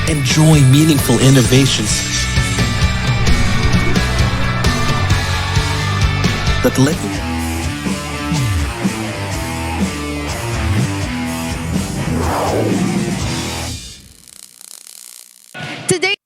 Enjoy meaningful innovations that let you Today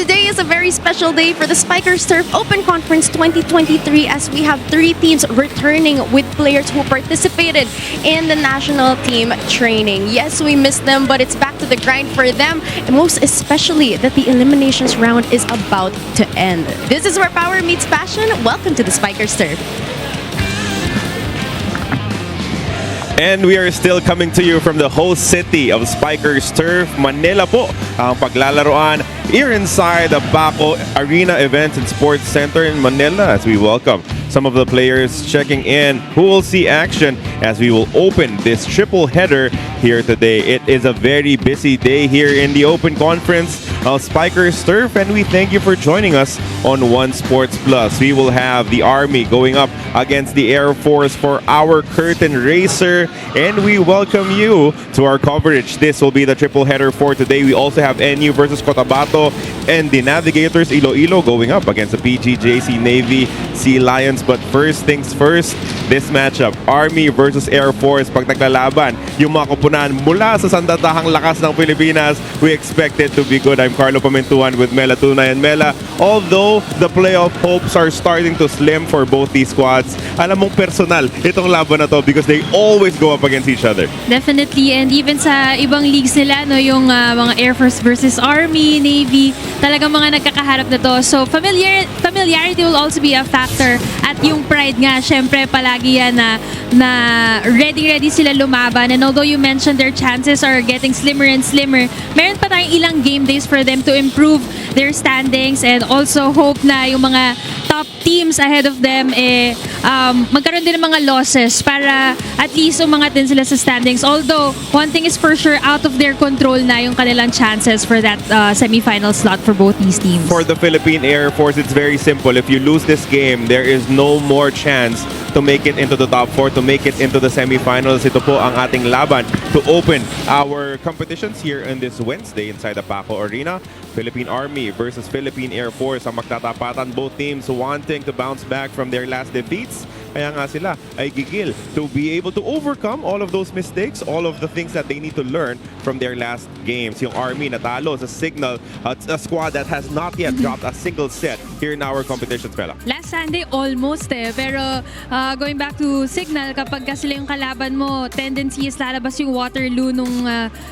Today is a very special day for the Spikers Turf Open Conference 2023 as we have 3 teams returning with players who participated in the national team training. Yes, we missed them, but it's back to the grind for them, and most especially that the eliminations round is about to end. This is where power meets passion. Welcome to the Spikers Turf. And we are still coming to you from the host city of Spikers Turf, Manila po. Ang paglalaroan here inside the Paco Arena Events and Sports Center in Manila as we welcome some of the players checking in who will see action as we will open this triple header here today. It is a very busy day here in the Open Conference of Spikers Turf, and we thank you for joining us on One Sports Plus. We will have the Army going up against the Air Force for our curtain racer, and we welcome you to our coverage. This will be the triple header for today. We also have NU versus Cotabato and the Navigators Iloilo going up against the PGJC Navy Sea Lions. But first things first, this matchup, Army versus Air Force. Pag naglalaban, yung mga kupunan mula sa sandatahang lakas ng Pilipinas, we expect it to be good. I'm Carlo Pamintuan with Mela Tunay and Mela. Although the playoff hopes are starting to slim for both these squads, alam mong personal itong laban na to because they always go up against each other. Definitely, and even sa ibang leagues nila, no, yung mga Air Force versus Army, Navy, talagang mga nagkakaharap na to. So familiarity will also be a factor, at yung pride nga, syempre palagi yan na ready sila lumaban. And although you mentioned their chances are getting slimmer and slimmer, meron pa tayong ilang game days for them to improve their standings, and also hope na yung mga top teams ahead of them magkaroon din ng mga losses para at least umangat din sila sa standings. Although, one thing is for sure, out of their control na yung kanilang chances for that semi-final slot for both these teams. For the Philippine Air Force, it's very simple. If you lose this game, there is no more chance to make it into the top 4, to make it into the semifinals. Ito po ang ating laban to open our competitions here on this Wednesday inside the Paco Arena. Philippine Army versus Philippine Air Force ang magtatapatan, both teams wanting to bounce back from their last defeats. Kaya nga sila ay gigil to be able to overcome all of those mistakes, all of the things that they need to learn from their last games. Yung Army natalo sa Signal, a squad that has not yet dropped a single set here in our competitions, fella. Last Sunday, almost pero going back to Signal, kapag ka sila yung kalaban mo, tendency is lalabas yung Waterloo nung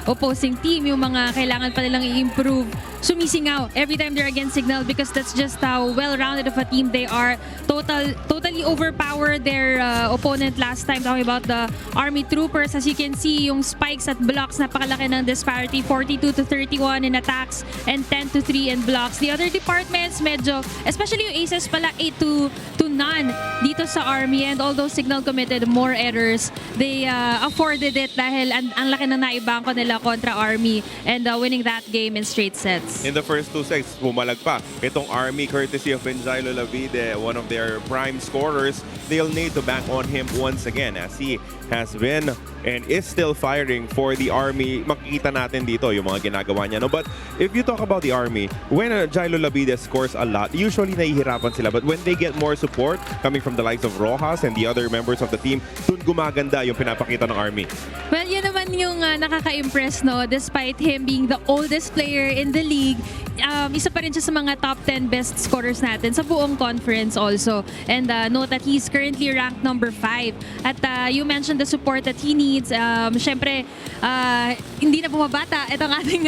opposing team, yung mga kailangan pa nilang i-improve. Sumisingaw every time they're against Signal because that's just how well-rounded of a team they are. Totally overpowered their opponent last time. Talking about the Army Troopers, as you can see, yung spikes at blocks, napakalaki ng disparity. 42-31 in attacks and 10-3 in blocks. The other departments, medyo, especially yung Aces pala, 8-2 to none dito sa Army. And although Signal committed more errors, they afforded it dahil ang laki na naibangko nila kontra Army and winning that game in straight sets. In the first 2 sets, bumalag pa. Itong Army, courtesy of Benjailo Lavide, one of their prime scorers, they'll need to bank on him once again as he has been and is still firing for the Army. Makikita natin dito yung mga ginagawa niya. No? But if you talk about the Army, when Jailo Lavide scores a lot, usually nahihirapan sila. But when they get more support coming from the likes of Rojas and the other members of the team, dun gumaganda yung pinapakita ng Army. Well, yun naman yung nakaka-impress, no? Despite him being the oldest player in the league, isa pa rin siya sa mga top 10 best scorers natin sa buong conference also. And note that he's currently ranked number 5. At you mentioned the support that he needs. Siyempre, hindi na bumabata itong ating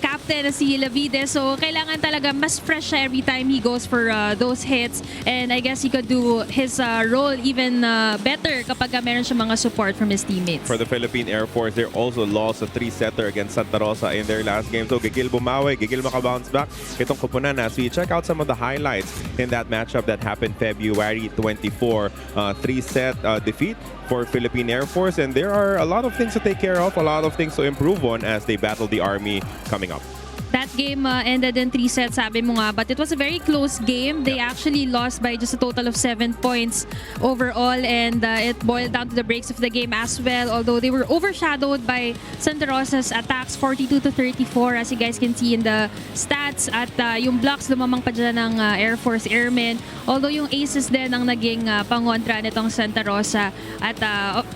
captain na si Lavide. So, kailangan talaga mas fresh siya every time he goes for those hits. And I guess he could do his role even better kapag meron siya mga support from his teammates. For the Philippine Air Force, they also lost a 3-setter against Santa Rosa in their last game. So, gigil bumawi, gigil makabounce back. Itong kupunan as we check out some of the highlights in that matchup that happened February 24. 3-set defeat for Philippine Air Force, and there are a lot of things to take care of, a lot of things to improve on as they battle the Army coming up. That game ended in 3 sets, sabi mo nga, but it was a very close game. They actually lost by just a total of 7 points overall, and it boiled down to the breaks of the game as well, although they were overshadowed by Santa Rosa's attacks 42-34, as you guys can see in the stats. At yung blocks lumamang pa dyan ng Air Force Airmen, although yung aces din ang naging pangontra nitong Santa Rosa. At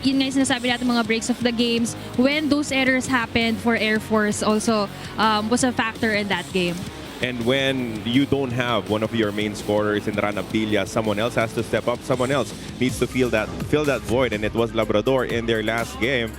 yun nga yung sinasabi natin mga breaks of the games, when those errors happened for Air Force also was a factor in that game. And when you don't have one of your main scorers in Rana Pilla, someone else has to step up. Someone else needs to fill that void, and it was Labrador in their last game.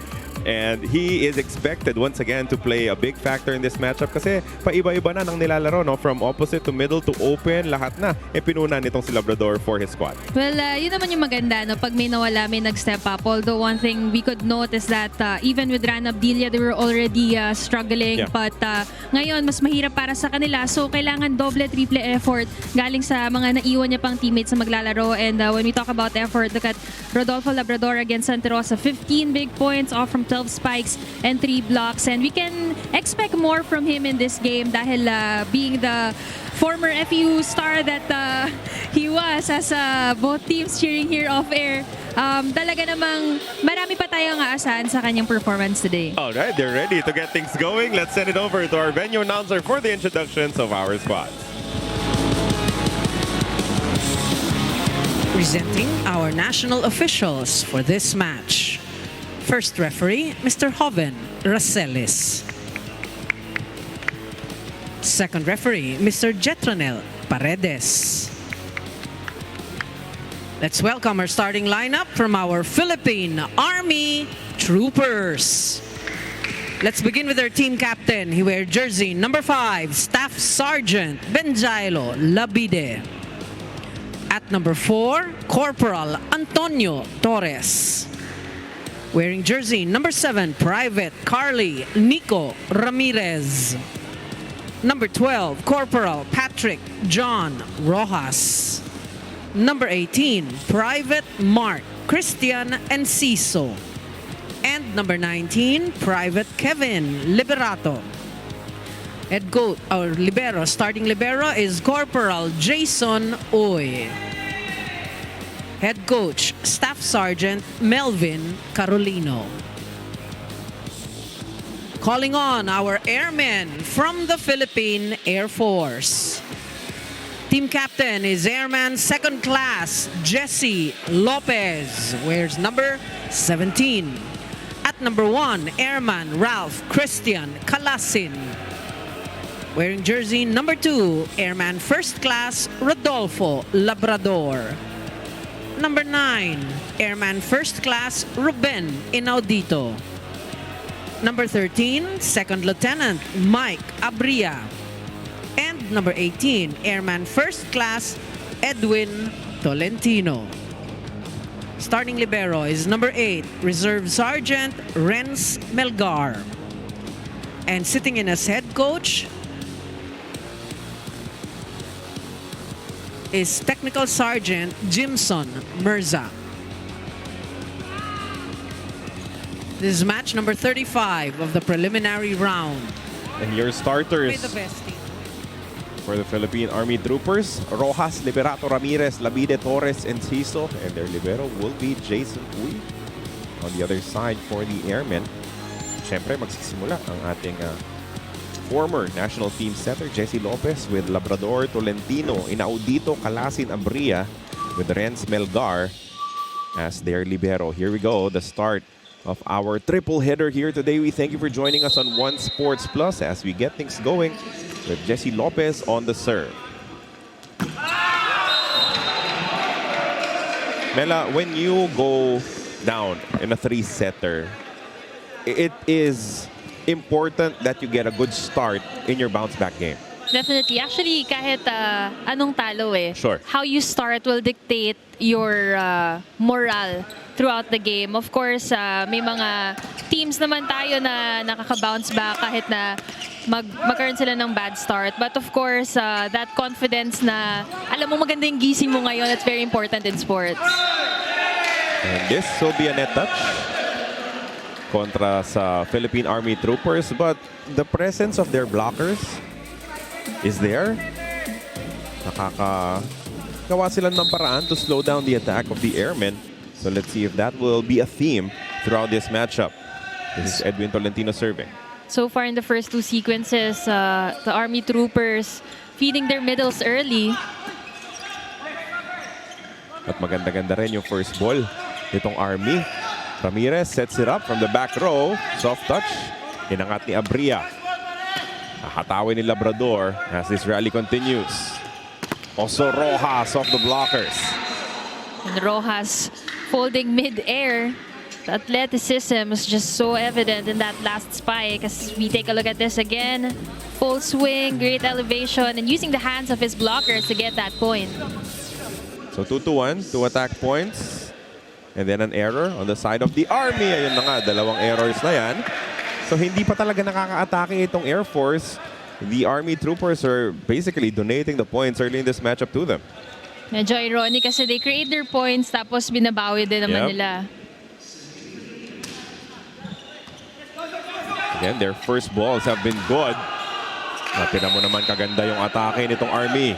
And he is expected once again to play a big factor in this matchup kasi paiba-iba na ng nilalaro, no? From opposite to middle to open, lahat na pinuna nitong si Labrador for his squad. Well, yun naman yung maganda, no? Pag may nawala, may nag-step up. Although one thing we could note is that even with Rana Abdilia, they were already struggling. Yeah. But ngayon, mas mahirap para sa kanila. So, kailangan doble, triple effort galing sa mga naiwan niya pang teammates na maglalaro. And when we talk about effort, look at Rodolfo Labrador against Santa Rosa. 15 big points off from 12 spikes and 3 blocks. And we can expect more from him in this game dahil being the former FU star that he was as both teams cheering here off-air. Talaga namang marami pa tayong aasahan sa kanyang performance today. All right, they're ready to get things going. Let's send it over to our venue announcer for the introductions of our squads. Presenting our national officials for this match. First referee, Mr. Joven Racelis. Second referee, Mr. Jetronel Paredes. Let's welcome our starting lineup from our Philippine Army Troopers. Let's begin with our team captain. He wears jersey number 5, Staff Sergeant Benjailo Labide. At number 4, Corporal Antonio Torres. Wearing jersey number 7, Private Carly Nico Ramirez. Number 12, Corporal Patrick John Rojas. Number 18, Private Mark Christian Enciso. And number 19, Private Kevin Liberato. Head coach, our libero, starting libero is Corporal Jason Oy. Head coach, Staff Sergeant Melvin Carolino. Calling on our airmen from the Philippine Air Force. Team captain is Airman Second Class Jesse Lopez, wears number 17. At number 1, Airman Ralph Christian Calasin. Wearing jersey number 2, Airman First Class Rodolfo Labrador. Number 9, Airman First Class Ruben Inaudito. Number 13, Second Lieutenant Mike Abria. And number 18, Airman First Class Edwin Tolentino. Starting libero is number 8, Reserve Sergeant Renz Melgar. And sitting in as head coach, is Technical Sergeant Jimson Mirza. This is match number 35 of the preliminary round. And your starters May the best team. for the Philippine Army Troopers, Rojas, Liberato, Ramirez, Labide, Torres, and Ciso. And their libero will be Jason Uy. On the other side for the Airmen, syempre magsisimula ang ating former national team setter, Jesse Lopez, with Labrador, Tolentino, Inaudito, Calasin, Abria, with Renz Melgar as their libero. Here we go, the start of our triple header here today. We thank you for joining us on One Sports Plus as we get things going with Jesse Lopez on the serve. Mela, when you go down in a three-setter, it is important that you get a good start in your bounce-back game. Definitely. Actually, kahit anong talo Sure. how you start will dictate your morale throughout the game. Of course, may mga teams naman tayo na nakaka-bounce back kahit na magkaroon sila ng bad start. But of course, that confidence na alam mo maganda yung gising mo ngayon, it's very important in sports. And this will be a net touch kontra sa Philippine Army Troopers, but the presence of their blockers is there. Nakakagawa sila ng paraan to slow down the attack of the Airmen. So let's see if that will be a theme throughout this matchup. This is Edwin Tolentino serving. So far in the first two sequences, the Army Troopers feeding their middles early. At maganda-ganda rin yung first ball nitong Army. Ramirez sets it up from the back row. Soft touch. Inangat ni Abria. Hatawin ni Labrador as this rally continues. Also Rojas off the blockers. And Rojas folding mid-air. The athleticism is just so evident in that last spike. As we take a look at this again. Full swing, great elevation, and using the hands of his blockers to get that point. So 2-1, 2 attack points. And then an error on the side of the Army. Ayun na nga, dalawang errors na yan. So hindi pa talaga nakaka-atake itong Air Force. The Army Troopers are basically donating the points early in this matchup to them. Medyo ironic kasi they create their points tapos binabawi din naman Yep. nila. Again, their first balls have been good. Tingnan mo naman kaganda yung atake nitong Army.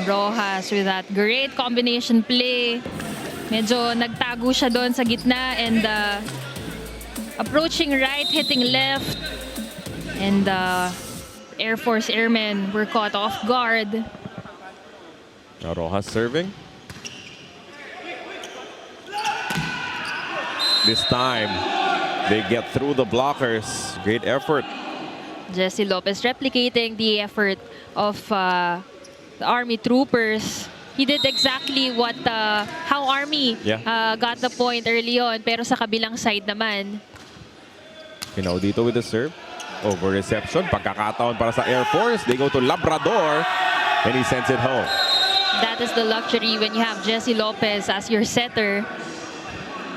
Rojas with that great combination play. Medyo nagtago siya doon sa gitna and approaching right, hitting left. And Air Force Airmen were caught off guard. Now Rojas serving. This time, they get through the blockers. Great effort. Jesse Lopez replicating the effort of the Army Troopers. He did exactly what how Army got the point early on, pero sa kabilang side naman. Inaudito with the serve. Over reception. Pagkakataon para sa Air Force. They go to Labrador. And he sends it home. That is the luxury when you have Jesse Lopez as your setter.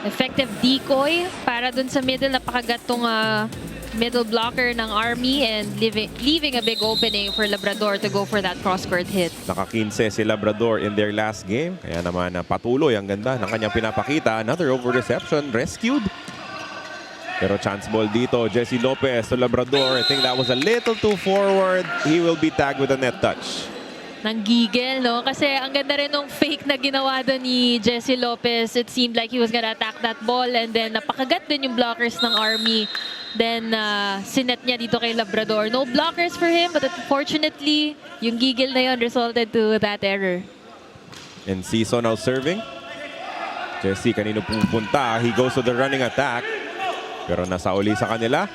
Effective decoy para dun sa middle. Napakagat tong middle blocker ng Army and leaving a big opening for Labrador to go for that cross-court hit. Naka-15 si Labrador in their last game. Kaya naman patuloy ang ganda ng kanyang pinapakita. Another over reception. Rescued. Pero chance ball dito. Jesse Lopez to Labrador. I think that was a little too forward. He will be tagged with a net touch. Nanggigil, no? Kasi ang ganda rin ng fake na ginawa doon ni Jesse Lopez. It seemed like he was gonna attack that ball and then napakagat din yung blockers ng Army. Then sinet niya dito kay Labrador. No blockers for him, but unfortunately, yung gigil na yun resulted to that error. And Ciso now serving. Jesse kanino pupunta. He goes to the running attack. Pero nasa uli sa kanila.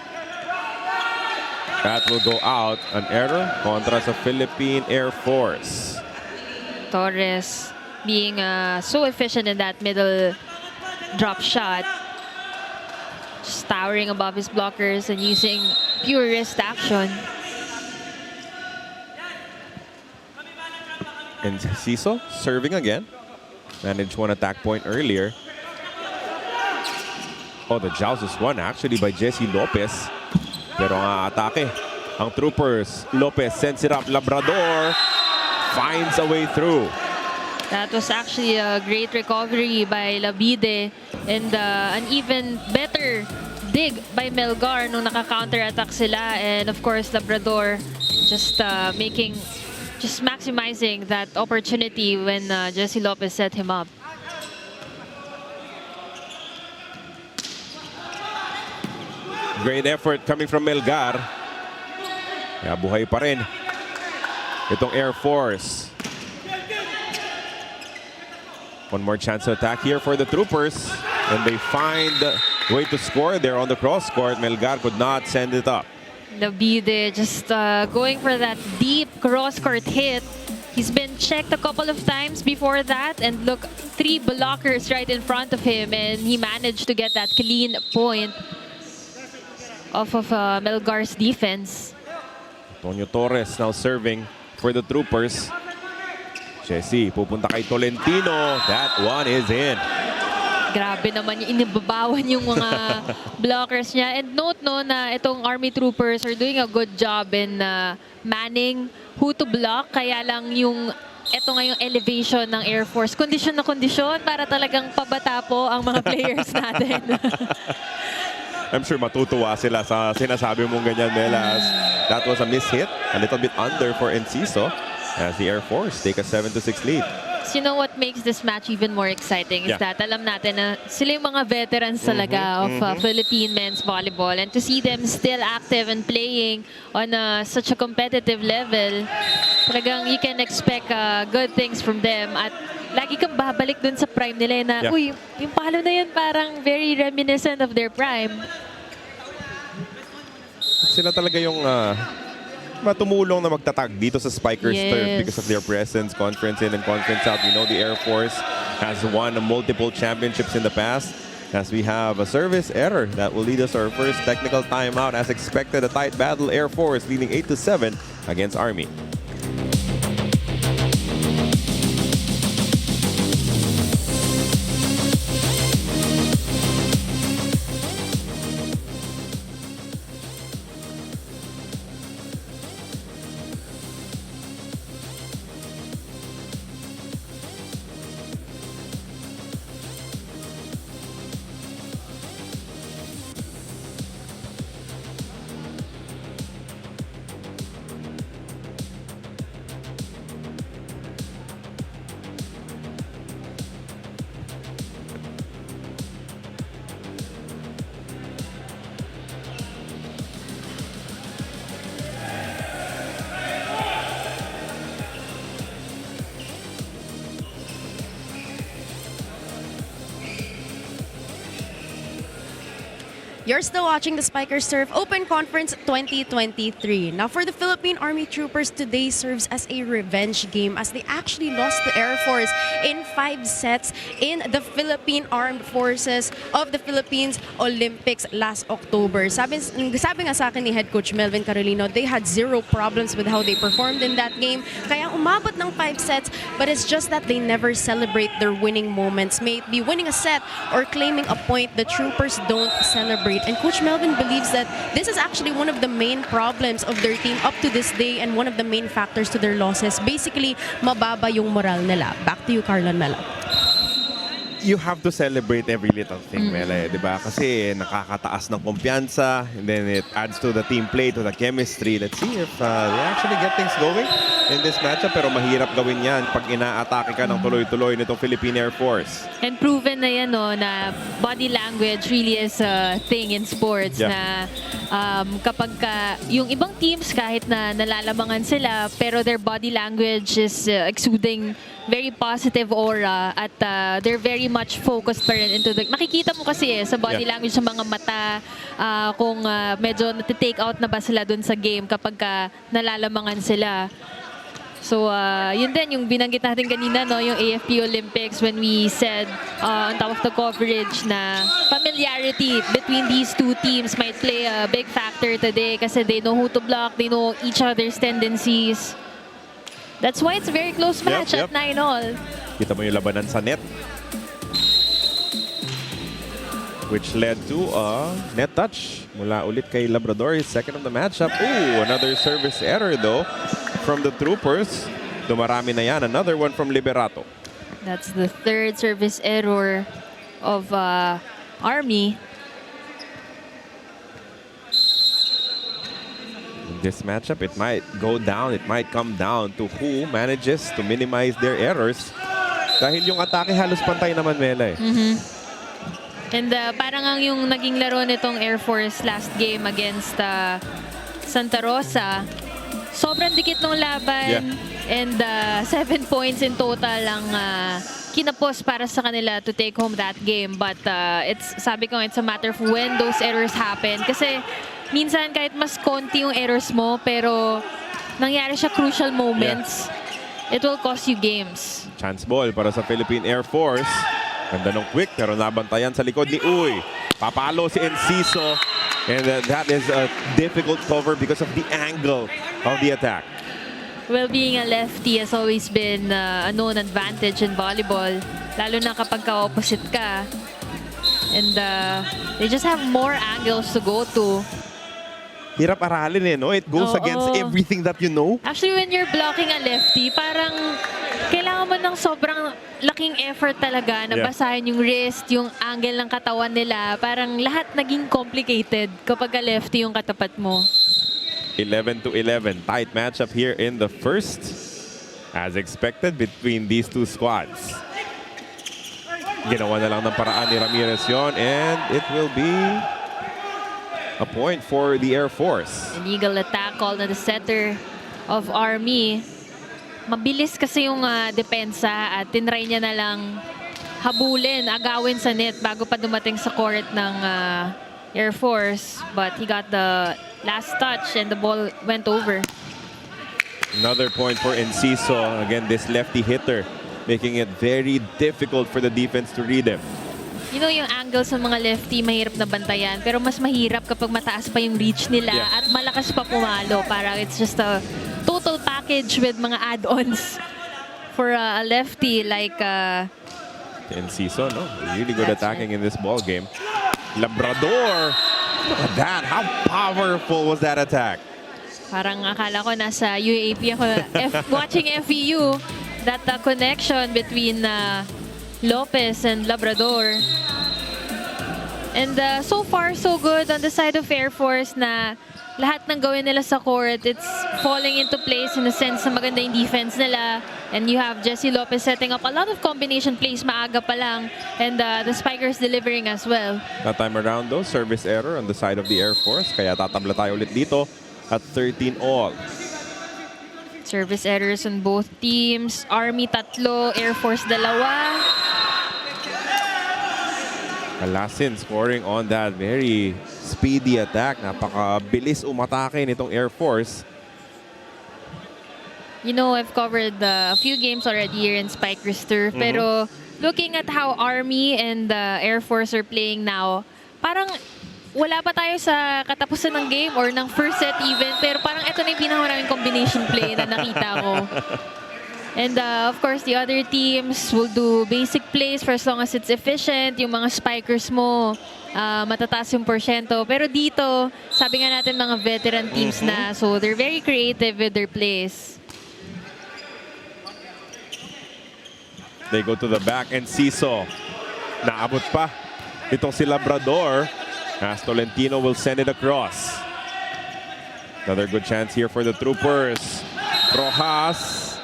That will go out. An error kontra sa Philippine Air Force. Torres being so efficient in that middle drop shot. Just towering above his blockers and using pure wrist action. And Ciso serving again. Managed one attack point earlier. Oh, the joust is won actually by Jesse Lopez. Pero ang atake, ang Troopers. Lopez sends it up. Labrador finds a way through. That was actually a great recovery by Labide and an even better dig by Melgar nung naka-counterattack sila, and of course Labrador just maximizing that opportunity when Jesse Lopez set him up. Great effort coming from Melgar. Kaya buhay pa rin itong Air Force. One more chance to attack here for the Troopers. And they find a way to score there on the cross court. Melgar could not send it up. Labide just going for that deep cross-court hit. He's been checked a couple of times before that, and look, 3 blockers right in front of him, and he managed to get that clean point off of Melgar's defense. Antonio Torres now serving for the Troopers. Jesse, pupunta kay Tolentino. That one is in. Grabe naman yung inibabawan yung mga blockers niya. And note no na itong Army Troopers are doing a good job in manning who to block. Kaya lang yung ito nga yung elevation ng Air Force. Kondisyon na kondisyon para talagang pabata po ang mga players natin. I'm sure matutuwa sila sa sinasabi mong ganyan, Mela. That was a miss hit. A little bit under for Enciso as the Air Force take a 7-6 lead. So you know what makes this match even more exciting is that alam natin na sila yung mga veterans talaga of Philippine men's volleyball, and to see them still active and playing on such a competitive level, talagang you can expect good things from them, at lagi kang babalik dun sa prime nila na uy, yung palo na yun parang very reminiscent of their prime. Sila talaga yung matumulong na magtatag dito sa Spikers turf because of their presence, conference in and conference out. We know the Air Force has won multiple championships in the past. As we have a service error that will lead us to our first technical timeout. As expected, a tight battle. Air Force leading 8-7 against Army. You're still watching the Spikers Turf Open Conference 2023. Now, for the Philippine Army Troopers, today serves as a revenge game as they actually lost to Air Force in 5 sets in the Philippine Armed Forces of the Philippines Olympics last October. Sabi nga sa akin ni Head Coach Melvin Carolino, they had 0 problems with how they performed in that game. Kaya umabot ng 5 sets, but it's just that they never celebrate their winning moments. May it be winning a set or claiming a point, the Troopers don't celebrate. And Coach Melvin believes that this is actually one of the main problems of their team up to this day and one of the main factors to their losses. Basically, mababa yung moral nila. Back to you, Carlon Mela. You have to celebrate every little thing, Mela, di ba? Kasi nakakataas ng kumpiyansa, and then it adds to the team play, to the chemistry. Let's see if they actually get things going in this matchup. Pero mahirap gawin yan pag ina-atake ka ng tuloy-tuloy nitong Philippine Air Force. And proven na yan, no, na body language really is a thing in sports. Na kapag yung ibang teams kahit na nalalamangan sila, pero their body language is exuding very positive aura, at they're very much focused pa rin into the... Makikita mo kasi sa body language sa mga mata kung medyo nati-take out na ba sila dun sa game kapag nalalamangan sila. So, yun din yung binanggit natin kanina, no, yung AFP Olympics, when we said on top of the coverage na familiarity between these two teams might play a big factor today kasi they know who to block, they know each other's tendencies. That's why it's a very close match at 9-all. Kita mo yung labanan sa net, which led to a net touch mula ulit kay Labrador, his second of the matchup. Ooh, another service error though from the Troopers. Dumarami na yan. Another one from Liberato. That's the third service error of Army. In this matchup, it might go down. It might come down to who manages to minimize their errors. Dahil yung atake halos pantay naman, Mela eh. And parang ang yung naging laro nitong Air Force last game against Santa Rosa, sobrang dikit ng laban. And 7 points in total ang kinapos para sa kanila to take home that game. But sabi ko, it's a matter of when those errors happen. Kasi minsan kahit mas konti yung errors mo, pero nangyari siya crucial moments, it will cost you games. Chance ball para sa Philippine Air Force. Ganda ng quick pero nabantayan sa likod ni Uy. Papalo si Enciso. And that is a difficult cover because of the angle of the attack. Well, being a lefty has always been a known advantage in volleyball. Lalo na kapag ka-opposite ka. And they just have more angles to go to. Hirap aralin eh, no? It goes Oo. against everything that you know. Actually, when you're blocking a lefty, parang kailangan mo ng sobrang laking effort talaga na basahin yung wrist, yung angle ng katawan nila. Parang lahat naging complicated kapag ka lefty yung katapat mo. 11-11. Tight matchup here in the first. As expected between these two squads. Ginawa na lang ng paraan ni Ramirez yon, and it will be a point for the Air Force. An eagle attack called na the setter of Army. Mabilis kasi yung depensa at tinry niya na lang habulin, agawin sa net bago pa dumating sa court ng Air Force. But he got the last touch and the ball went over. Another point for Enciso. Again, this lefty hitter, making it very difficult for the defense to read him. You know, yung angles ng mga lefty, mahirap na bantayan. Pero mas mahirap kapag mataas pa yung reach nila at malakas pa pumalo. Parang it's just a total package with mga add-ons for a lefty like... Enciso, no? Really good attacking in this ball game. Labrador! Look at that! How powerful was that attack? Parang akala ko nasa UAP ako watching FEU. That connection between Lopez and Labrador. And so far, so good on the side of Air Force na lahat ng gawin nila sa court, it's falling into place in the sense na maganda yung defense nila. And you have Jesse Lopez setting up a lot of combination plays maaga pa lang. And the Spikers delivering as well. That time around though, service error on the side of the Air Force. Kaya tatabla tayo ulit dito at 13 all. Service errors on both teams. Army 3, Air Force 2. Alasin scoring on that very speedy attack. Napakabilis umatake nitong Air Force. You know, I've covered a few games already here in Spikers Turf. Pero looking at how Army and Air Force are playing now, parang wala pa tayo sa katapusan ng game or ng first set even. Pero parang ito na yung pinakamaraming combination play na nakita ko. And of course, the other teams will do basic plays for as long as it's efficient. Yung mga Spikers mo, matataas yung porsyento. Pero dito, sabi nga natin mga veteran teams na. So they're very creative with their plays. They go to the back and Enciso. Naabot pa itong si Labrador. As Tolentino will send it across. Another good chance here for the Troopers. Rojas.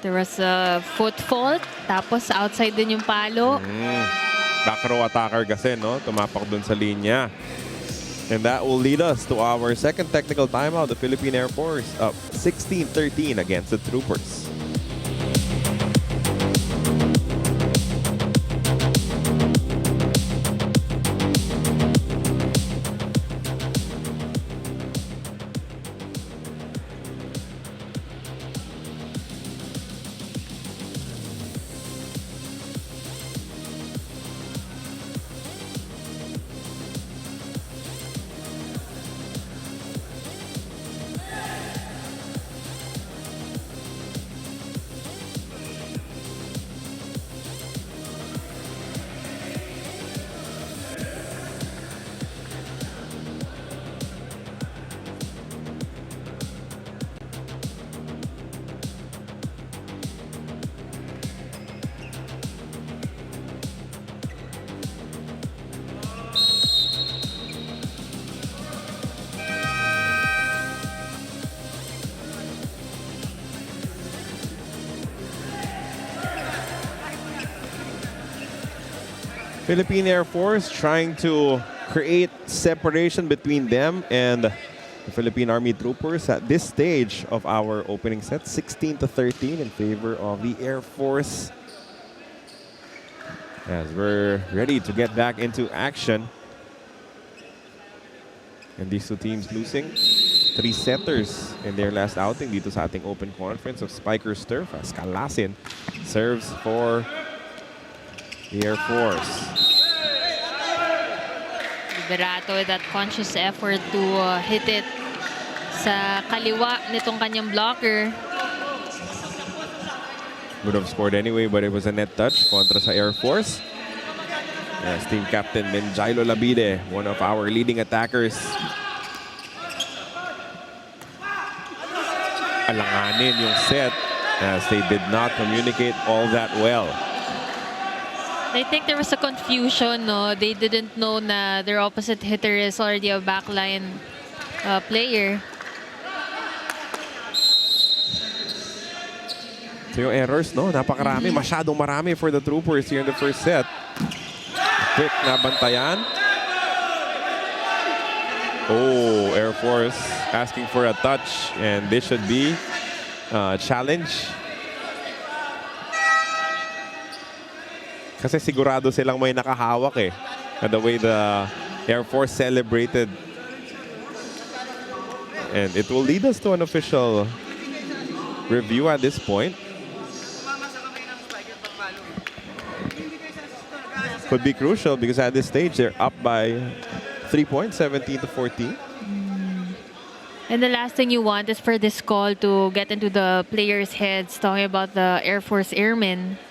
There was a foot fault. Tapos outside din yung palo. Back row attacker kasi, no? Tumapak dun sa linya. And that will lead us to our second technical timeout. The Philippine Air Force up 16-13 against the Troopers. Philippine Air Force trying to create separation between them and the Philippine Army troopers at this stage of our opening set. 16-13 in favor of the Air Force. As we're ready to get back into action. And these two teams losing 3 setters in their last outing dito sa ating open conference of Spikers Turf as Calasin serves for the Air Force. Liberato with that conscious effort to hit it sa kaliwa nitong kanyang blocker. Would have scored anyway, but it was a net touch kontra sa Air Force. As team captain Benjailo Labide, one of our leading attackers. Alanganin yung set as they did not communicate all that well. I think there was a confusion, no? They didn't know na their opposite hitter is already a backline player. So yung errors, no? Napakarami. Masyadong marami for the troopers here in the first set. Quick na bantayan. Oh, Air Force asking for a touch, and this should be a challenge. Kasi sigurado silang may nakahawak eh. And the way the Air Force celebrated. And it will lead us to an official review at this point. Could be crucial because at this stage they're up by 3 points, 17-14. And the last thing you want is for this call to get into the players' heads talking about the Air Force Airmen.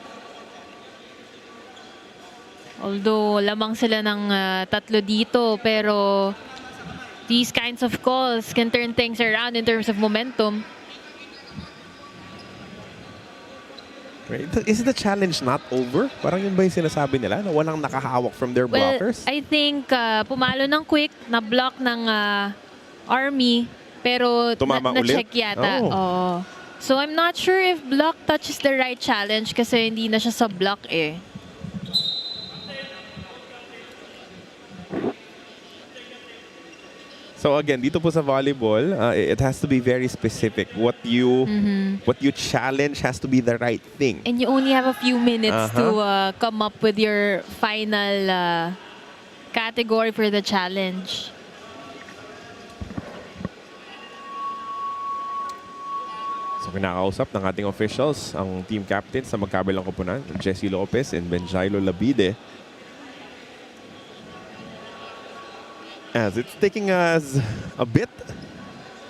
Although lamang sila ng 3 dito, pero these kinds of calls can turn things around in terms of momentum. Right. Is the challenge not over? Parang yun ba yung sinasabi nila na walang nakahawak from their Well, blockers? I think pumalo ng quick, na-block ng Army, pero Tumama ulit? na-check yata. Oh. Oo. So I'm not sure if block touch is the right challenge kasi hindi na siya sa block eh. So again, dito po sa volleyball, it has to be very specific. What you challenge has to be the right thing. And you only have a few minutes to come up with your final category for the challenge. So kinakausap ng ating officials ang team captain sa magkabilang koponan, Jesse Lopez and Benjailo Labide. As it's taking us a bit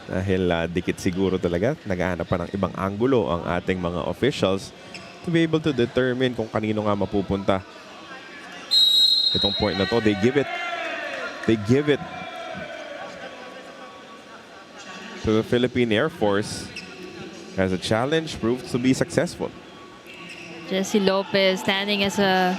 dahil dikit siguro talaga. Naghahanap pa ng ibang anggulo ang ating mga officials to be able to determine kung kanino nga mapupunta itong point na to. They give it to the Philippine Air Force as a challenge proved to be successful. Jesse Lopez standing as a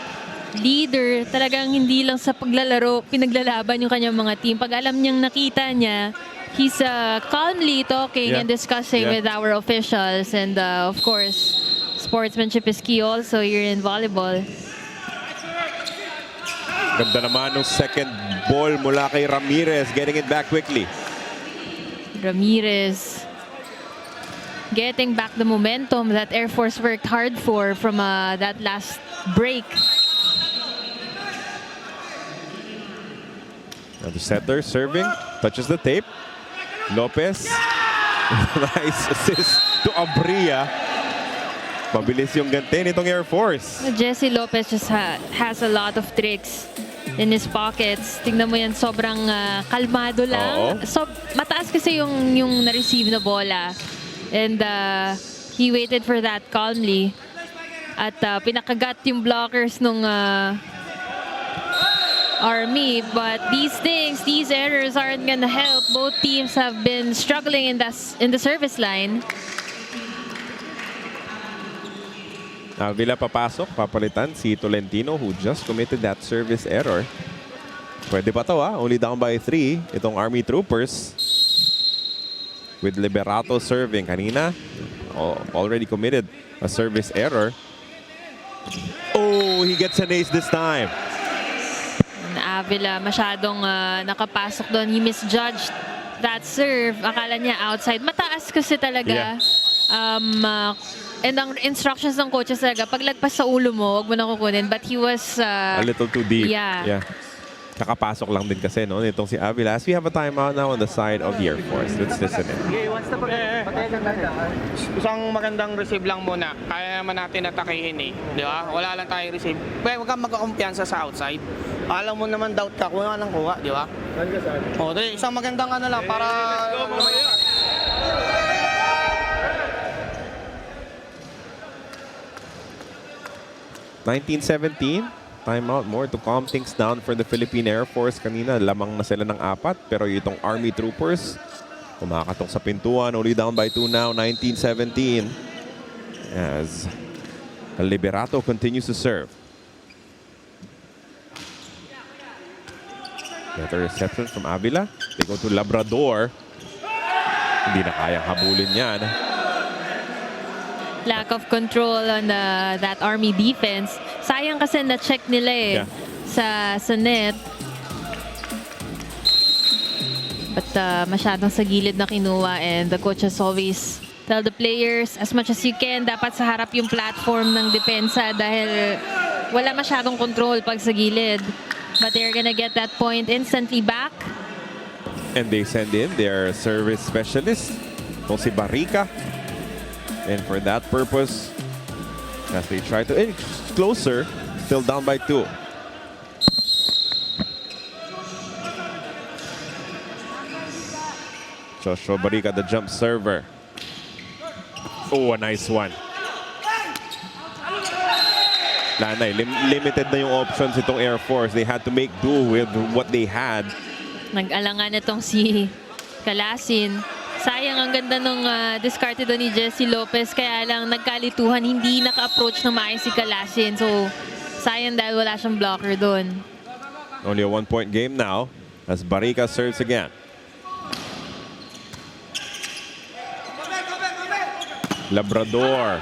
leader, talagang hindi lang sa paglalaro, pinaglalaban yung kanyang mga team. Pag alam niyang nakita niya, he's calmly talking and discussing with our officials. And of course, sportsmanship is key also here in volleyball. Ganda naman ng second ball mula kay Ramirez, getting it back quickly. Ramirez getting back the momentum that Air Force worked hard for from that last break. Now the setter serving, touches the tape. Lopez, nice assist to Abria. Mabilis yung gante nitong Air Force. Jesse Lopez just has a lot of tricks in his pockets. Tingnan mo yan, sobrang kalmado lang. So, mataas kasi yung na-receive na bola. And he waited for that calmly. At pinakagat yung blockers nung Army. But these errors aren't gonna help. Both teams have been struggling in the service line. Villa papasok, papalitan si Tolentino who just committed that service error. Pwede pa to only down by 3. Itong Army Troopers with Liberato serving. Kanina, already committed a service error. Oh, he gets an ace this time. Avila masyadong nakapasok doon. He misjudged that serve. Akala niya outside. Mataas kasi talaga. And ang instructions ng coaches talaga, paglagpas sa ulo mo, huwag mo na kukunin. But he was... A little too deep. Yeah. Kakapasok lang din kasi, no? Nitong si Avila. As we have a timeout now on the side of the Air Force. Let's listen in. Isang magandang receive lang muna. Kaya naman natin atakihin eh. Di ba? Wala lang tayong receive. Pero huwag kang magkakumpiyansa sa outside. Alam mo naman doubt ka kung anong kuha, di ba? O, isang magandang ano lang para... 1917, timeout, more to calm things down for the Philippine Air Force. Kanina, lamang na sila ng 4, pero itong Army Troopers, kumakatok sa pintuan, only down by 2 now, 1917. As Liberato continues to serve. Better reception from Avila. They go to Labrador. Hindi na kayang habulin yan. Lack of control on that Army defense. Sayang kasi na-check nila eh sa net. But masyadong sa gilid na kinuha, and the coaches always tell the players as much as you can, dapat sa harap yung platform ng depensa dahil wala masyadong control pag sa gilid. But they're gonna get that point instantly back. And they send in their service specialist, kung si Barrica. And for that purpose, as they try to inch closer, still down by 2. Joshua Barrica, the jump server. Oh, a nice one. Lanay, limited na yung options itong Air Force. They had to make do with what they had. Nag-alangan itong si Calasin. Sayang, ang ganda nung diskarte doon ni Jesse Lopez, kaya lang nagkalituhan, hindi naka-approach ng maayos si Calasin. So, sayang dahil wala siyang blocker doon. Only a 1-point game now as Barrica serves again. Labrador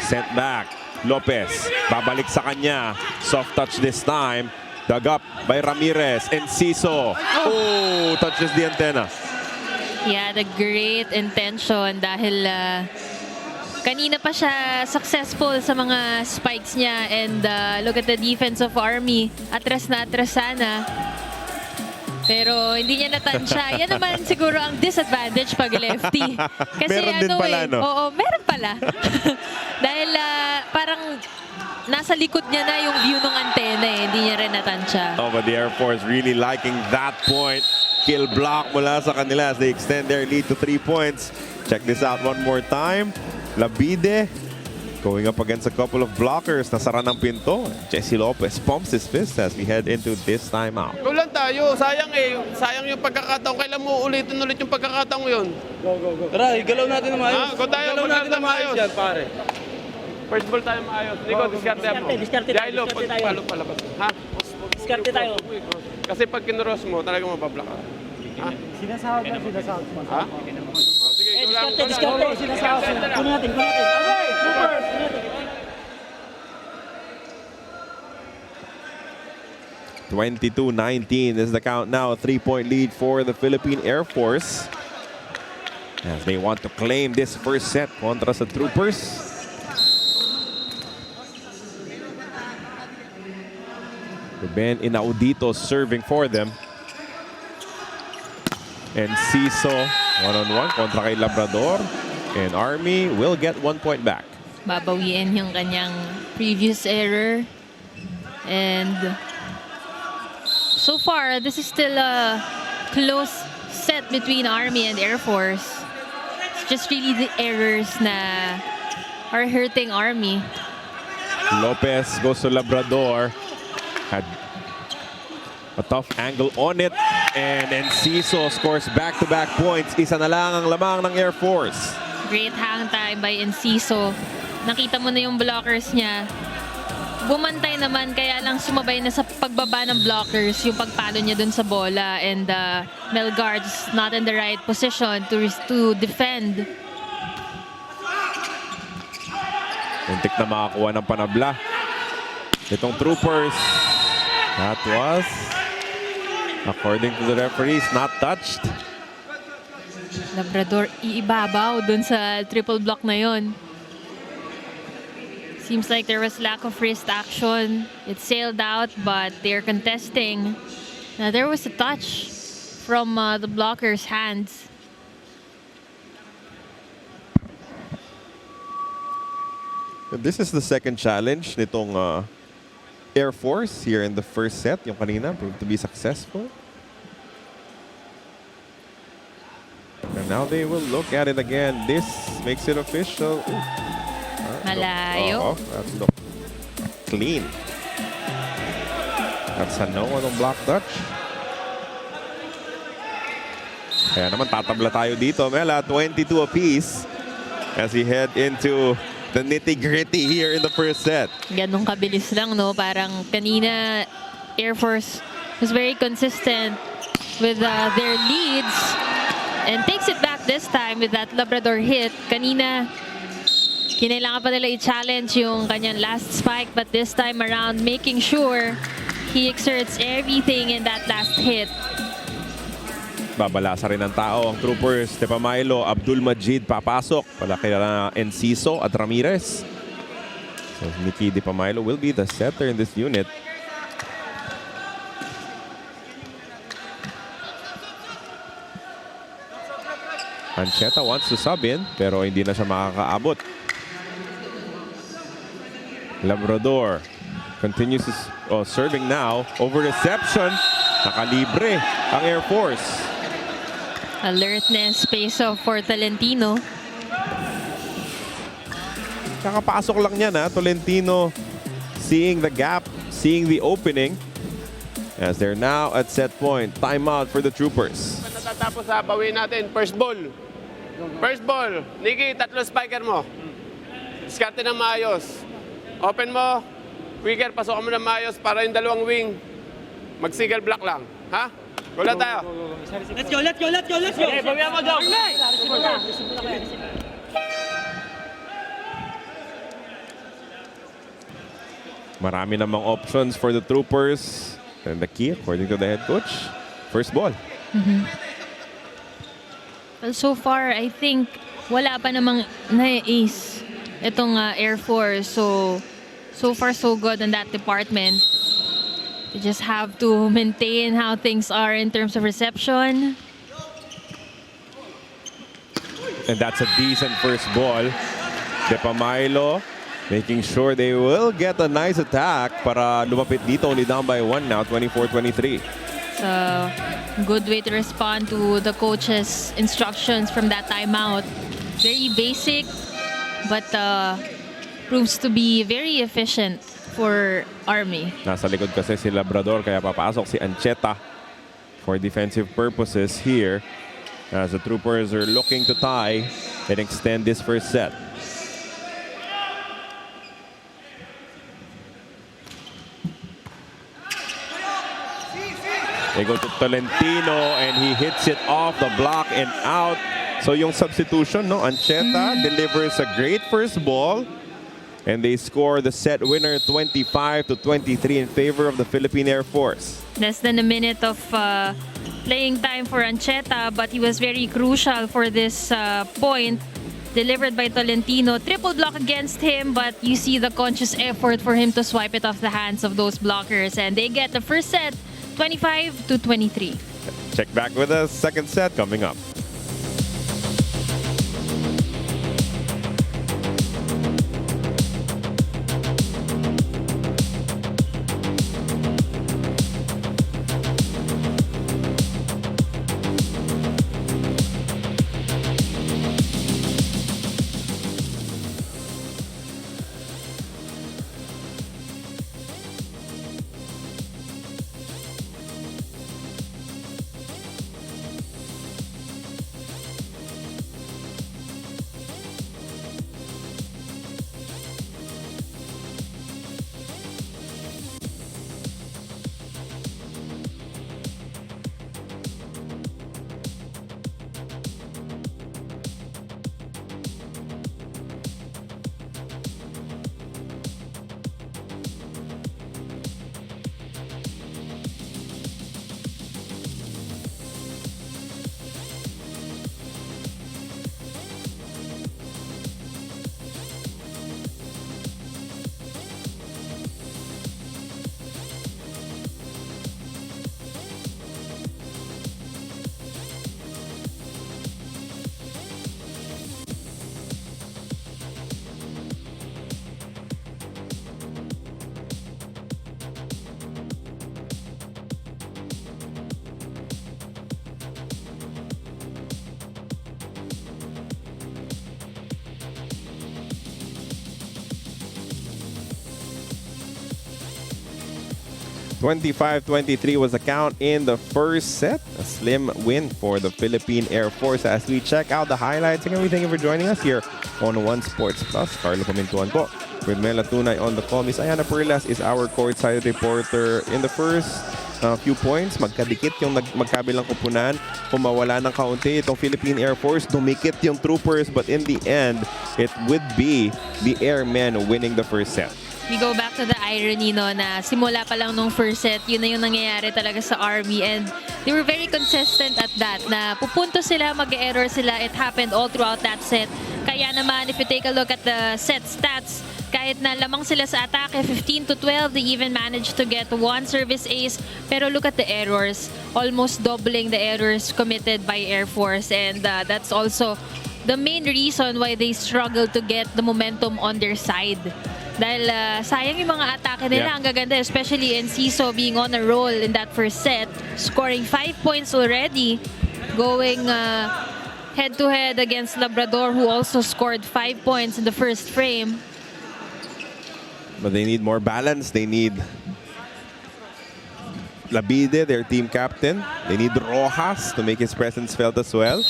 sent back. Lopez babalik sa kanya. Soft touch this time. Dug up by Ramirez. Enciso. Oh, touches the antenna. He had a great intention dahil kanina pa siya successful sa mga spikes niya, and look at the defense of Army. Atras na atras sana. Pero hindi niya natansya. Yan naman siguro ang disadvantage pag lefty. Kasi Meron din pala, no? Oo, meron pala. Dahil parang nasa likod niya na yung view ng antena eh. Hindi niya rin natansya. Oh, but the Air Force really liking that point. Kill block mula sa kanila as they extend their lead to 3 points. Check this out one more time. Labide going up against a couple of blockers. Nasara ng pinto. Jesse Lopez pumps his fist as we head into this timeout. Kulang tayo. Sayang eh. Sayang yung pagkakataon. Kailan mo ulitin ulit yung pagkakataon yun? Go. Tara, igalaw natin na maayos. Galaw natin na maayos yan, pare. First ball tayo maayos. Nico, diskarte mo. Diskarte tayo. Palo palabas. Ha? Diskarte tayo. Kasi pag kinuros mo, talagang mabablock ka. Ha? Sinasahod mo. Ha? Oh, sige, Diskarte. Sinasahod. Kunin natin. Okay, super. 22-19 is the count now. A 3-point lead for the Philippine Air Force as they want to claim this first set kontra sa Troopers. Ben Inaudito serving for them. And Ciso one-on-one kontra kay Labrador. And Army will get 1 point back. Babawiin yung kanyang previous error. And so far, this is still a close set between Army and Air Force. It's just really the errors na are hurting Army. Lopez goes to Labrador. Had a tough angle on it. And Enciso scores back-to-back points. Isa na lang ang lamang ng Air Force. Great hang time by Enciso. Nakita mo na yung blockers niya. Bumantay naman, kaya lang sumabay na sa pagbaba ng blockers yung pagpalo niya dun sa bola, and Melgar's not in the right position to defend. Muntik na makakuha ng panabla itong Troopers. That was According to the referees, not touched. Labrador iibabaw dun sa triple block na yon. Seems like there was lack of wrist action. It sailed out, but they're contesting. Now there was a touch from the blocker's hands. This is the second challenge nitong Air Force here in the first set. Yung kanina proved to be successful. And now they will look at it again. This makes it official. Malayo. That's look clean. That's a no on block touch. Kaya naman tatabla tayo dito, Mela. 22 apiece as we head into the nitty-gritty here in the first set. Ganun kabilis lang, no? Parang kanina, Air Force was very consistent with their leads and takes it back this time with that Labrador hit. Kanina, kinailangan pa nila i-challenge yung kanyang last spike, but this time around, making sure he exerts everything in that last hit. Babalasa rin ng tao ang troopers. Tepamailo, Abdul Majid papasok. Palaki na Enciso at Ramirez. So Nicky Tepamailo will be the setter in this unit. Ancheta wants to sub in pero hindi na siya makakaabot. Labrador continues serving now. Over reception. Nakalibre ang Air Force. Alertness, pace off for Tolentino. Kakapasok lang niya na. Tolentino seeing the gap, seeing the opening. As they're now at set point. Timeout for the troopers. Natatapos sa bawin natin. First ball. First ball. Nicky, 3 spiker mo. Diskarte ng maayos. Open mo. Quicker, pasok mo ng maayos para yung 2 wing. Mag-single block lang. Ha? Wala tayo. Let's go, let's go, let's go, let's go! Okay, bawian mo, Dog. Marami namang options for the troopers. And the key, according to the head coach, first ball. Well, so far, I think wala pa namang na-ace itong Air Force. So far, so good in that department. You just have to maintain how things are in terms of reception. And that's a decent first ball. Tepamailo making sure they will get a nice attack para lumapit dito. Only down by 1 now, 24-23. It's a good way to respond to the coach's instructions from that timeout. Very basic, but proves to be very efficient for Army. Nasa likod kasi si Labrador kaya papasok si Ancheta for defensive purposes here as the troopers are looking to tie and extend this first set. They go to Tolentino and he hits it off the block and out. So yung substitution, no? Ancheta delivers a great first ball. And they score the set winner 25-23 in favor of the Philippine Air Force. Less than a minute of playing time for Ancheta, but he was very crucial for this point delivered by Tolentino. Triple block against him, but you see the conscious effort for him to swipe it off the hands of those blockers. And they get the first set 25-23. Check back with the second set coming up. 25-23 was the count in the first set. A slim win for the Philippine Air Force. As we check out the highlights, again, we thank you for joining us here on One Sports Plus. Carlo Pamintuan po with Mela Tunay on the call. Miss Ayana Perlas is our courtside reporter. In the first few points, magkadikit yung magkabilang kupunan. Kung mawala ng kaunti, itong Philippine Air Force, dumikit yung troopers. But in the end, it would be the airmen winning the first set. We go back to the irony, no, na simula pa lang nung first set, yun na yung nangyayari talaga sa Army. And they were very consistent at that, na pupunto sila, mag-error sila. It happened all throughout that set. Kaya naman, if you take a look at the set stats, kahit na lamang sila sa atake, 15-12, they even managed to get one service ace. Pero look at the errors, almost doubling the errors committed by Air Force. And that's also the main reason why they struggle to get the momentum on their side. Dahil sayang yung mga atake nila, ang gaganda, especially Enciso being on a roll in that first set, scoring 5 points already, going head-to-head against Labrador, who also scored 5 points in the first frame. But they need more balance. They need Labide, their team captain. They need Rojas to make his presence felt as well.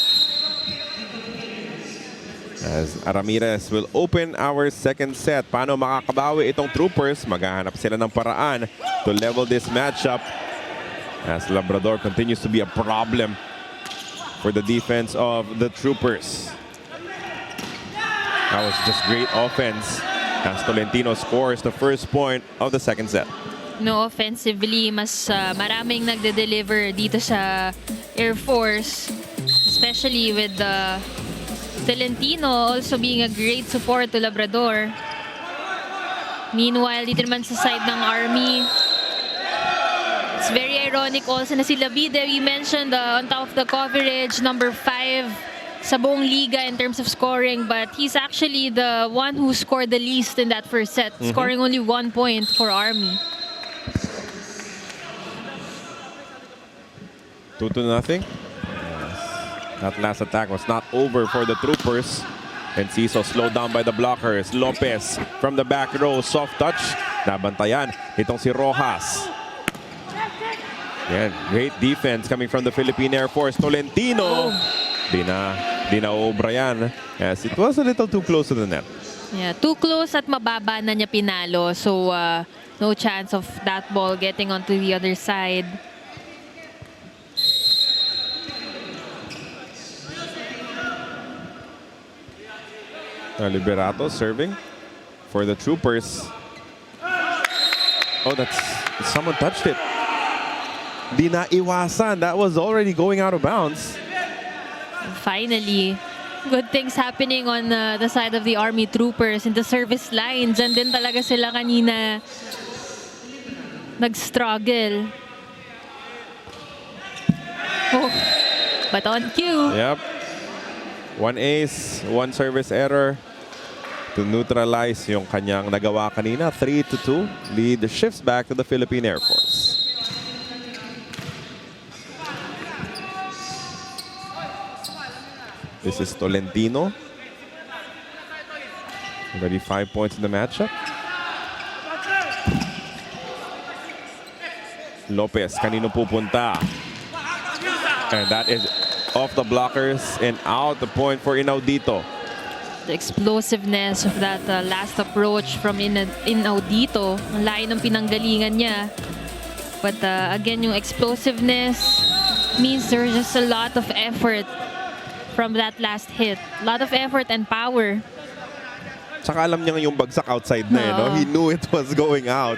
As Ramirez will open our second set. Paano makakabawi itong troopers? Maghahanap sila ng paraan to level this matchup. As Labrador continues to be a problem for the defense of the troopers. That was just great offense. As Tolentino scores the first point of the second set. No, offensively, mas maraming nagde-deliver dito sa Air Force. Especially with Tolentino also being a great support to Labrador. Meanwhile, dito naman sa side ng Army, it's very ironic also na si Labide, we mentioned on top of the coverage, number 5 sa buong liga in terms of scoring, but he's actually the one who scored the least in that first set, scoring only 1 point for Army. 2-0. That last attack was not over for the troopers. Enciso slowed down by the blockers. Lopez from the back row, soft touch. Nabantayan itong si Rojas. Yan, great defense coming from the Philippine Air Force. Tolentino. Di na obra yan. Yes, it was a little too close to the net. Yeah, too close at mababa na niya pinalo. So, no chance of that ball getting onto the other side. Liberato serving for the troopers. Oh, someone touched it. Di na iwasan. That was already going out of bounds. Finally, good things happening on the side of the Army troopers in the service lines. And then talaga sila kanina nag-struggle. Oh, but on cue. Yep. One ace, one service error to neutralize yung kanyang nagawa kanina. 3-2. Lead shifts back to the Philippine Air Force. This is Tolentino. Already 5 points in the matchup. Lopez, kanino pupunta? And that is off the blockers and out the point for Inaudito. The explosiveness of that last approach from Inaudito. Ang layo ng pinanggalingan niya. But again, yung explosiveness means there's just a lot of effort from that last hit. A lot of effort and power. Tsaka alam niya yung bagsak outside na no? He knew it was going out.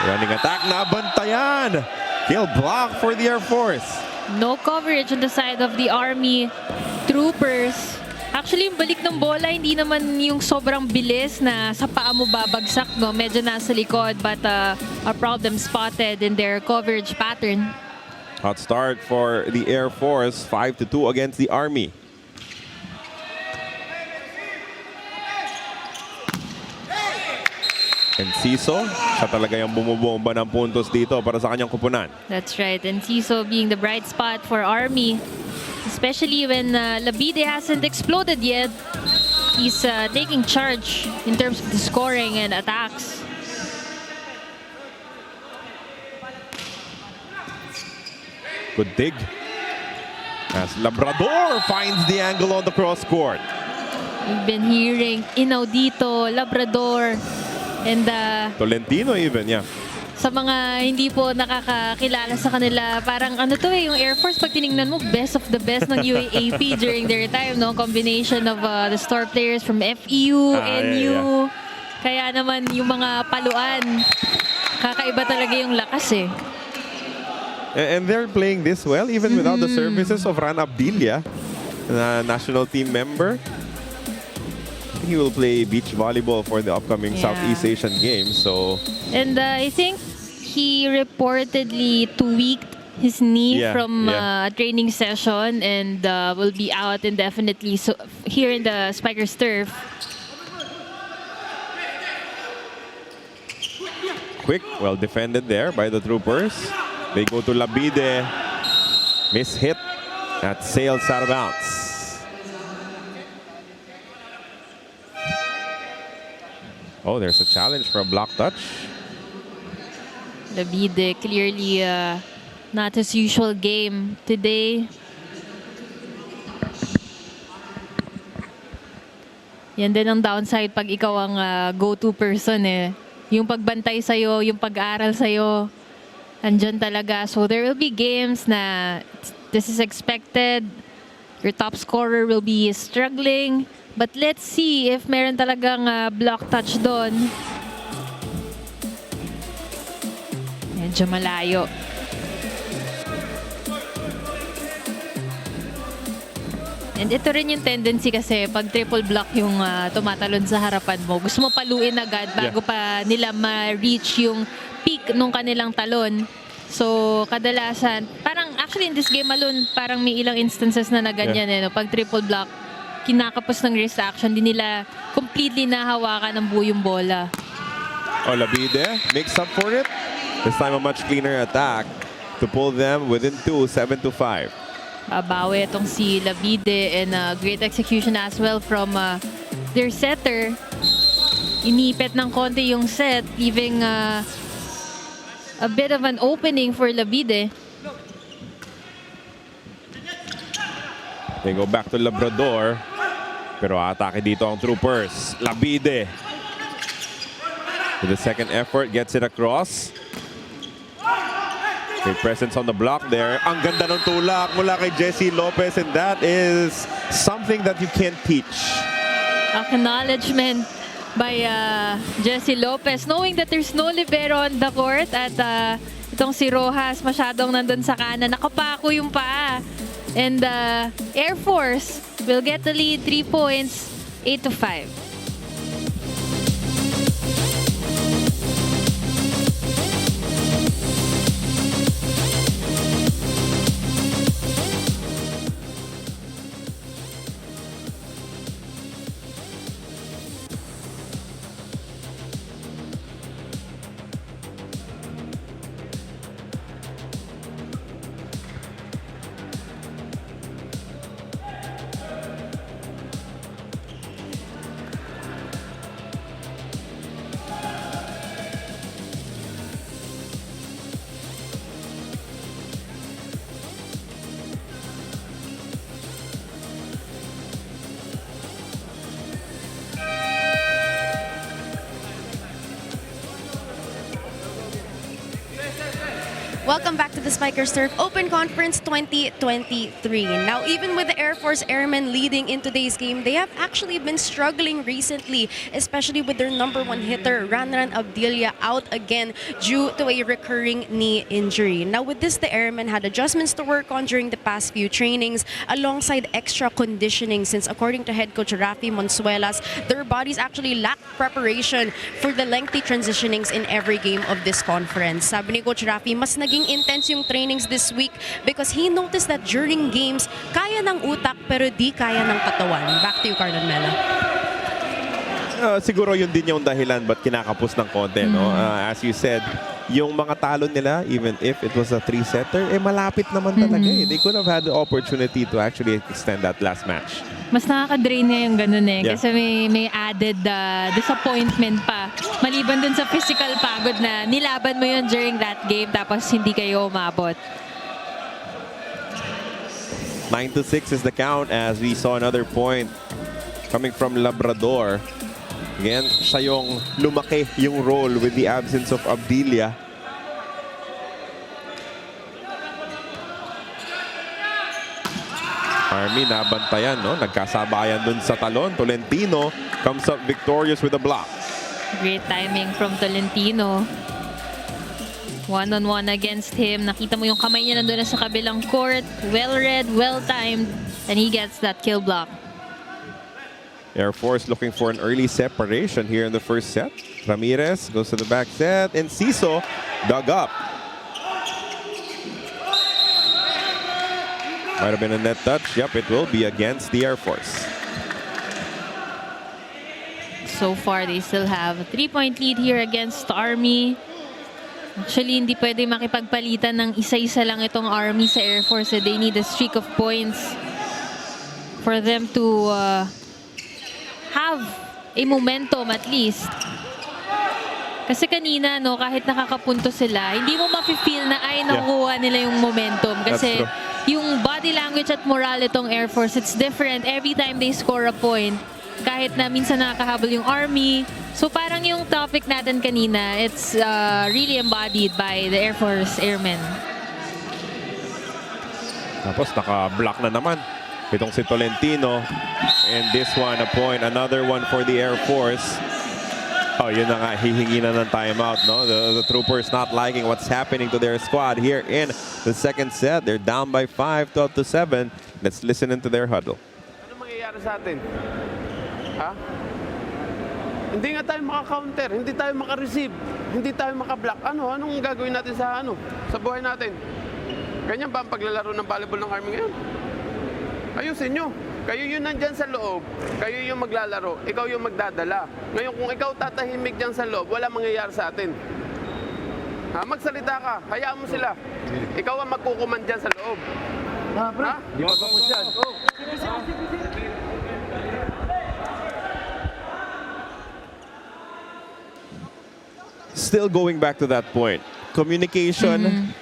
Running attack, nabantayan! Kill block for the Air Force. No coverage on the side of the Army troopers. Actually, yung balik ng bola, hindi naman yung sobrang bilis na sa paa mo babagsak, no? Medyo nasa likod, but a problem spotted in their coverage pattern. Hot start for the Air Force, 5-2 against the Army. Enciso, siya talaga yung bumubomba ng puntos dito para sa kanyang kupunan. That's right. Enciso being the bright spot for Army. Especially when Labide hasn't exploded yet. He's taking charge in terms of the scoring and attacks. Good dig. As Labrador finds the angle on the cross court. We've been hearing Inaudito, Labrador, and Tolentino even, yeah. sa mga hindi po nakakakilala sa kanila, parang ano to yung Air Force, pag tinignan mo, best of the best ng UAAP during their time, no? Combination of the star players from FEU, NU. Kaya naman yung mga paluan, kakaiba talaga yung lakas eh. And they're playing this well, even without the services of Ran Abdilia, national team member. He will play beach volleyball for the upcoming Southeast Asian Games. So, and I think he reportedly tweaked his knee from a training session and will be out indefinitely. So here in the Spikers turf. Quick, well defended there by the troopers. They go to Labide. Miss hit. That sails out of bounds. Oh, there's a challenge for a block touch. Labide clearly not his usual game today. Yan din ang downside pag ikaw ang go-to person eh. Yung pagbantay sa'yo, yung pag-aaral sa'yo, andyan talaga. So there will be games na this is expected. Your top scorer will be struggling. But let's see if meron talagang block touch doon. Medyo malayo. And ito rin yung tendency kasi pag triple block yung tumatalon sa harapan mo, gusto mo paluin agad bago pa nila ma-reach yung peak nung kanilang talon. So, kadalasan, parang actually in this game alone, parang may ilang instances na ganyan eh. No? Pag triple block, kinakapos ng wrist action, di nila completely nahawakan ng buo yung bola. Oh, Labide makes up for it. This time a much cleaner attack to pull them within 2, 7-5. Babawi itong si Labide and great execution as well from their setter. Inipit ng konti yung set, leaving a bit of an opening for Labide. They go back to Labrador. Pero atake dito ang troopers. Labide. With the second effort, gets it across. Great presence on the block there. Ang ganda ng tulak mula kay Jessie Lopez, and that is something that you can't teach. Acknowledgement by Jessie Lopez, knowing that there's no libero on the court at itong si Rojas masyadong nandun sa kanan. Nakapako yung paa. And Air Force will get the lead 3 points, 8-5. Welcome back to the Spikers Turf Open Conference 2023. Now, even with the Air Force Airmen leading in today's game, they have actually been struggling recently, especially with their number one hitter, Ranran Abdilia, out again due to a recurring knee injury. Now, with this, the Airmen had adjustments to work on during the past few trainings, alongside extra conditioning, since according to head coach Rafi Monsuelas, their bodies actually lack preparation for the lengthy transitionings in every game of this conference. Sabi ni Coach Rafi, mas naging intense yung trainings this week because he noticed that during games, kaya ng utak pero di kaya ng katawan. Back to you, Carlon Mela. Siguro yun din yung dahilan ba't kinakapos ng konti, no? As you said, yung mga talon nila, even if it was a 3-setter, malapit naman talaga eh. They could have had the opportunity to actually extend that last match. Mas nakaka-drain nga yung ganun eh. Kasi may added disappointment pa. Maliban dun sa physical pagod na nilaban mo yun during that game tapos hindi kayo umabot. 9-6 is the count as we saw another point coming from Labrador. Again, siya yung lumaki yung role with the absence of Abdilia. Army nabantayan, no? Nagkasabayan dun sa talon. Tolentino comes up victorious with a block. Great timing from Tolentino. One-on-one against him. Nakita mo yung kamay niya nandun na sa kabilang court. Well-read, well-timed. And he gets that kill block. Air Force looking for an early separation here in the first set. Ramirez goes to the back set. And Ciso dug up. Might have been a net touch. Yep, it will be against the Air Force. So far, they still have a 3-point lead here against Army. Actually, hindi pwede makipagpalitan ng isa-isa lang itong Army sa Air Force. They need a streak of points for them to have a momentum at least. Kasi kanina, no, kahit nakakapunto sila, hindi mo mafe-feel na ay nakukuha nila yung momentum. Kasi yung body language at morale itong Air Force, it's different every time they score a point. Kahit na minsan nakakahabol yung Army. So parang yung topic natin kanina, it's really embodied by the Air Force Airmen. Tapos naka-block na naman itong si Tolentino. And this one, a point. Another one for the Air Force. Oh, yun na nga. Hihingi na ng timeout, no? The troopers not liking what's happening to their squad here in the second set. They're down by 5, 12-7. Let's listen into their huddle. Ano mangyayari sa atin? Ha? Hindi nga tayo maka-counter, hindi tayo maka-receive, hindi tayo maka-block. Anong gagawin natin sa sa buhay natin? Ganyan ba ang paglalaro ng volleyball ng Army ngayon? Ayusin nyo. Kayo yun nandyan sa loob, kayo yung maglalaro, ikaw yung magdadala. Ngayon kung ikaw tatahimik dyan sa loob, wala mangyayari sa atin. Ha? Magsalita ka, hayaan mo sila. Ikaw ang magkukuman dyan sa loob. Ha? Di ba ba mo dyan? Still going back to that point. Communication.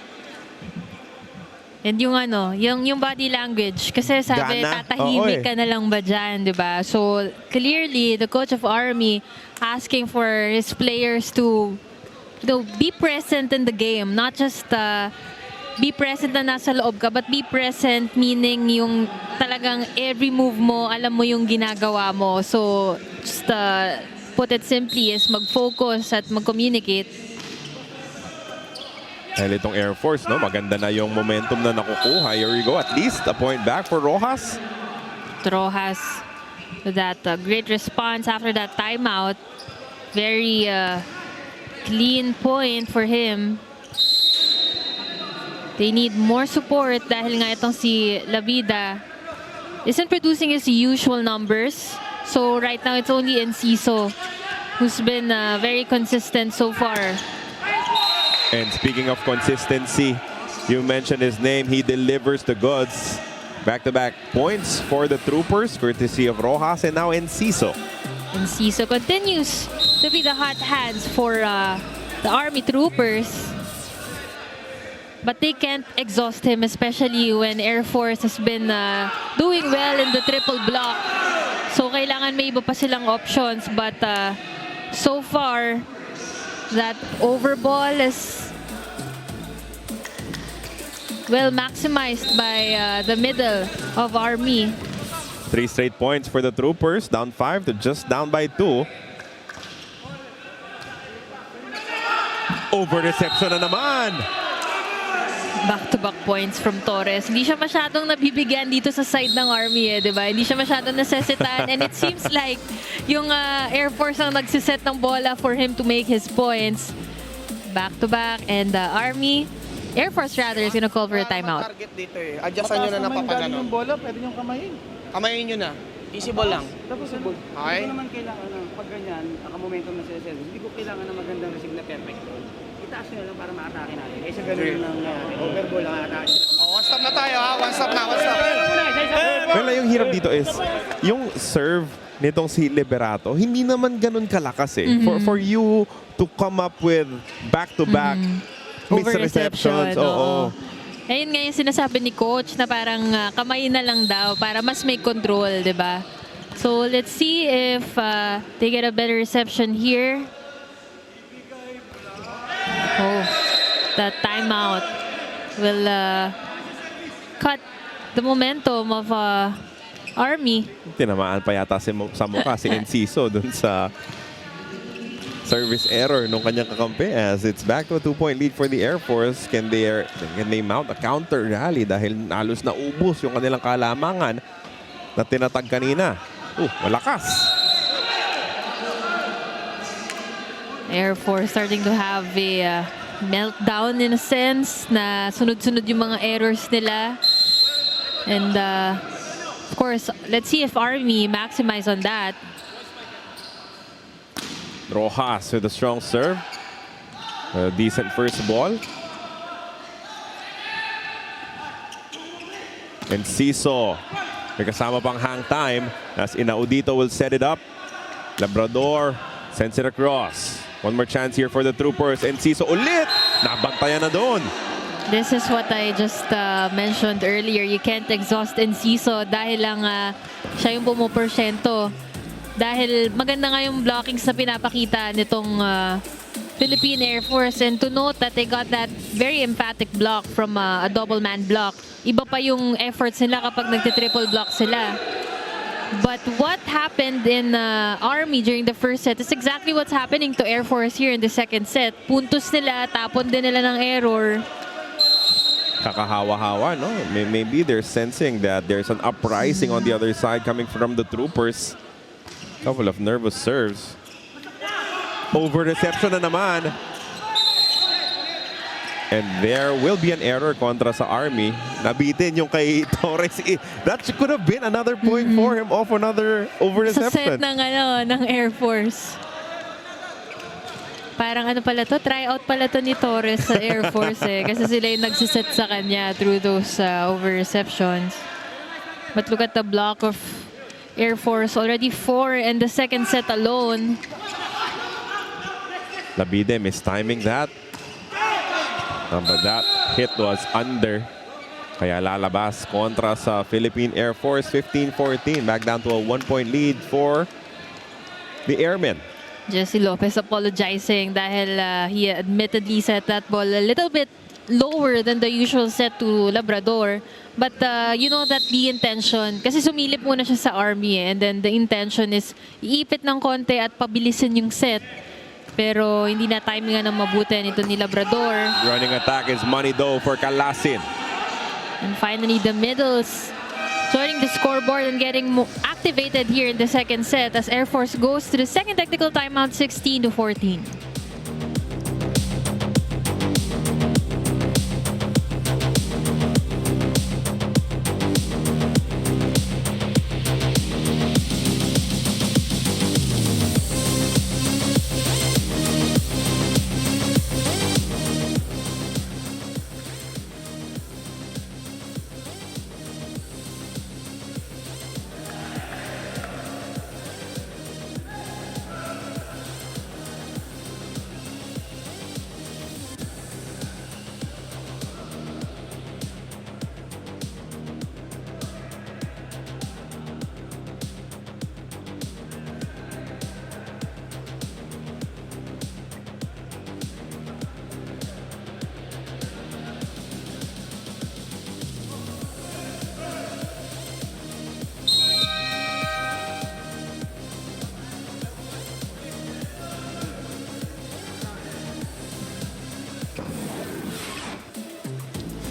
And yung yung body language. Kasi sabi, Gana. tatahimik ka na lang ba dyan, di ba? So, clearly, the coach of Army asking for his players to be present in the game. Not just be present na nasa loob ka, but be present meaning yung talagang every move mo, alam mo yung ginagawa mo. So, just put it simply is mag-focus at mag-communicate. Dahil itong Air Force, no? Maganda na yung momentum na nakukuha. Here we go. At least a point back for Rojas. Rojas with that great response after that timeout. Very clean point for him. They need more support dahil nga itong si Labida isn't producing his usual numbers. So right now it's only Enciso who's been very consistent so far. And speaking of consistency, you mentioned his name. He delivers the goods. Back-to-back points for the troopers, courtesy of Rojas and now Enciso. Enciso continues to be the hot hands for the Army troopers. But they can't exhaust him, especially when Air Force has been doing well in the triple block. So kailangan may iba pa silang options. But so far, that overball is well maximized by the middle of Army. 3 straight points for the troopers. Down 5 to just down by 2. Over reception na naman. Back-to-back points from Torres. Hindi siya masyadong nabibigyan dito sa side ng Army, di ba? Hindi siya masyadong nasesitan. And it seems like yung Air Force ang nagsiset ng bola for him to make his points. Back-to-back. And the Air Force rather, is gonna call for a timeout. Target dito eh. Adjustan nyo na napapagano. yung bola, pwede nyo kamayin. Kamayin nyo na. Easy ball lang. Tapos Okay. hindi ko naman kailangan, pag ganyan, naka-momentum na sila service, hindi ko kailangan na magandang receive na perfect. Itaas nyo na lang para ma-atake natin. Kaysa ganun lang overball ang atake sila. Oh, one stop na tayo ha. One stop na. One stop. Well, yung hirap dito is, yung serve nitong si Liberato, hindi naman ganun kalakas eh. For you to come up with back-to-back Over misreceptions. reception, oo. Ayun nga yung sinasabi ni coach na parang kamay na lang daw para mas may control, 'di ba? So let's see if they get a better reception here. Oh, the timeout will cut the momentum of Army. Tinamaan pa yata sa mukha si Enciso dun sa service error nung kanyang kakampi as it's back to a 2-point lead for the Air Force. Can they mount a counter rally dahil halos naubos yung kanilang kalamangan na tinatag kanina. Malakas. Air Force starting to have a meltdown in a sense na sunod-sunod yung mga errors nila. And of course, let's see if Army maximize on that. Rojas with a strong serve. A decent first ball. Enciso. May kasama pang hang time as Inaudito will set it up. Labrador sends it across. One more chance here for the Troopers. Enciso ulit. Nabantayan na doon. This is what I just mentioned earlier. You can't exhaust Enciso dahil lang siya yung pumuporsyento. Dahil maganda nga yung blockings na pinapakita nitong Philippine Air Force. And to note that they got that very emphatic block from a double man block. Iba pa yung efforts nila kapag nagtitriple block sila. But what happened in Army during the first set is exactly what's happening to Air Force here in the second set. Puntos nila, tapon din nila ng error. Kakahawa-hawa, no? Maybe they're sensing that there's an uprising on the other side coming from the Troopers. Couple of nervous serves. Over reception na naman. And there will be an error kontra sa Army. Nabitin yung kay Torres. That could have been another point for him off another over Sa reception. set ng Air Force. Parang ano pala to? Tryout pala to ni Torres sa Air Force eh. Kasi sila yung nagsiset sa kanya through those over receptions. But look at the block of Air Force. Already 4 in the second set alone. Labide mistiming that. But that hit was under. Kaya lalabas kontra sa Philippine Air Force. 15-14. Back down to a 1-point lead for the Airmen. Jesse Lopez apologizing dahil he admittedly set that ball a little bit lower than the usual set to Labrador. But you know that the intention, kasi sumilip muna siya sa Army and then the intention is iipit ng konti at pabilisin yung set. Pero hindi na timing ng mabuti nito ni Labrador. Running attack is money though for Calasin. And finally, the middles joining the scoreboard and getting activated here in the second set as Air Force goes to the second technical timeout, 16-14.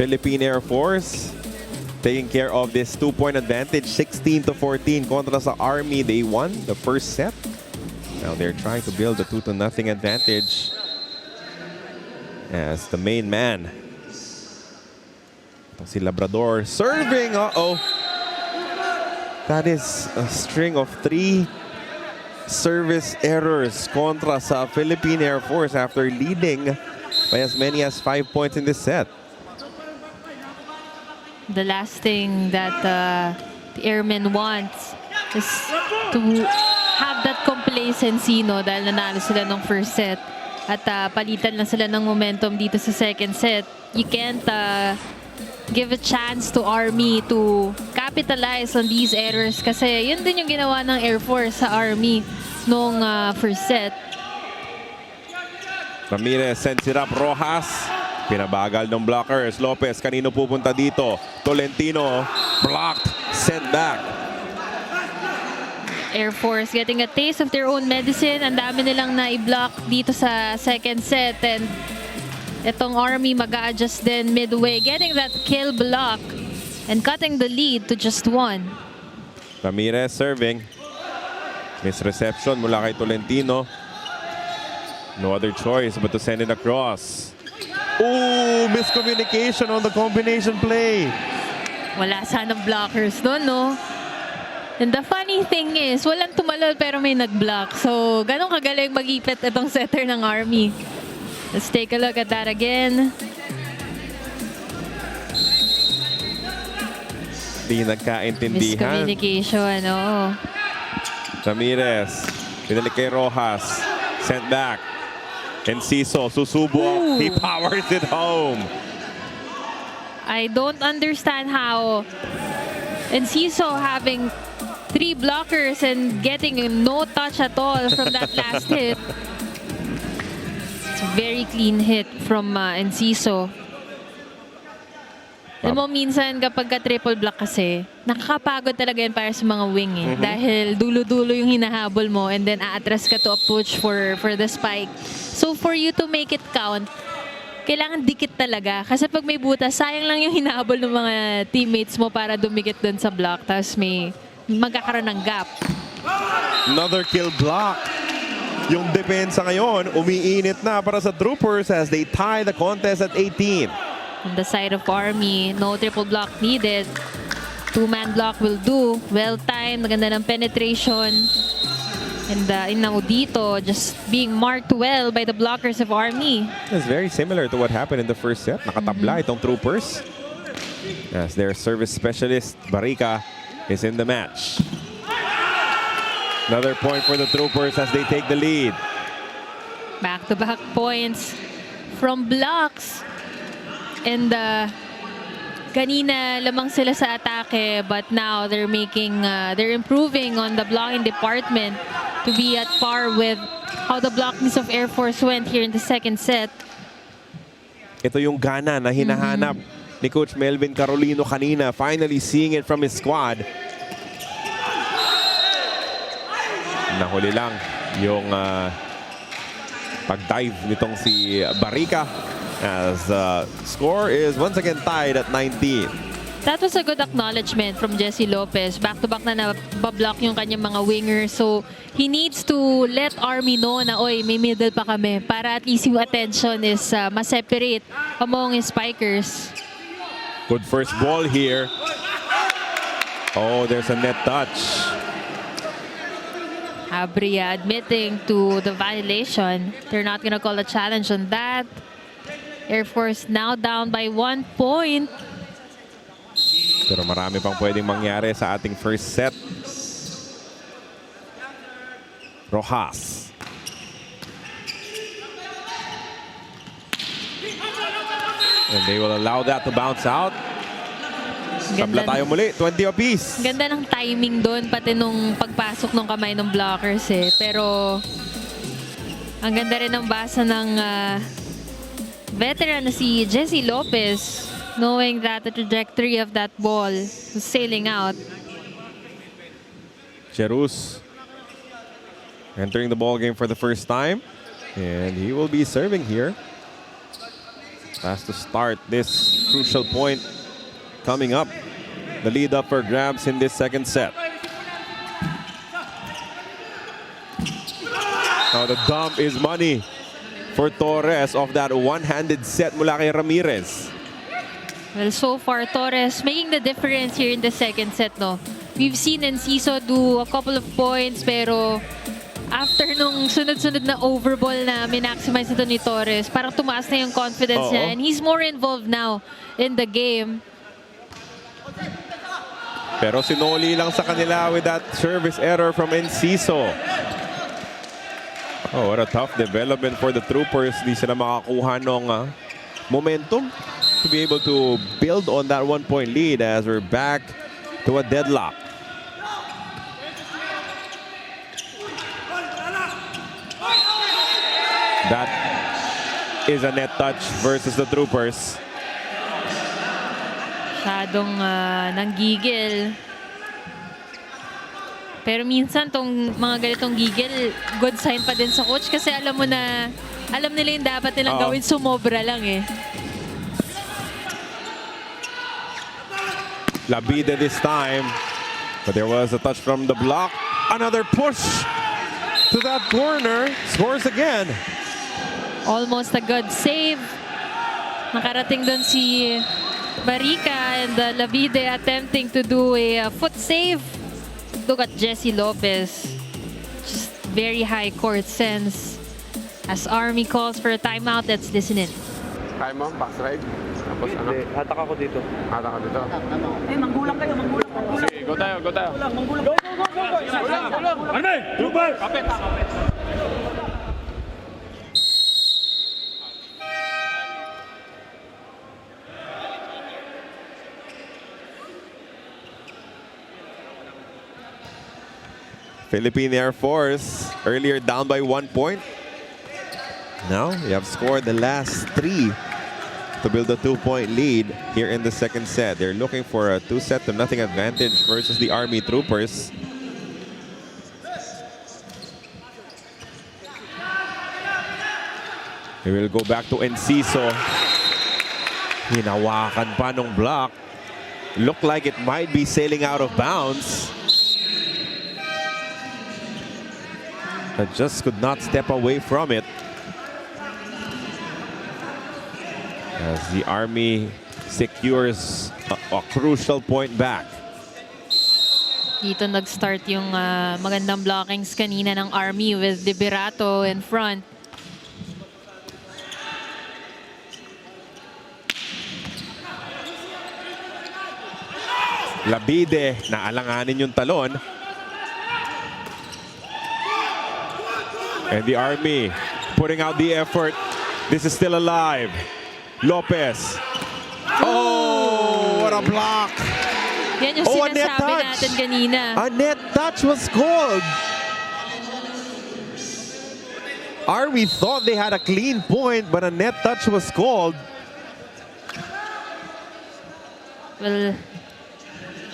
Philippine Air Force taking care of this 2-point advantage, 16-14 kontra sa Army. They won the first set. Now they're trying to build a 2-0 advantage as the main man. Ito si Labrador serving. That is a string of 3 service errors kontra sa Philippine Air Force after leading by as many as 5 points in this set. The last thing that the Airmen wants is to have that complacency, no? Dahil nanalo sila ng first set at palitan lang sila ng momentum dito sa second set. You can't give a chance to Army to capitalize on these errors kasi yun din yung ginawa ng Air Force sa Army nung first set. Ramirez sends it up. Rojas. Pinabagal ng blockers. Lopez, kanino pupunta dito? Tolentino. Blocked. Sent back. Air Force getting a taste of their own medicine. Ang dami nilang na-block dito sa second set. And itong Army mag-a-adjust din midway. Getting that kill block and cutting the lead to just 1. Ramirez serving. Misreception mula kay Tolentino. No other choice but to send it across. Ooh, miscommunication on the combination play. Wala sanang blockers doon, no? And the funny thing is, walang tumalon pero may nag-block. So, ganun kagaling mag-ipit itong setter ng Army. Let's take a look at that again. Di nagkaintindihan. Miscommunication, oo. Ramirez. Pinalik kay Rojas. Sent back. Enciso, susubo. He powers it home. I don't understand how Enciso having 3 blockers and getting no touch at all from that last hit. It's a very clean hit from Enciso. Alam mo, minsan kapag ka-triple block kasi, nakakapagod talaga yan para sa mga wing eh. Dahil dulo-dulo yung hinahabol mo and then aatras ka to a push for the spike. So for you to make it count, kailangan dikit talaga. Kasi pag may butas, sayang lang yung hinahabol ng mga teammates mo para dumikit dun sa block. Tapos may magkakaroon ng gap. Another kill block. Yung depensa ngayon, umiinit na para sa Troopers as they tie the contest at 18. On the side of Army, no triple block needed. 2-man block will do. Well-timed, maganda ng penetration. And now dito, just being marked well by the blockers of Army. It's very similar to what happened in the first set. Nakatabla itong Troopers. As their service specialist, Barica, is in the match. Another point for the Troopers as they take the lead. Back-to-back points from blocks. And kanina lamang sila sa atake, but now they're improving on the blocking department to be at par with how the blockings of Air Force went here in the second set. Ito yung gana na hinahanap ni Coach Melvin Carolino kanina. Finally seeing it from his squad. Nahuli lang yung pag-dive nitong si Barica. As score is once again tied at 19. That was a good acknowledgement from Jesse Lopez. Back-to-back na nabablock yung kanyang mga wingers. So, he needs to let Army know na, oy, may middle pa kami. Para at least yung attention is ma-separate among his spikers. Good first ball here. Oh, there's a net touch. Abria admitting to the violation. They're not gonna call a challenge on that. Air Force now down by 1 point. Pero marami pang pwedeng mangyari sa ating first set. Rojas. And they will allow that to bounce out. Tabla tayo muli, 20 apiece. Ganda ng timing doon, pati nung pagpasok ng kamay ng blockers eh. Pero ang ganda rin ng basa ng veteran na si Jesse Lopez, knowing that the trajectory of that ball was sailing out. Cherus entering the ball game for the first time. And he will be serving here. Has to start this crucial point coming up. The lead up for grabs in this second set. Now the dump is money for Torres off that one-handed set mula kay Ramirez. Well, so far, Torres making the difference here in the second set, no? We've seen Enciso do a couple of points, pero after nung sunod-sunod na overball na minaximize ito ni Torres, parang tumaas na yung confidence niya. And he's more involved now in the game. Pero sinuli lang sa kanila with that service error from Enciso. Oh, what a tough development for the Troopers. Di sila makakuha ng momentum to be able to build on that 1-point lead as we're back to a deadlock. That is a net touch versus the Troopers. Masyadong nanggigil. Pero minsan tong mga ganitong gigil, good sign pa din sa coach kasi alam mo na, alam nila yung dapat nilang gawin, sumobra lang eh. Labide this time. But there was a touch from the block. Another push to that corner. Scores again. Almost a good save. Nakarating doon si Barrica and Labide attempting to do a foot save. Look at Jesse Lopez. Just very high court sense. As Army calls for a timeout, let's listen in. Kaya mo, backstride. Tapos ano? Hatak ako dito. Hatak ka dito. Eh, manggulang kayo, manggulang. Sige, go tayo, go tayo. Manggulang. Go, go, go, go, go. Arme, Trooper! Kapit. Philippine Air Force earlier down by 1 point. Now we have scored the last 3 to build a 2-point lead here in the second set. They're looking for a 2-0 advantage versus the Army Troopers. We will go back to Enciso. Hinawakan pa nung block. Looked like it might be sailing out of bounds. But just could not step away from it. As the Army secures a crucial point back. Dito nag-start yung magandang blockings kanina ng Army with Liberato in front. Labide, naalanganin yung talon. And the Army putting out the effort. This is still alive. Lopez. Oh, what a block. Yan yung Oh, a net sinasabi touch. natin kanina. A net touch was called. Army thought they had a clean point, but a net touch was called. Well,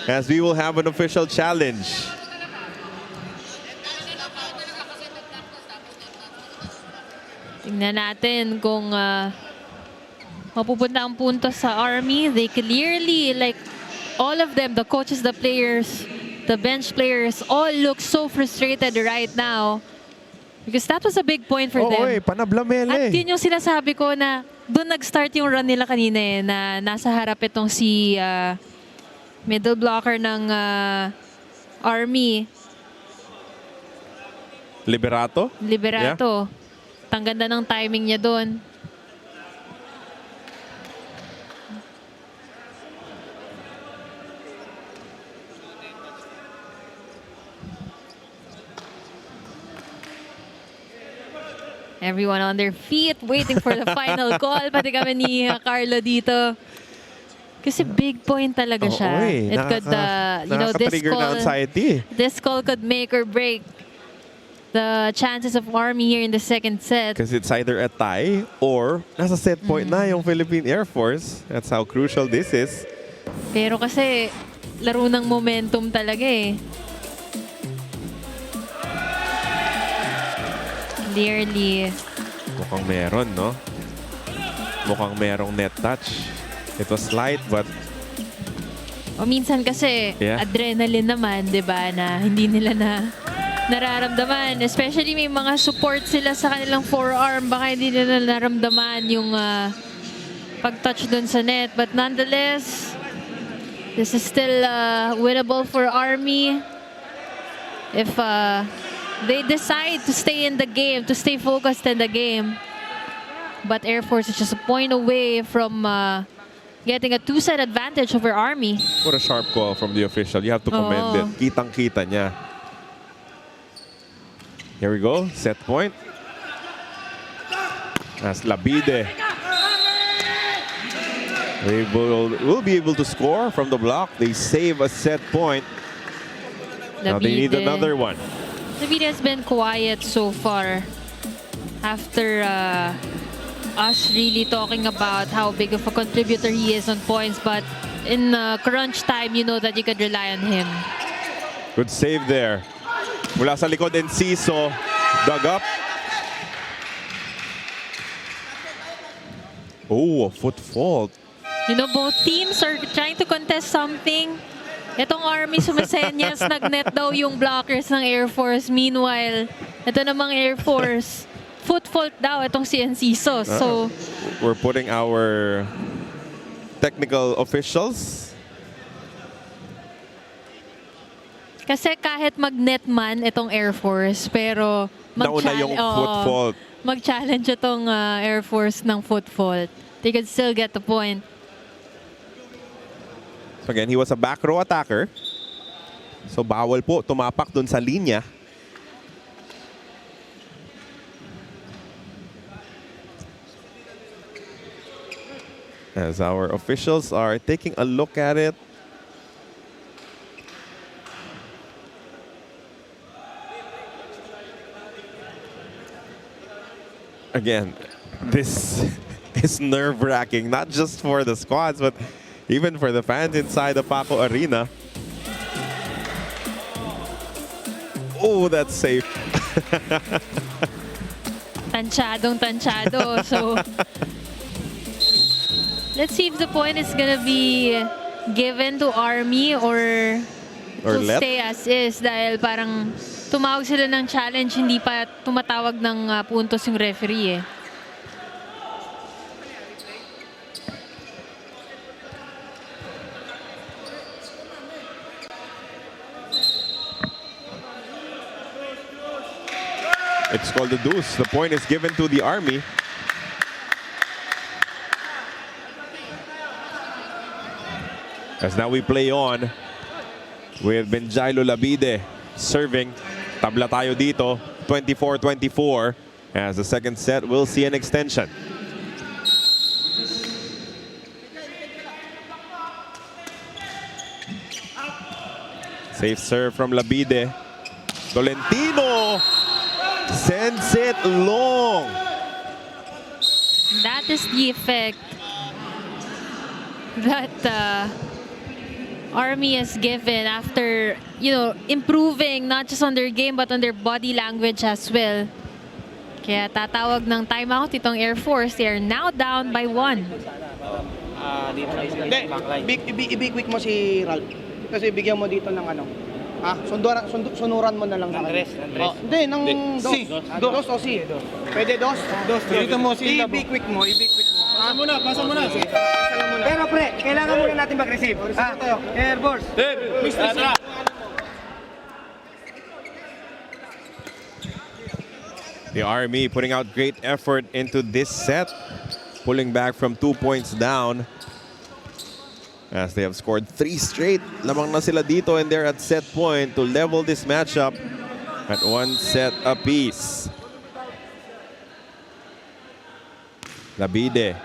As we will have an official challenge. tingnan natin kung mapupunta ang punto sa Army. They clearly, like, all of them, the coaches, the players, the bench players, all look so frustrated right now. Because that was a big point for them. Panablamele. At yun yung sinasabi ko na doon nag-start yung run nila kanina eh, na nasa harap itong si middle blocker ng Army, Liberato? Liberato. Ang ganda ng timing niya doon. Everyone on their feet, waiting for the final call. Pati kami ni Carlo dito. Kasi big point talaga siya. It could, you know, this call could make or break the chances of Army here in the second set. Because it's either a tie or nasa set point na yung Philippine Air Force. That's how crucial this is. Pero kasi laro ng momentum talaga eh. Clearly. Mukhang meron, no? Mukhang merong net touch. It was light, but O minsan kasi adrenaline naman, 'di ba, na hindi nila nararamdaman. Especially may mga support sila sa kanilang forearm, baka hindi nila naramdaman yung pag-touch dun sa net. But nonetheless, this is still winnable for Army. If they decide to stay in the game, to stay focused in the game. But Air Force is just a point away from getting a 2-set advantage over Army. what a sharp call from the official. You have to commend it. Kitang-kita niya. Here we go. Set point. As Labide They will be able to score from the block. They save a set point. Now they need another one. David has been quiet so far after us really talking about how big of a contributor he is on points, but in crunch time, you know that you could rely on him. Good save there. Mula sa likod, Enciso. Dug up. Oh, a foot fault. You know, both teams are trying to contest something. Itong Army sumisenyas, nag-net daw yung blockers ng Air Force. Meanwhile, ito namang Air Force, foot fault daw itong si Enciso. So, We're putting our technical officials. kasi kahit mag-net man itong Air Force, pero Nauna yung foot fault. mag-challenge itong Air Force ng foot fault. They could still get the point. So again, he was a back row attacker. So bawal po tumapak dun sa linya. As our officials are taking a look at it. Again, this is nerve-wracking, not just for the squads, but even for the fans inside the Paco Arena. Oh, that's safe. Tansyado. So, let's see if the point is gonna be given to Army or to left. stay as is dahil parang tumawag sila ng challenge, hindi pa tumatawag ng puntos yung referee eh. It's called the deuce. The point is given to the Army. As now we play on with Benjailo Labide serving. Tabla tayo dito, 24-24. As the second set, we'll see an extension. Safe serve from Labide. Tolentino sends it long. That is the effect that Army has given after, you know, improving not just on their game but on their body language as well. Kaya tatawag ng timeout itong Air Force. They are now down by 1. Hindi, i-quick mo si Ralph. Kasi bigyan mo dito ng ano. Sunuran mo na lang sa kanya. Hindi, ng dos. Dos o si. Pwede dos? Dos. Dito mo si i-quick mo. Pasa mo na. Pasa lang muna. Pero pre, kailangan muna natin mag-receive. Air Force. The Army putting out great effort into this set, pulling back from 2 points down as they have scored 3 straight. Lamang na sila dito and they're at set point to level this matchup at 1 set apiece. Labide,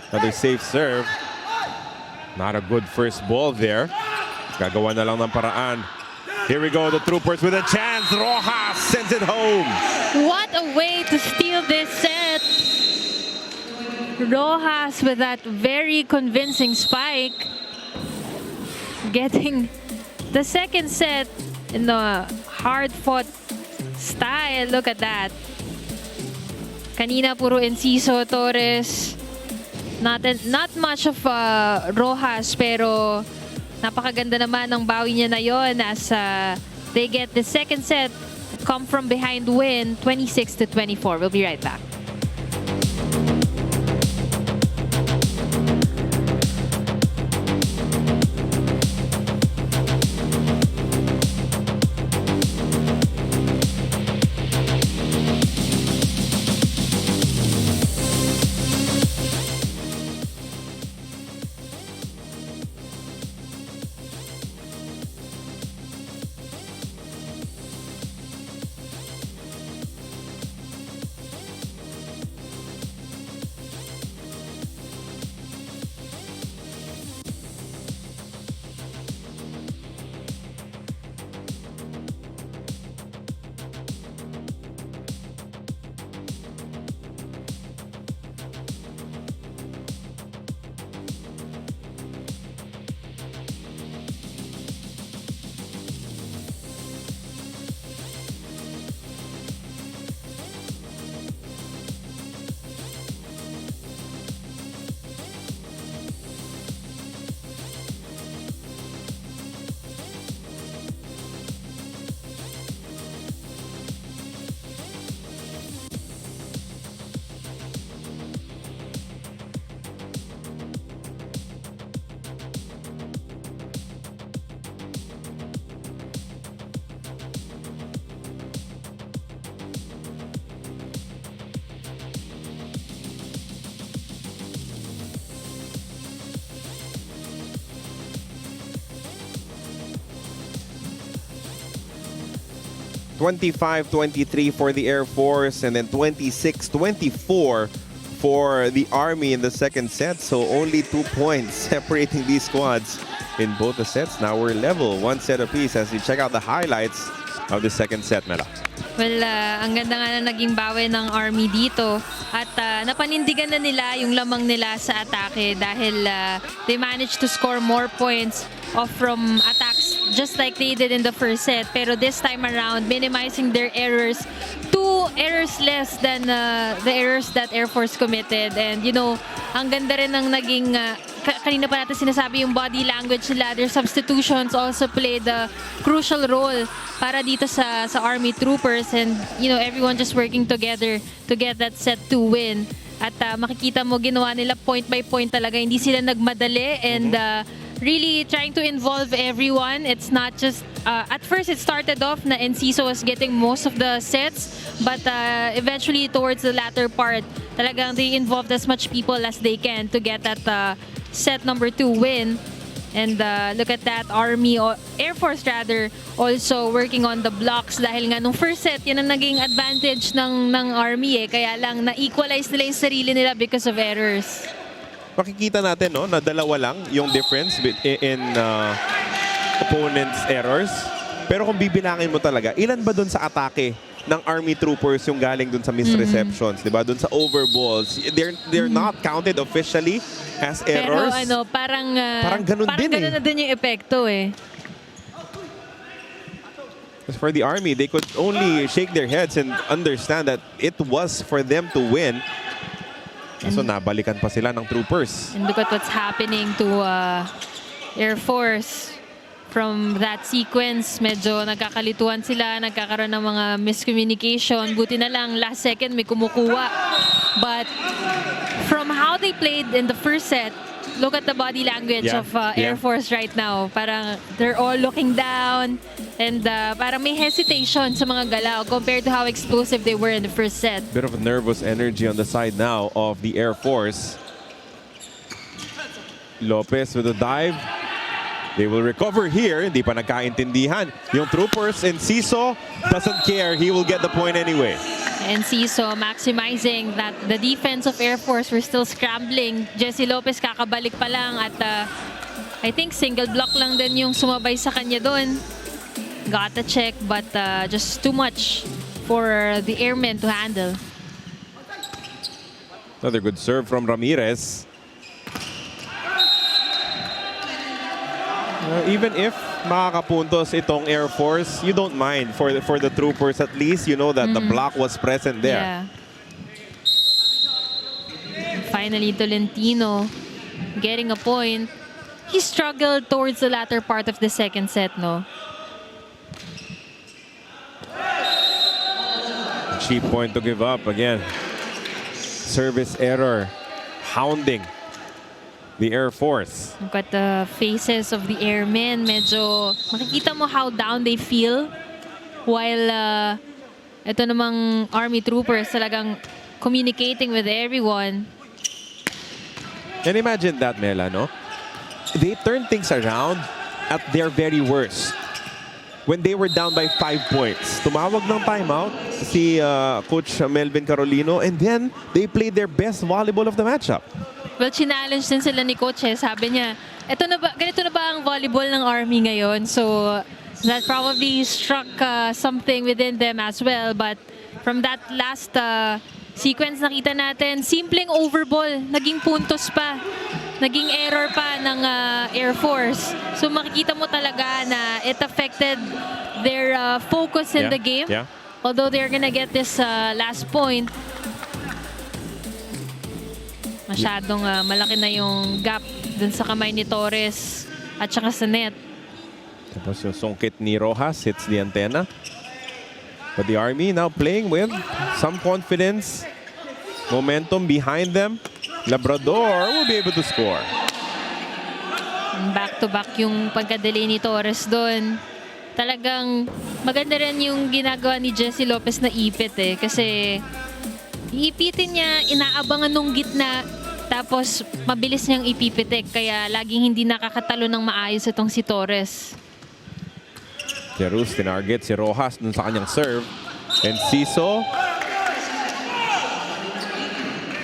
another safe serve. Not a good first ball there. Gagawa na lang ng paraan. Here we go, the Troopers with a chance. Rojas sends it home. What a way to steal this set. Rojas with that very convincing spike. Getting the second set in the hard-fought style. Look at that. Kanina puro Enciso, Torres. Not much of Rojas, pero napakaganda naman ng bawi niya na yon as they get the second set, come from behind win, 26-24. We'll be right back. 25-23 for the Air Force, and then 26-24 for the Army in the second set. So only 2 points separating these squads in both the sets. Now we're level, 1 set apiece as we check out the highlights of the second set, Mela. Well, ang ganda nga na naging bawi ng Army dito. At napanindigan na nila yung lamang nila sa atake dahil they managed to score more points off from attacks just like they did in the first set. Pero this time around, minimizing their errors. 2 errors less than the errors that Air Force committed. And you know, ang ganda rin ng naging kanina pa natin sinasabi yung body language nila. Their substitutions also played a crucial role para dito sa Army troopers, and you know, everyone just working together to get that set to win. At makikita mo ginawa nila point by point talaga, hindi sila nagmadali, and really trying to involve everyone. It's not just at first it started off na Enciso was getting most of the sets, but eventually towards the latter part talagang they involved as much people as they can to get that set number 2 win. And look at that, Army, Air Force rather, also working on the blocks dahil nga nung first set, yun ang naging advantage ng Army eh. Kaya lang na-equalize nila yung sarili nila because of errors. Makikita natin no, na dalawa lang yung difference in opponents' errors. Pero kung bibilangin mo talaga, ilan ba dun sa atake ng Army troopers yung galing dun sa misreceptions, di ba? Dun sa overballs. They're not counted officially as errors. Pero parang ganun din na din yung epekto eh. As for the Army, they could only shake their heads and understand that it was for them to win. So nabalikan pa sila ng troopers. And look at what's happening to Air Force. From that sequence, medyo nagkakalituan sila, nagkakaroon ng mga miscommunication. Buti na lang, last second may kumukuha. But from how they played in the first set, look at the body language of Air Force right now. Parang they're all looking down, and parang may hesitation sa mga galaw compared to how explosive they were in the first set. Bit of nervous energy on the side now of the Air Force. Lopez with a dive. They will recover here. Hindi pa nagkaintindihan. Yung troopers, Enciso doesn't care. He will get the point anyway. Enciso maximizing that the defense of Air Force were still scrambling. Jesse Lopez kakabalik pa lang at I think single block lang din yung sumabay sa kanya doon. Got the check but just too much for the airmen to handle. Another good serve from Ramirez. Even if makakapuntos itong Air Force, you don't mind for the troopers. At least you know that the block was present there. Yeah. Finally, Tolentino getting a point. He struggled towards the latter part of the second set, no? Cheap point to give up again. Service error, hounding the Air Force. Look at the faces of the airmen. Medyo makikita mo how down they feel. While ito namang Army troopers talagang communicating with everyone. And imagine that, Mela, no? They turned things around at their very worst. When they were down by 5 points. Tumawag ng timeout si Coach Melvin Carolino, and then they played their best volleyball of the matchup. Well, challenge din sila ni Coach eh. Sabi niya, ganito na ba ang volleyball ng Army ngayon? So, that probably struck something within them as well. But from that last sequence, nakita natin, simpleng overball, naging puntos pa. Naging error pa ng Air Force. So, makikita mo talaga na it affected their focus in the game. Yeah. Although they're gonna get this last point, masyadong malaki na yung gap dun sa kamay ni Torres at saka sa net. Tapos yung sungkit ni Rojas hits the antenna. But the Army now playing with some confidence. Momentum behind them. Labrador will be able to score. Back-to-back yung pagka-delay ni Torres doon. Talagang maganda rin yung ginagawa ni Jesse Lopez na ipit eh. Kasi iipitin niya, inaabangan nung gitna, tapos mabilis niyang ipipitik. Kaya laging hindi nakakatalo ng maayos itong si Torres. Jerus tinarget si Rojas dun sa kanyang serve. And Ciso.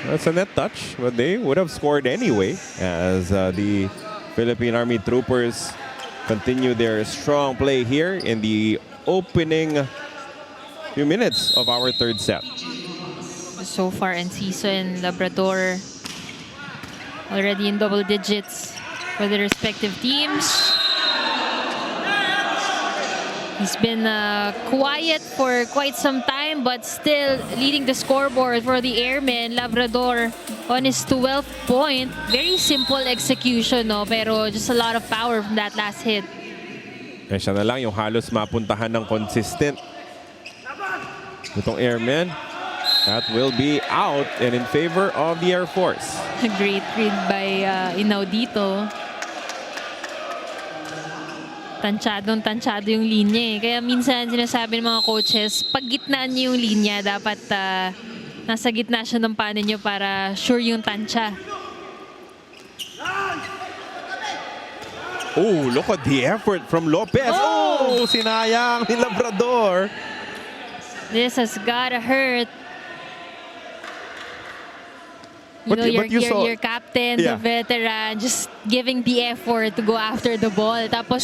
That's a net touch, but they would have scored anyway as the Philippine Army Troopers continue their strong play here in the opening few minutes of our third set. So far, Enciso and Labrador already in double digits for the respective teams. He's been quiet for quite some time, but still leading the scoreboard for the Airmen. Labrador on his 12th point. Very simple execution, no? Pero just a lot of power from that last hit. Eh, siya na lang yung halos mapuntahan ng consistent. Itong Airmen, that will be out and in favor of the Air Force. A great read by Inaudito. Tansyado yung linya eh. Kaya minsan sinasabi ng mga coaches, pag gitnaan niyo yung linya, dapat nasa gitna siya ng panin niyo para sure yung tansya. Oh, look at the effort from Lopez. Oh, sinayang ni Labrador. This has gotta hurt. You But know, you saw- your captain, the Yeah. veteran, just giving the effort to go after the ball. Tapos,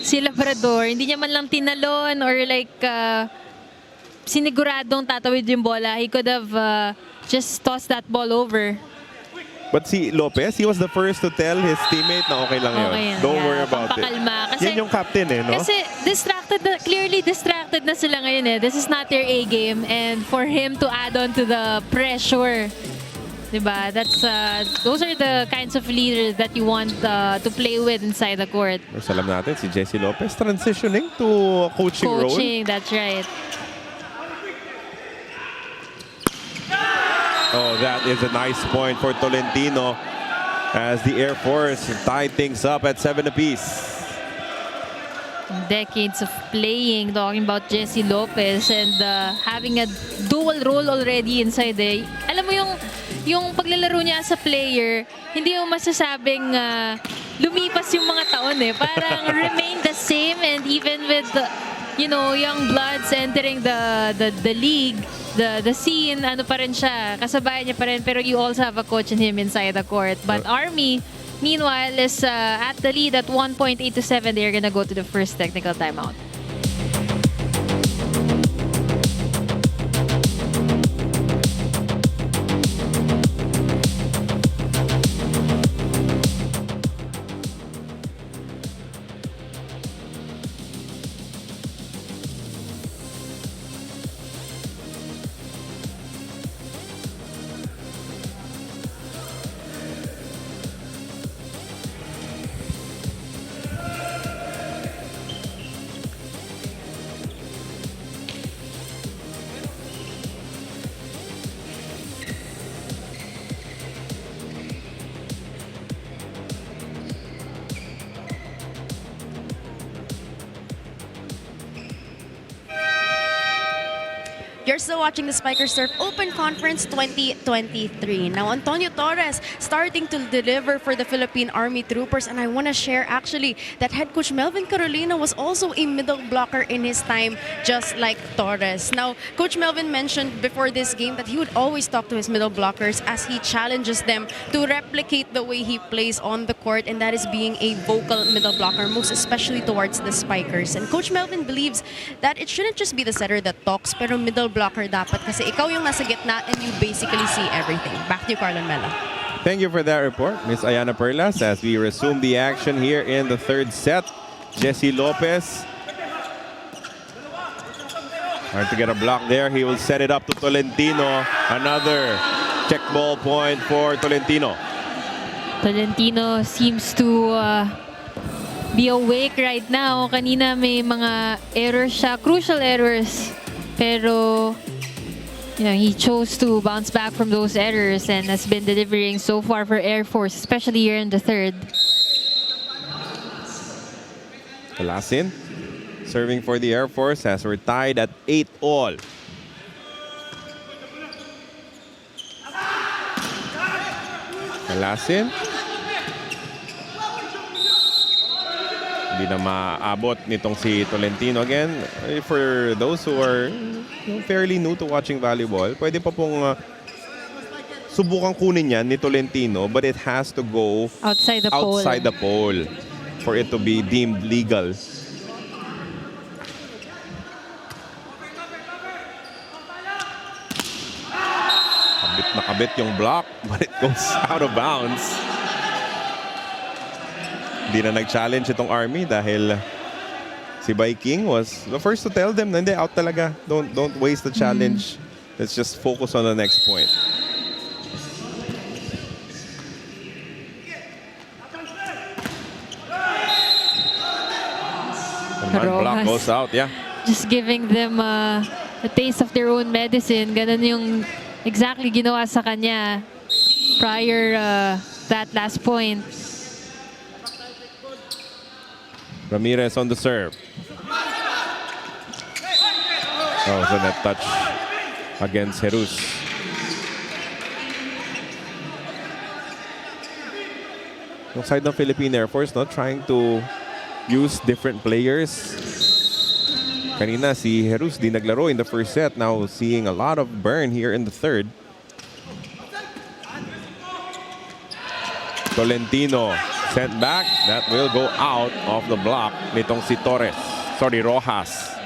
si Labrador, hindi niya man lang tinalon or like siniguradong tatawid yung bola. He could have just tossed that ball over. But si Lopez, he was the first to tell his teammate na okay lang yun. Okay yan. Don't Yeah, worry about it. pampakalma. Kasi- Yan yung captain eh, no? Kasi clearly distracted na sila ngayon eh. This is not their A game, and for him to add on to the pressure, diba? Those are the kinds of leaders that you want to play with inside the court. Mas alam natin, si Jesse Lopez transitioning to a coaching role. Coaching, that's right. Oh, that is a nice point for Tolentino as the Air Force tied things up at 7 apiece. Decades of playing, talking about Jesse Lopez and having a dual role already inside the... Alam mo yung paglalaro niya as a player, hindi mo masasabing lumipas yung mga taon eh. Parang remain the same, and even with young bloods entering the league, the scene, ano pa rin siya, kasabayan niya pa rin, pero you also have a coach in him inside the court. But Army, meanwhile, is at the lead at 1.8 to 7. They're gonna go to the first technical timeout. You're still watching the Spikers Surf Open Conference 2023. Now, Antonio Torres starting to deliver for the Philippine Army Troopers, and I want to share actually that head coach Melvin Carolina was also a middle blocker in his time, just like Torres. Now, Coach Melvin mentioned before this game that he would always talk to his middle blockers as he challenges them to replicate the way he plays on the court, and that is being a vocal middle blocker, most especially towards the Spikers. And Coach Melvin believes that it shouldn't just be the setter that talks, pero middle blocker dapat kasi ikaw yung nasa gitna and you basically see everything. Back to you, Carlon Mela. Thank you for that report, Miss Ayana Perlas, as we resume the action here in the third set. Jesse Lopez trying to get a block there. He will set it up to Tolentino. Another check ball point for Tolentino. Tolentino seems to be awake right now. Kanina may mga errors siya, crucial errors. Pero he chose to bounce back from those errors and has been delivering so far for Air Force, especially here in the third. Alasin serving for the Air Force as we're tied at 8-all. Alasin. Hindi na maaabot nitong si Tolentino. Again, for those who are fairly new to watching volleyball, pwede pa pong subukan kunin yan ni Tolentino, but it has to go Outside the pole. outside the pole for it to be deemed legal. Kabit na kabit yung block, but it goes out of bounds. Hindi na nag-challenge itong Army dahil si Viking was the first to tell them na hindi, out talaga. Don't waste the challenge. Let's just focus on the next point. And one block Rojas. goes out, yeah. Just giving them a taste of their own medicine. Ganun yung exactly ginawa sa kanya prior that last point. Ramirez on the serve. Oh, so net touch against Jerus. Yung side ng Philippine Air Force, no, trying to use different players. Kanina si Jerus di naglaro in the first set. Now seeing a lot of burn here in the third. Tolentino sent back. That will go out of the block nitong si Rojas.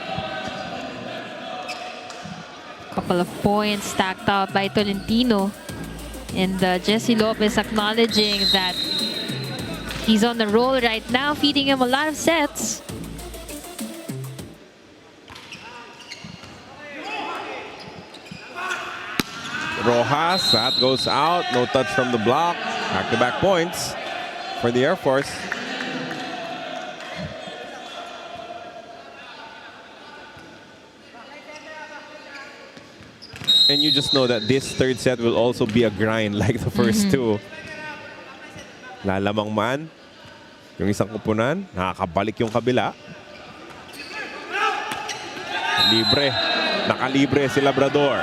Couple of points stacked out by Tolentino. And Jesse Lopez acknowledging that he's on the roll right now, feeding him a lot of sets. Rojas, that goes out. No touch from the block. Back-to-back points for the Air Force. And you just know that this third set will also be a grind like the first two. Lalamang man. Yung isang kupunan, nakakabalik yung kabila. Libre. Nakalibre si Labrador.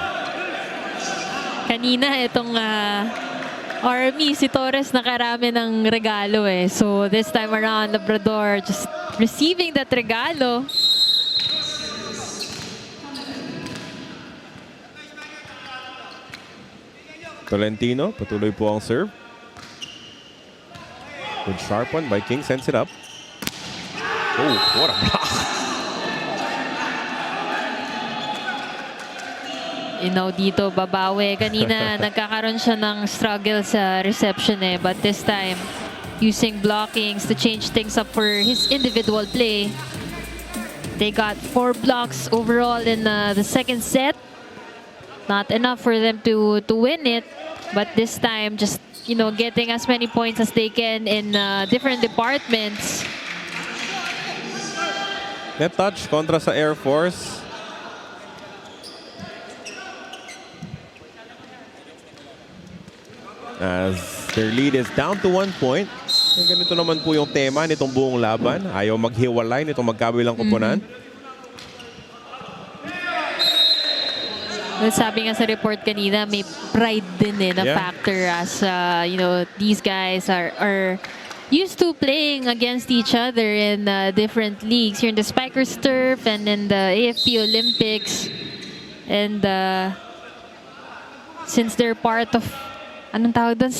Kanina itong Army, si Torres nakarami ng regalo eh. So this time around, Labrador just receiving that regalo. Tolentino, patuloy po ang serve. Good sharp one by King, sends it up. Oh, what a block. Dito babawi. Kanina nagkakaroon siya ng struggle sa reception eh. But this time, using blockings to change things up for his individual play. They got 4 blocks overall in the second set. Not enough for them to win it. But this time, just getting as many points as they can in different departments. Net touch kontra sa Air Force. As their lead is down to 1 point. Ganito naman po yung tema nitong buong laban. Ayaw maghiwalay nitong magkabilang kupunan. Well, sabi nga sa report kanina, may pride din na factor as, these guys are used to playing against each other in different leagues. Here in the Spikers Turf and in the AFP Olympics. And since they're part of, anong tawag doon?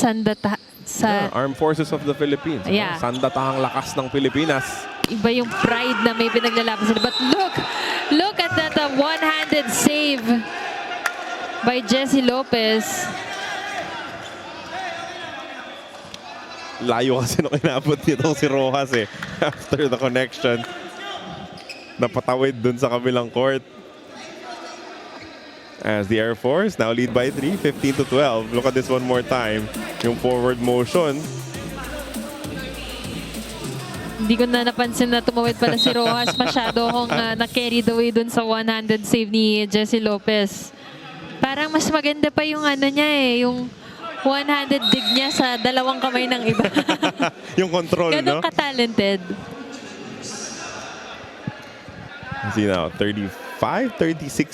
Armed Forces of the Philippines. Yeah. Sandatahang lakas ng Pilipinas. Iba yung pride na may pinaglalaban sila. But look at that one-handed save by Jesse Lopez. Layo kasi nung inabot nitong si Rojas eh. After the connection. Napatawid dun sa kabilang court. As the Air Force now lead by 3, 15-12. Look at this one more time. Yung forward motion. Hindi ko na napansin na tumawid pala si Rojas. Masyado akong na-carried away dun sa one-handed save ni Jesse Lopez. Parang mas maganda pa yung niya eh, yung one-handed dig niya sa dalawang kamay ng iba. Yung control, Ganun no? ka-talented. See now, 36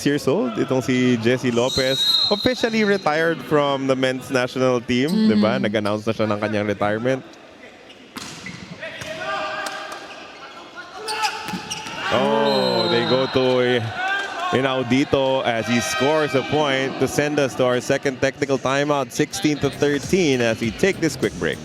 years old. Itong si Jesse Lopez. Officially retired from the men's national team. Diba? Nag-announce na siya ng kanyang retirement. Oh, they go to Inaudito as he scores a point to send us to our second technical timeout, 16-13, as we take this quick break.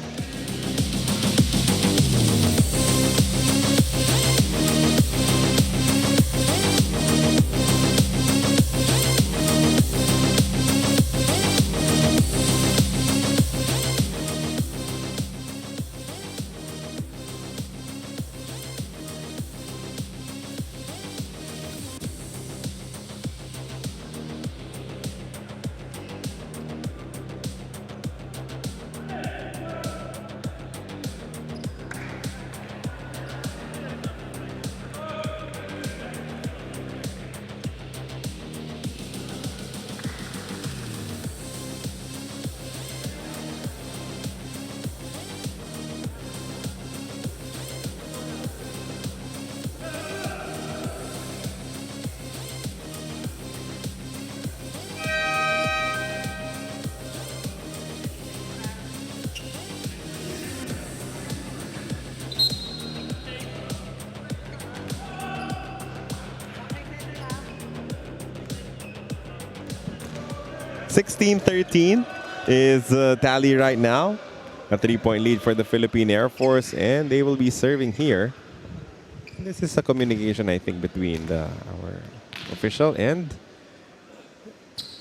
(16-13) is tally right now. A 3-point lead for the Philippine Air Force, and they will be serving here. This is a communication, I think, between our official and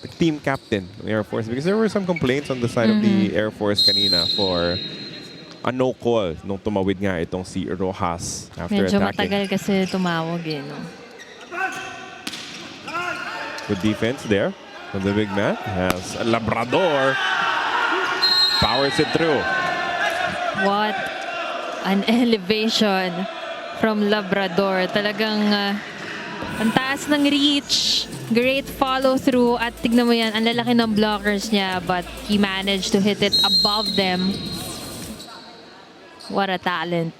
the team captain of the Air Force, because there were some complaints on the side of the Air Force kanina for a no call nung tumawid nga itong si Rojas after Medyo attacking. matagal kasi tumawag eh. No? Good defense there. And the big man has a Labrador. Powers it through. What an elevation from Labrador. Talagang ang taas ng reach. Great follow-through. At tignan mo yan, ang lalaki ng blockers niya. But he managed to hit it above them. What a talent.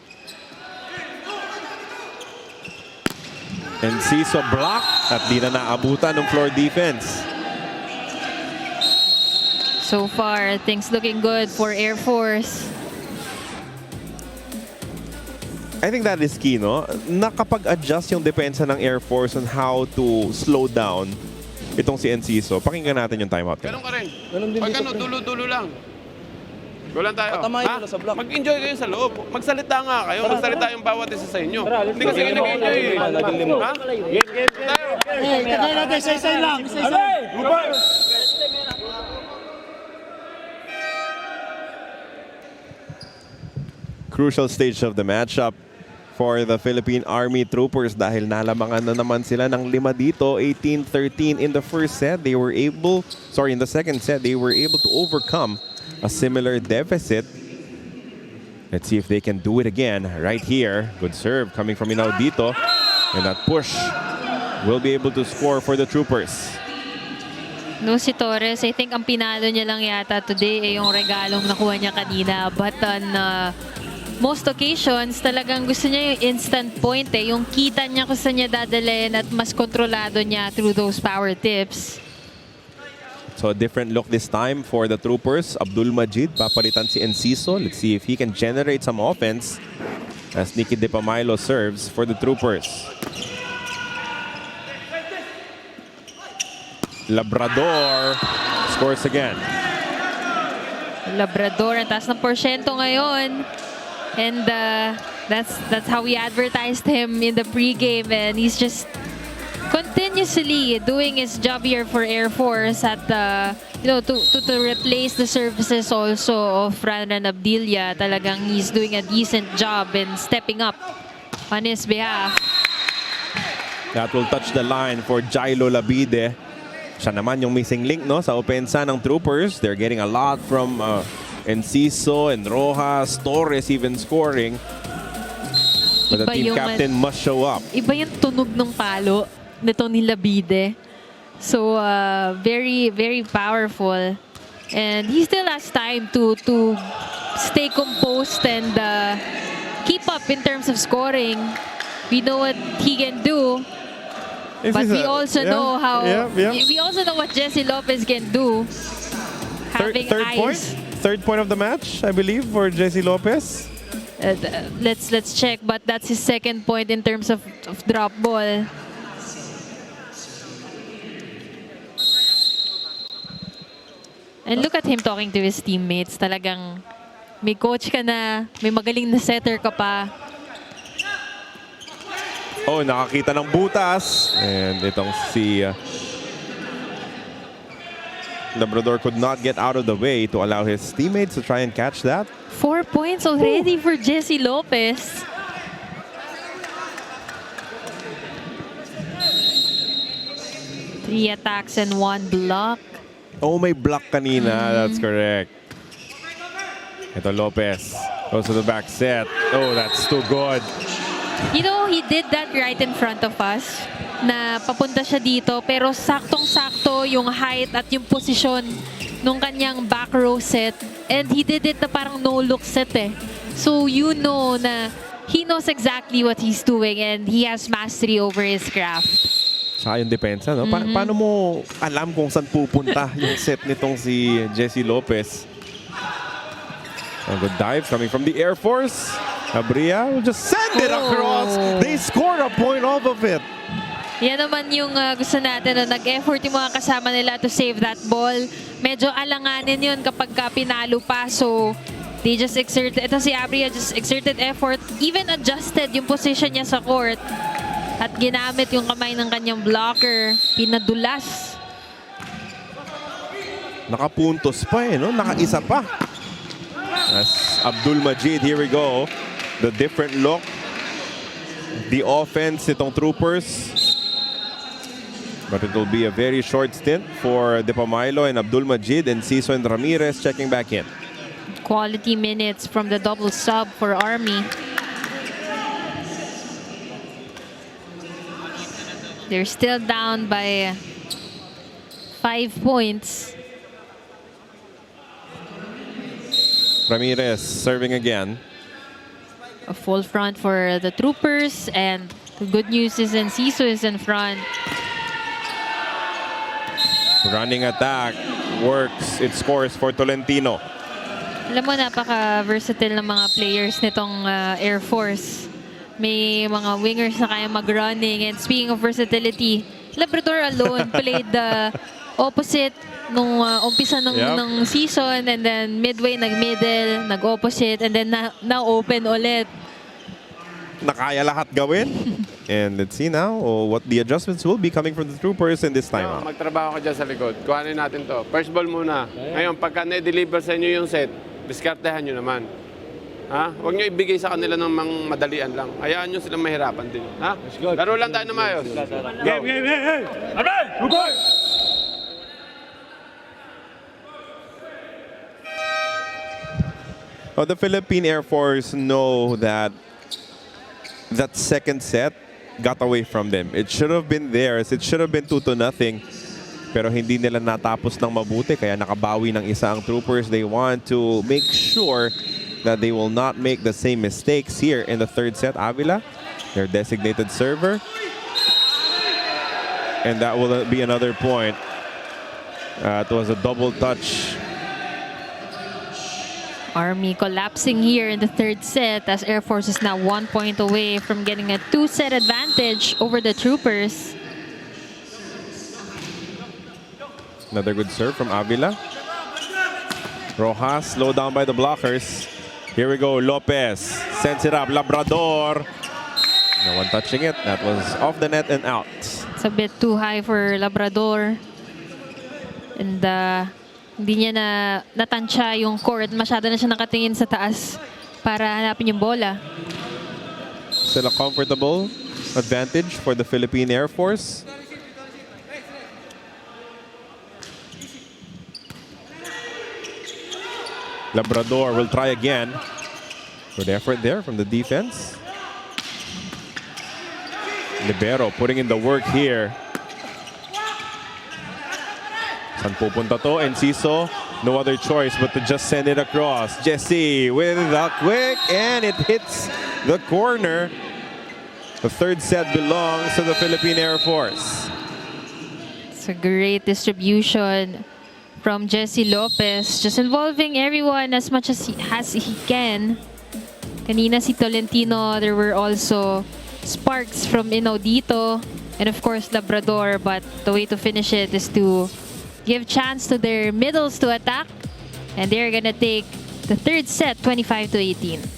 And Ciso block at di na naabutan ng floor defense. So far, things looking good for Air Force. I think that is key, no? Nakapag-adjust yung depensa ng Air Force on how to slow down itong si Enciso. Pakinggan natin yung timeout. Ganun ka rin. Pag ano, dulo-dulo lang. Gulan tayo. Patamayin mo sa block. Mag-enjoy kayo sa loob. Magsalita nga kayo. Magsalita yung bawat isa sa inyo. Hindi kasi kayo nag-enjoy eh. Ha? Game tayo. Tagay natin, isa-isa lang. Isa-isa. Crucial stage of the matchup for the Philippine Army Troopers dahil nalamangan na naman sila ng 5 dito, 18-13 in the first set. They were able, in the second set, they were able to overcome a similar deficit. Let's see if they can do it again right here. Good serve coming from Inaudito. And that push will be able to score for the Troopers. No, si Torres, I think ang pinalo niya lang yata today ay yung regalong nakuha niya kanina. But on most occasions, talagang gusto niya yung instant point eh. Yung kita niya kung saan niya dadalhin at mas kontrolado niya through those power tips. So a different look this time for the Troopers. Abdul Majid, papalitan si Enciso. Let's see if he can generate some offense as Nicky De Pamilo serves for the Troopers. Labrador scores again. Labrador, ang taas ng porsyento ngayon. And that's how we advertised him in the pregame, and he's just continuously doing his job here for Air Force at to replace the services also of Ranran Abdilia. Talagang he's doing a decent job in stepping up on his behalf. That will touch the line for Jailo Labide. Siya naman yung missing link, no, sa opensa ng Troopers. They're getting a lot from Enciso and Rojas, Torres even scoring. But the team captain must show up. Iba yung tunog ng palo nito ni Labide. So, very, very powerful. And he still has time to stay composed and keep up in terms of scoring. We know what he can do. But we also know how we also know what Jesse Lopez can do. Having Third point of the match, I believe, for Jesse Lopez. Let's check, but that's his second point in terms of drop ball. And look at him talking to his teammates. Talagang may coach ka na, may magaling na setter ka pa. Oh, nakakita ng butas. And itong si Labrador could not get out of the way to allow his teammates to try and catch that. 4 points already for Jesse Lopez. Three attacks and 1 block. Oh, may block kanina. That's correct. Ito Lopez. Goes to the back set. Oh, that's too good. You know, he did that right in front of us na papunta siya dito pero saktong-sakto yung height at yung posisyon nung kanyang back row set. And he did it na parang no-look set eh. So you know na he knows exactly what he's doing and he has mastery over his craft. Tsaka yung depensa, no? Paano mo alam kung saan pupunta yung set nitong si Jesse Lopez? A good dive coming from the Air Force. Abria will just send it across. They scored a point off of it. Yan naman yung gusto natin. No? Nag-effort yung mga kasama nila to save that ball. Medyo alanganin yun kapag pinalo pa. So, they just exerted, ito si Abria just exerted effort. Even adjusted yung position niya sa court. At ginamit yung kamay ng kanyang blocker. Pinadulas. Nakapuntos pa eh, no? Nakaisa pa. As Abdul Majid, here we go. The different look. The offense itong Troopers. But it will be a very short stint for De Pamailo and Abdul Majid, and Ciso and Ramirez checking back in. Quality minutes from the double sub for Army. They're still down by 5 points. Ramirez serving again. A full front for the Troopers, and the good news is Ciso is in front. Running attack works. It scores for Tolentino. Alam mo, napaka-versatile ng mga players nitong Air Force. May mga wingers na kaya mag-running. And speaking of versatility, Labrador alone played the opposite nung umpisa ng season, and then midway nag-middle, nag-opposite, and then na-open ulit. Nakaya lahat gawin. And let's see now what the adjustments will be coming from the Troopers in this time out. Magtrabaho ka dyan sa likod. Kuhanin natin to. First ball muna. Ngayon, pagka na-deliver sa inyo yung set, diskartehan nyo naman. Ha? Huwag nyo ibigay sa kanila ng madalian lang. Hayaan nyo silang mahirapan din. Ha? Laro lang tayo na maayos. Game, game, game, game! Aray! Rugay! Oh, the Philippine Air Force know that that second set got away from them. It should have been theirs. It should have been 2-0. Pero hindi nila natapos ng mabuti, kaya nakabawi ng isa ang Troopers. They want to make sure that they will not make the same mistakes here in the third set. Avila, their designated server. And that will be another point. It was a double touch. Army collapsing here in the third set as Air Force is now 1 point away from getting a 2-set advantage over the Troopers. Another good serve from Avila. Rojas slowed down by the blockers. Here we go, Lopez sends it up, Labrador. No one touching it. That was off the net and out. It's a bit too high for Labrador. And hindi niya natansya yung court. Masyado na siya nakatingin sa taas para hanapin yung bola. Still a comfortable advantage for the Philippine Air Force. Labrador will try again. Good effort there from the defense. Libero putting in the work here. Saan pupunta to? Enciso, no other choice but to just send it across. Jesse with a quick, and it hits the corner. The third set belongs to the Philippine Air Force. It's a great distribution from Jesse Lopez, just involving everyone as much as he can. Kanina si Tolentino, there were also sparks from Inaudito and of course Labrador, but the way to finish it is to give chance to their middles to attack, and they're gonna take the third set 25-18.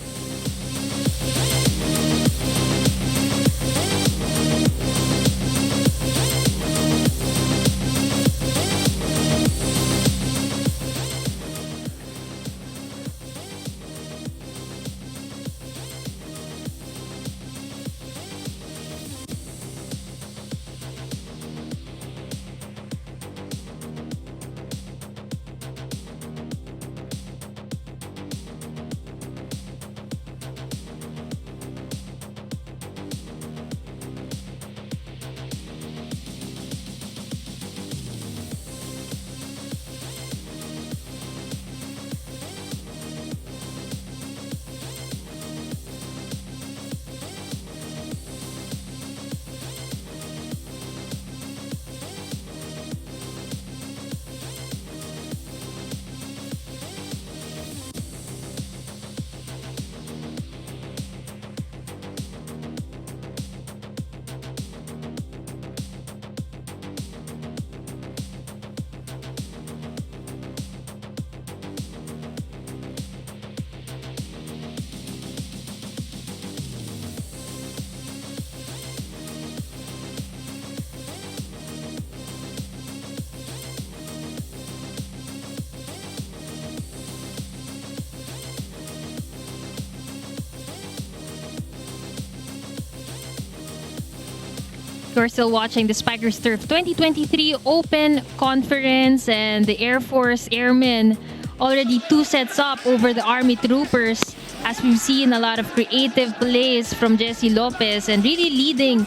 You're still watching the Spikers Turf 2023 Open Conference, and the Air Force Airmen already 2 sets up over the Army Troopers, as we've seen a lot of creative plays from Jesse Lopez and really leading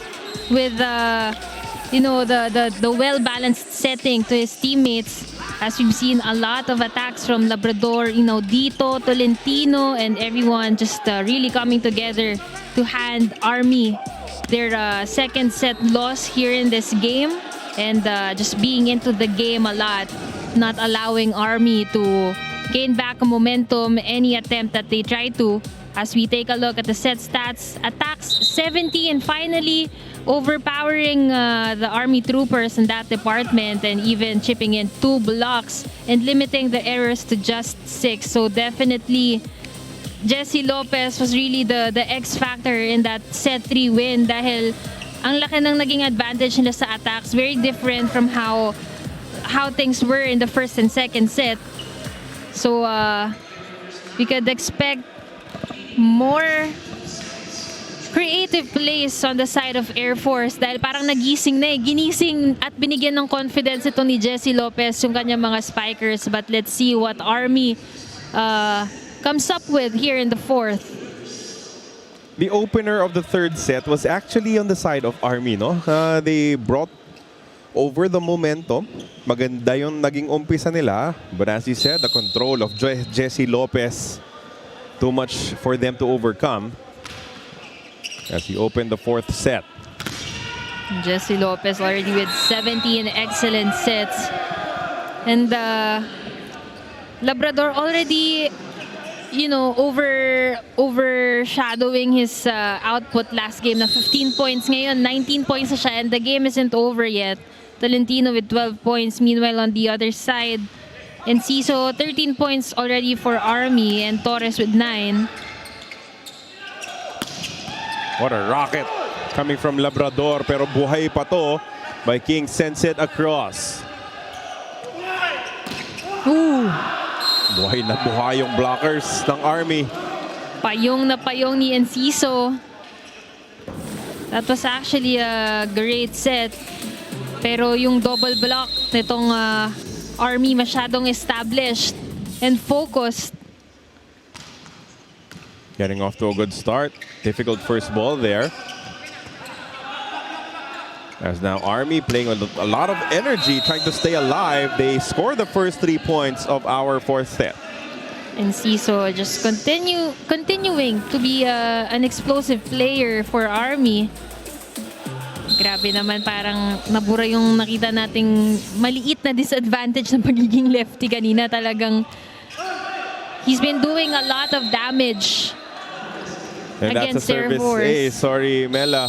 with the well-balanced setting to his teammates, as we've seen a lot of attacks from Labrador, Inaudito, Tolentino, and everyone just really coming together to hand Army their second set loss here in this game, and just being into the game a lot, not allowing Army to gain back a momentum any attempt that they try to. As we take a look at the set stats, attacks 70, and finally overpowering the Army Troopers in that department, and even chipping in 2 blocks and limiting the errors to just 6. So definitely Jesse Lopez was really the X factor in that set 3 win, dahil ang laki ng naging advantage nila sa attacks, very different from how things were in the first and second set. So we could expect more creative plays on the side of Air Force, dahil parang nagising na ginising at binigyan ng confidence ito ni Jesse Lopez yung kanyang mga Spikers. But let's see what Army comes up with here in the fourth. The opener of the third set was actually on the side of Army, no? They brought over the momentum. Maganda yung naging umpisa nila. But as you said, the control of Jesse Lopez, too much for them to overcome as he opened the fourth set. Jesse Lopez already with 17 excellent sets. And Labrador already, overshadowing his output last game na 15 points. Ngayon, 19 points na siya, and the game isn't over yet. Tolentino with 12 points. Meanwhile, on the other side, Enciso, 13 points already for Army, and Torres with 9. What a rocket coming from Labrador, pero buhay pa to by King. Sends it across. Ooh! Buhay na buhay yung blockers ng Army. Payong na payong ni Enciso. That was actually a great set. Pero yung double block nitong Army masyadong established and focused. Getting off to a good start. Difficult first ball there. As now Army playing with a lot of energy, trying to stay alive. They score the first 3 points of our fourth set. Enciso just continuing to be an explosive player for Army. Grabe naman, parang nabura yung nakita nating maliit na disadvantage ng pagiging lefty kanina. Talagang he's been doing a lot of damage And that's a against Air service Force. ace. Sorry, Mela.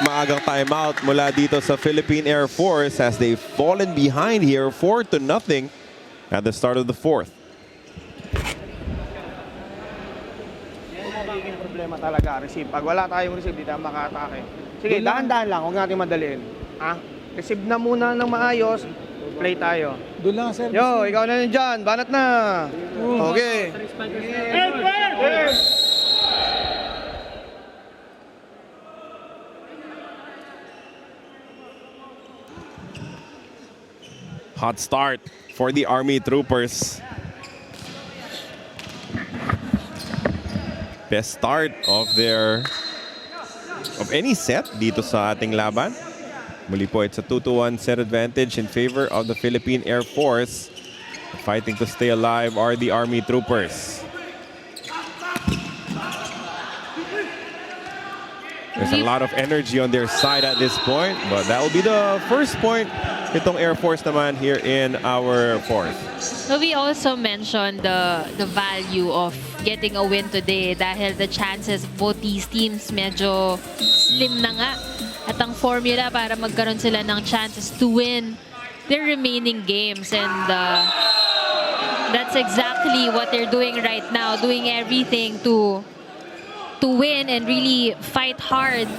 Maagang timeout mula dito sa Philippine Air Force as they've fallen behind here 4-0 at the start of the fourth. Yan ang magiging problema talaga, receive. Pag wala tayong receive, di tayo maka-atake. Sige, dahan-dahan lang, huwag natin madaliin. Ha? Receive na muna ng maayos, play tayo. Doon lang sir. Yo, ikaw na yun dyan, banat na! Okay. Hot start for the Army Troopers. Best start of any set dito sa ating laban. Muli po, it's a 2-1 set advantage in favor of the Philippine Air Force. Fighting to stay alive are the Army Troopers. There's a lot of energy on their side at this point, but that will be the first point itong Air Force naman here in our fourth. So we also mentioned the value of getting a win today dahil the chances of both these teams medyo slim na nga. At ang formula para magkaroon sila ng chances to win their remaining games. And that's exactly what they're doing right now, doing everything to win and really fight hard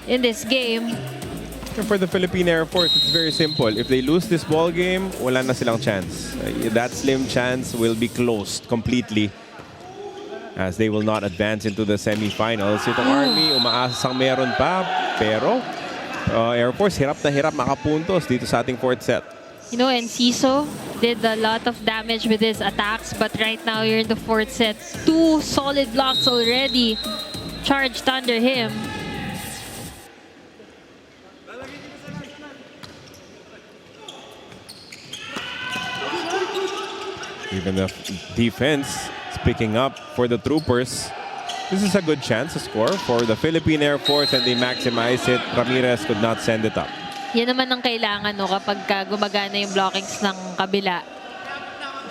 in this game. And for the Philippine Air Force, it's very simple. If they lose this ball game, wala na silang chance. That slim chance will be closed completely as they will not advance into the semifinals. Itong Army, umaasang meron pa, pero Air Force, hirap na hirap makapuntos dito sa ating fourth set. You know, Enciso did a lot of damage with his attacks, but right now you're in the fourth set. 2 solid blocks already charged under him. Even the defense is picking up for the Troopers. This is a good chance to score for the Philippine Air Force and they maximize it. Ramirez could not send it up. Yan naman ang kailangan no, kapag gumagana yung blockings ng kabila.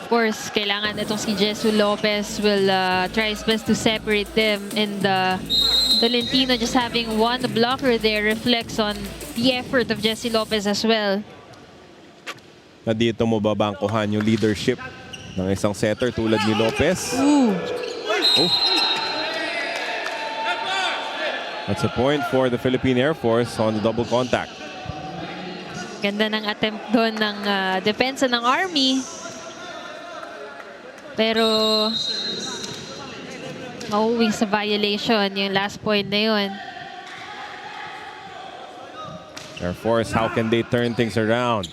Of course, kailangan itong si Jesu Lopez will try his best to separate them. And Tolentino just having one blocker there reflects on the effort of Jesse Lopez as well. Na dito mo babangkuhan yung leadership ng isang setter tulad ni Lopez. Ooh. Oh. That's a point for the Philippine Air Force on the double contact. Ganda ng attempt doon ng depensa ng Army. Pero mauwi sa violation yung last point na yun. Air Force, how can they turn things around?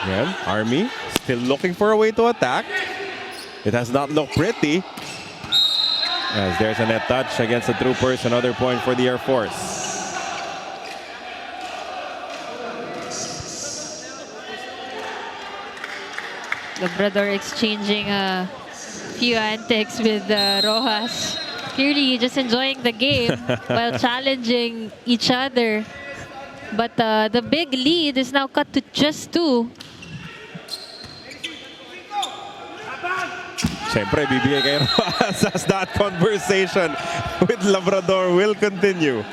Again, Army still looking for a way to attack. It has not looked pretty. As there's a net touch against the Troopers, another point for the Air Force. Labrador exchanging a few antics with Rojas. Clearly just enjoying the game while challenging each other. But the big lead is now cut to just 2. Siyempre, bibigay kay Rojas as that conversation with Labrador will continue.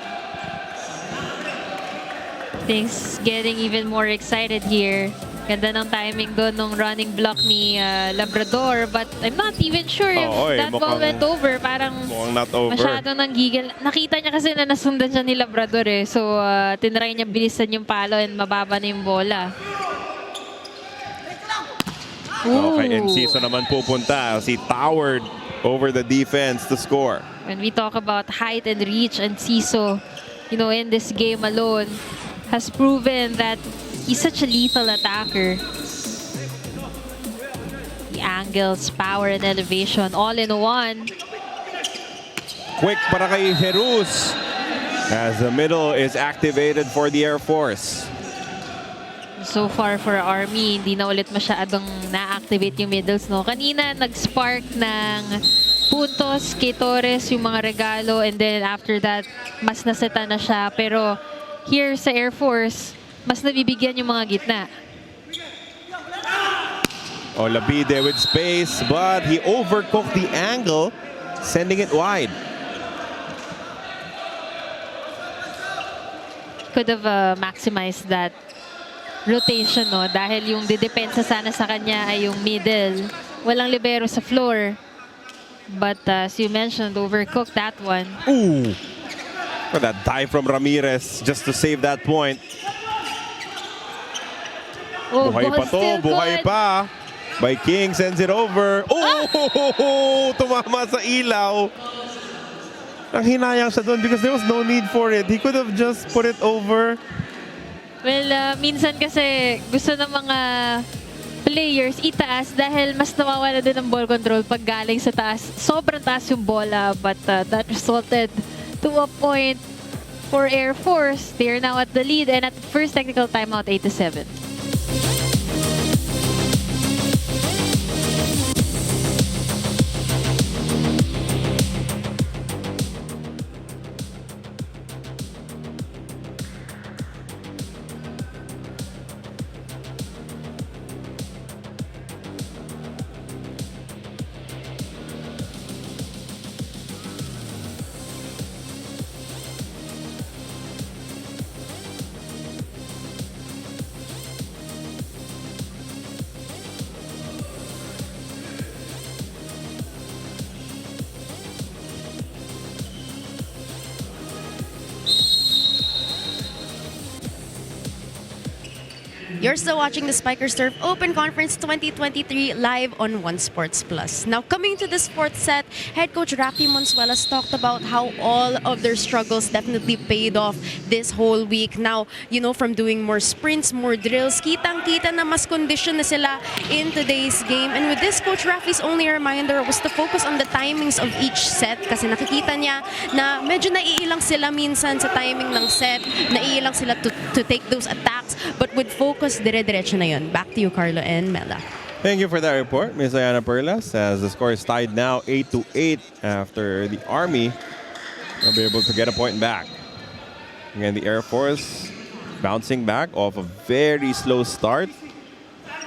Things getting even more excited here. Ganda ng timing doon nung running block ni Labrador. But I'm not even sure if that ball went over. Parang not over. masyado nang gigil. Nakita niya kasi na nasundan siya ni Labrador eh. So, tinry niya bilisan yung palo and mababa na yung bola. Okay, Enciso naman pupunta. He towered over the defense to score. When we talk about height and reach, Enciso, you know, in this game alone, has proven that he's such a lethal attacker. The angles, power, and elevation all in one. Quick para kay Jerus as the middle is activated for the Air Force. So far for Army, hindi na ulit masyadong na-activate yung middles, no? Kanina, nag-spark ng puntos kay Torres, yung mga regalo, and then after that, mas naseta na siya. Pero here sa Air Force, mas nabibigyan yung mga gitna. Olabide with space, but he overcooked the angle, sending it wide. Could have maximized that rotation, no? Dahil yung didepensa sana sa kanya ay yung middle. Walang libero sa floor. But as you mentioned, overcooked that one. Ooh! For that dive from Ramirez just to save that point. Oh, Buhay pa ball to, still buhay good. pa. By King sends it over. Oh! Tumama sa ilaw. Ang hinayang siya doon because there was no need for it. He could have just put it over. Well, minsan kasi gusto ng mga players itaas dahil mas nawawala din ng ball control pag galing sa taas. Sobrang taas yung bola, but that resulted to a point for Air Force. They are now at the lead and at first technical timeout, 8-7. You're still watching the Spikers Turf Open Conference 2023 live on One Sports Plus. Now, coming to this fourth set, head coach Rafi Monsuelas talked about how all of their struggles definitely paid off this whole week. Now, you know, from doing more sprints, more drills, kitang-kita na mas condition na sila in today's game. And with this, Coach Rafi's only reminder was to focus on the timings of each set kasi nakikita niya na medyo naiilang sila minsan sa timing ng set, naiilang sila to take those attacks, but with focus, dire-diretso na yun. Back to you, Carlo and Mela. Thank you for that report, Ms. Ayana Perlas, as the score is tied now 8-8 after the Army will be able to get a point back. Again, the Air Force bouncing back off a very slow start.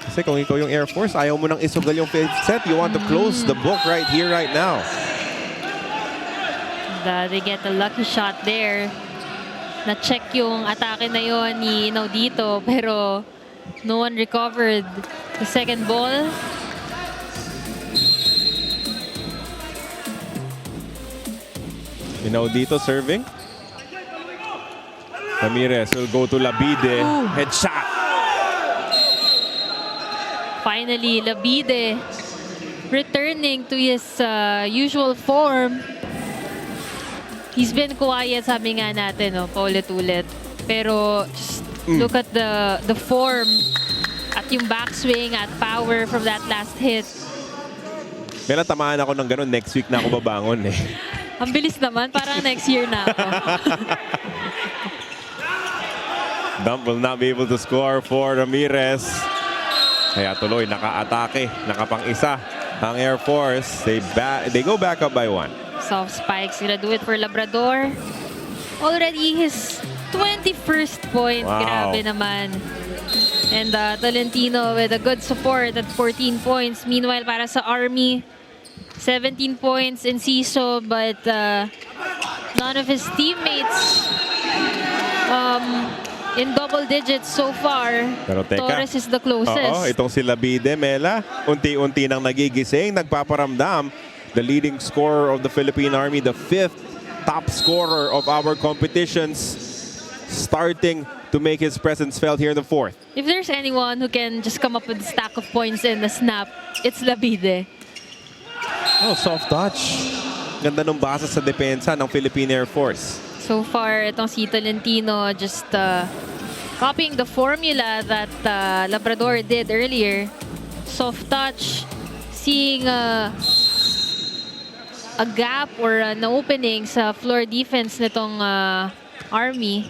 Kasi kung ikaw yung Air Force, ayaw mo nang isugal yung fifth set. You want to close the book right here, right now. They get a lucky shot there. Na-check yung atake na yon ni Inaudito, pero no one recovered the second ball. Inaudito serving. Ramirez will go to Labide. Headshot. Finally, Labide returning to his usual form. He's been quiet, sabi nga natin, no, paulit-ulit. Pero just look at the form at yung backswing at power from that last hit. May natamaan ako ng ganun. Next week na ako babangon eh. Ang bilis naman, parang next year na ako. Dump will not be able to score for Ramirez. Kaya tuloy, naka-atake, nakapang-isa ang Air Force. They go back up by 1. Soft spikes, gonna do it for Labrador. Already his 21st point. Wow. Grabe naman. And Tolentino with a good support at 14 points. Meanwhile, para sa Army, 17 points in CISO, but none of his teammates in double digits so far. Pero teka. Torres is the closest. Oo, itong si Labide, Mela, unti-unti nang nagigising, nagpaparamdam. The leading scorer of the Philippine Army, the 5th top scorer of our competitions, starting to make his presence felt here in the 4th. If there's anyone who can just come up with a stack of points in the snap, it's Labide. Oh, soft touch. Ganda nung basa sa depensa ng Philippine Air Force. So far, itong si Tolentino just copying the formula that Labrador did earlier. Soft touch, seeing a gap or an opening sa floor defense nitong Army.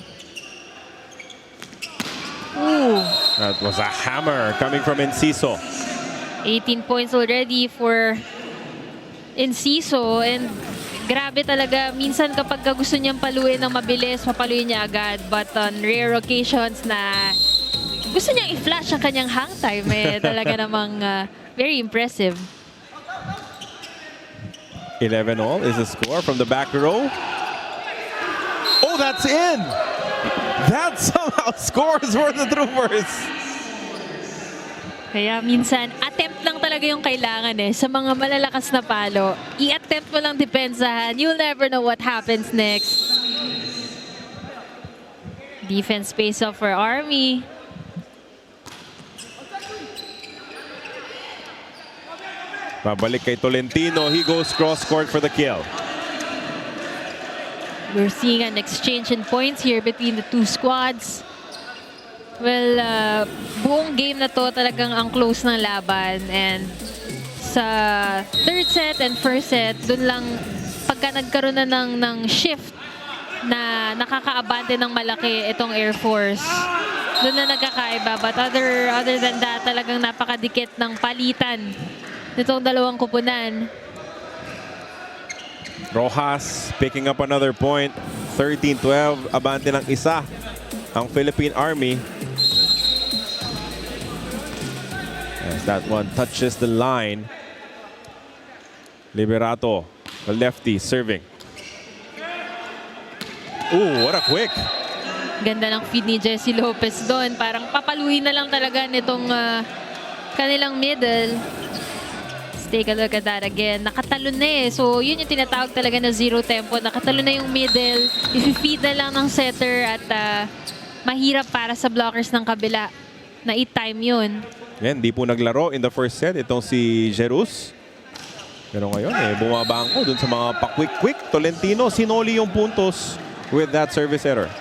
Ooh. That was a hammer coming from Enciso. 18 points already for Enciso, and grabe talaga, minsan kapag gusto niyang paluin ng mabilis, papaluin niya agad, but on rare occasions na gusto niyang i-flash ang kanyang hang time, talaga namang Very impressive. 11-all is the score from the back row. Oh, that's in! That somehow scores for the Troopers. Kaya minsan, attempt lang talaga yung kailangan eh. Sa mga malalakas na palo, i-attempt mo lang depensahan. You'll never know what happens next. Defense pays off for Army. Babalik kay Tolentino. He goes cross-court for the kill. We're seeing an exchange in points here between the two squads. Well, buong game na to talagang ang close ng laban. And sa third set and first set, dun lang pagka nagkaroon na ng shift na nakakaabante ng malaki itong Air Force. Dun na nagkakaiba. But other than that, talagang napakadikit ng palitan nitong dalawang kupunan. Rojas picking up another point. 13-12. Abante ng isa ang Philippine Army. As that one touches the line. Liberato, the lefty, serving. Ooh, what a quick. Ganda ng feed ni Jesse Lopez doon. Parang papaluin na lang talaga nitong kanilang middle. Let's take a look at that again. Nakatalon na eh. So, yun yung tinatawag talaga na zero tempo. Nakatalon na yung middle. I-feed na lang ng setter at mahirap para sa blockers ng kabila na i-time yun. Yan, di po naglaro in the first set. Itong si Jerus. Pero ngayon, bumabangko dun sa mga pa-quick-quick. Tolentino, sinoli yung puntos with that service error.